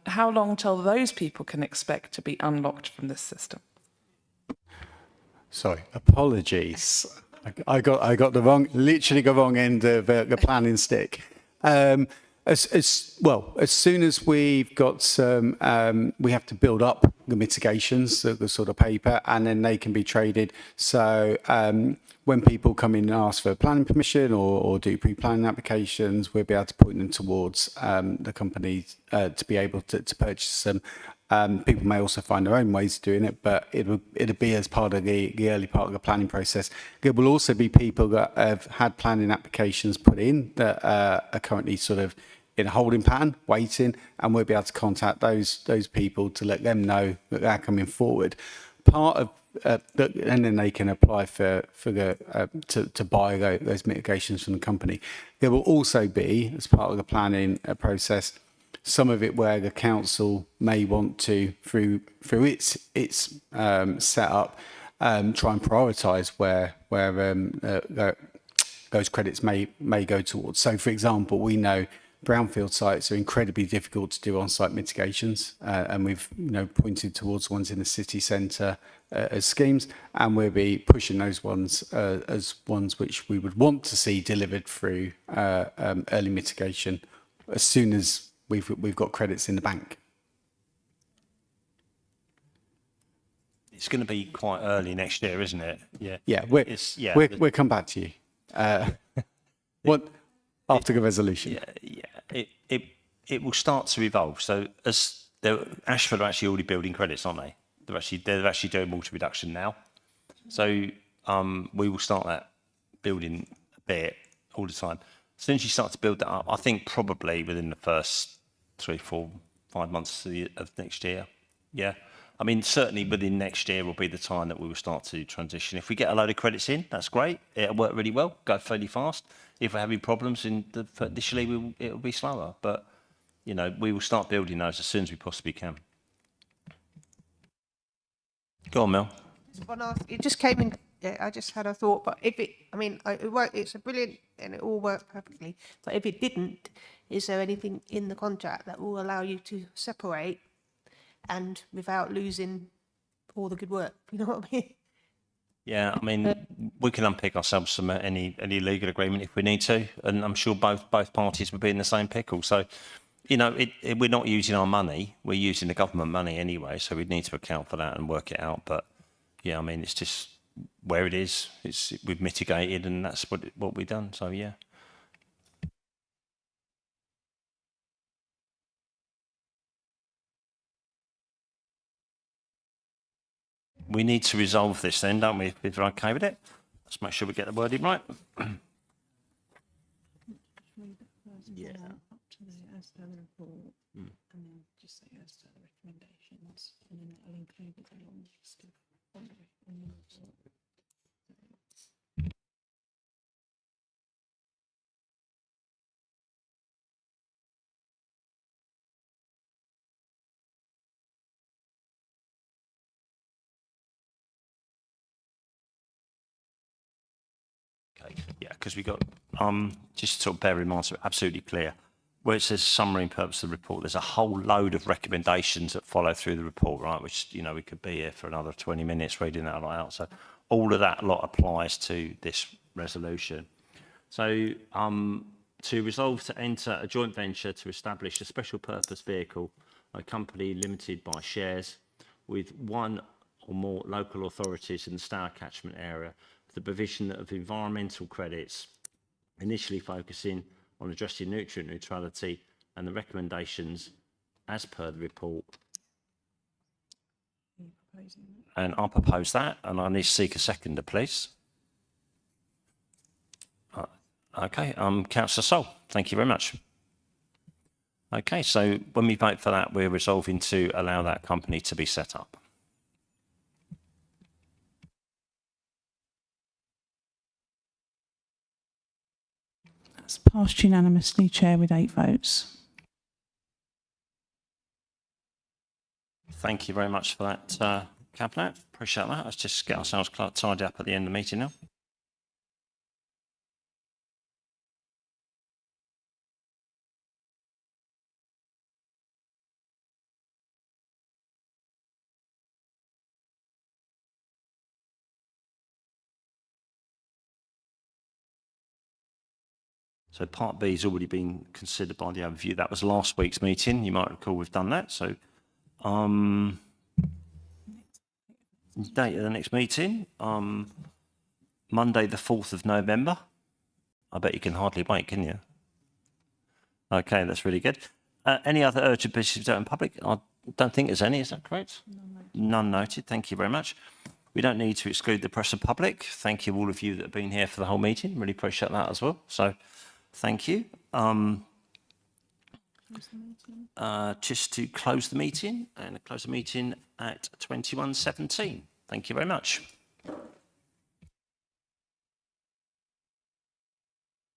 how long till those people can expect to be unlocked from this system? Sorry, apologies. I got the literally the wrong end of the planning stick. As soon as we've got some, we have to build up the mitigations, the sort of paper, and then they can be traded. So when people come in and ask for planning permission or do pre-planning applications, we'll be able to point them towards the company to be able to purchase them. People may also find their own ways of doing it, but it'll be as part of the early part of the planning process. There will also be people that have had planning applications put in that are currently sort of in a holding pattern, waiting, and we'll be able to contact those people to let them know that they're coming forward. Part of and then they can apply for to buy those mitigations from the company. There will also be, as part of the planning process, some of it where the council may want to, through its setup, try and prioritise where those credits may go towards. So, for example, we know brownfield sites are incredibly difficult to do on-site mitigations, and we've pointed towards ones in the city centre as schemes, and we'll be pushing those ones as ones which we would want to see delivered through early mitigation as soon as we've got credits in the bank. It's going to be quite early next year, isn't it? Yeah. Yeah, we'll come back to you. After the resolution. Yeah. It will start to evolve. So Ashford are actually already building credits, aren't they? They're actually doing water reduction now. So we will start that building a bit all the time. As soon as you start to build that up, I think probably within the first 3, 4, 5 months of next year. Yeah. I mean, certainly within next year will be the time that we will start to transition. If we get a load of credits in, that's great. It'll work really well, go fairly fast. If we're having problems initially, it'll be slower. But, we will start building those as soon as we possibly can. Go on, Mel. It just came in. Yeah, I just had a thought, but if it worked, it's a brilliant, and it all worked perfectly. But if it didn't, is there anything in the contract that will allow you to separate and without losing all the good work? You know what I mean? Yeah, I mean, we can unpick ourselves from any legal agreement if we need to, and I'm sure both parties would be in the same pickle. So, we're not using our money; we're using the government money anyway. So we need to account for that and work it out. But yeah, I mean, it's just where it is. We've mitigated, and that's what we've done. So yeah. We need to resolve this then, don't we, if we're okay with it? Let's make sure we get the wording right. Yeah. Up to the as per the report, and then just say as per the recommendations, and then that'll include the long list of Okay, yeah, because we got, just to sort of bear in mind, so we're absolutely clear, where it says summary and purpose of the report, there's a whole load of recommendations that follow through the report, right, which, we could be here for another 20 minutes reading that lot out. So all of that lot applies to this resolution. So to resolve to enter a joint venture to establish a special purpose vehicle, a company limited by shares with one or more local authorities in the Stour catchment area for the provision of environmental credits, initially focusing on addressing nutrient neutrality and the recommendations as per the report. And I'll propose that, and I need to seek a seconder, please. Okay, Councillor Sol, thank you very much. Okay, so when we vote for that, we're resolving to allow that company to be set up. That's passed unanimously, Chair, with 8 votes. Thank you very much for that, Cabinet. Appreciate that. Let's just get ourselves tidied up at the end of the meeting now. So part B has already been considered by the overview. That was last week's meeting. You might recall we've done that. So date of the next meeting, Monday the 4th of November. I bet you can hardly wait, can you? Okay, that's really good. Any other urgent business out in public? I don't think there's any, is that correct? None noted. Thank you very much. We don't need to exclude the press and public. Thank you all of you that have been here for the whole meeting. Really appreciate that as well. So thank you. Just to close the meeting, and close the meeting at 21:17. Thank you very much.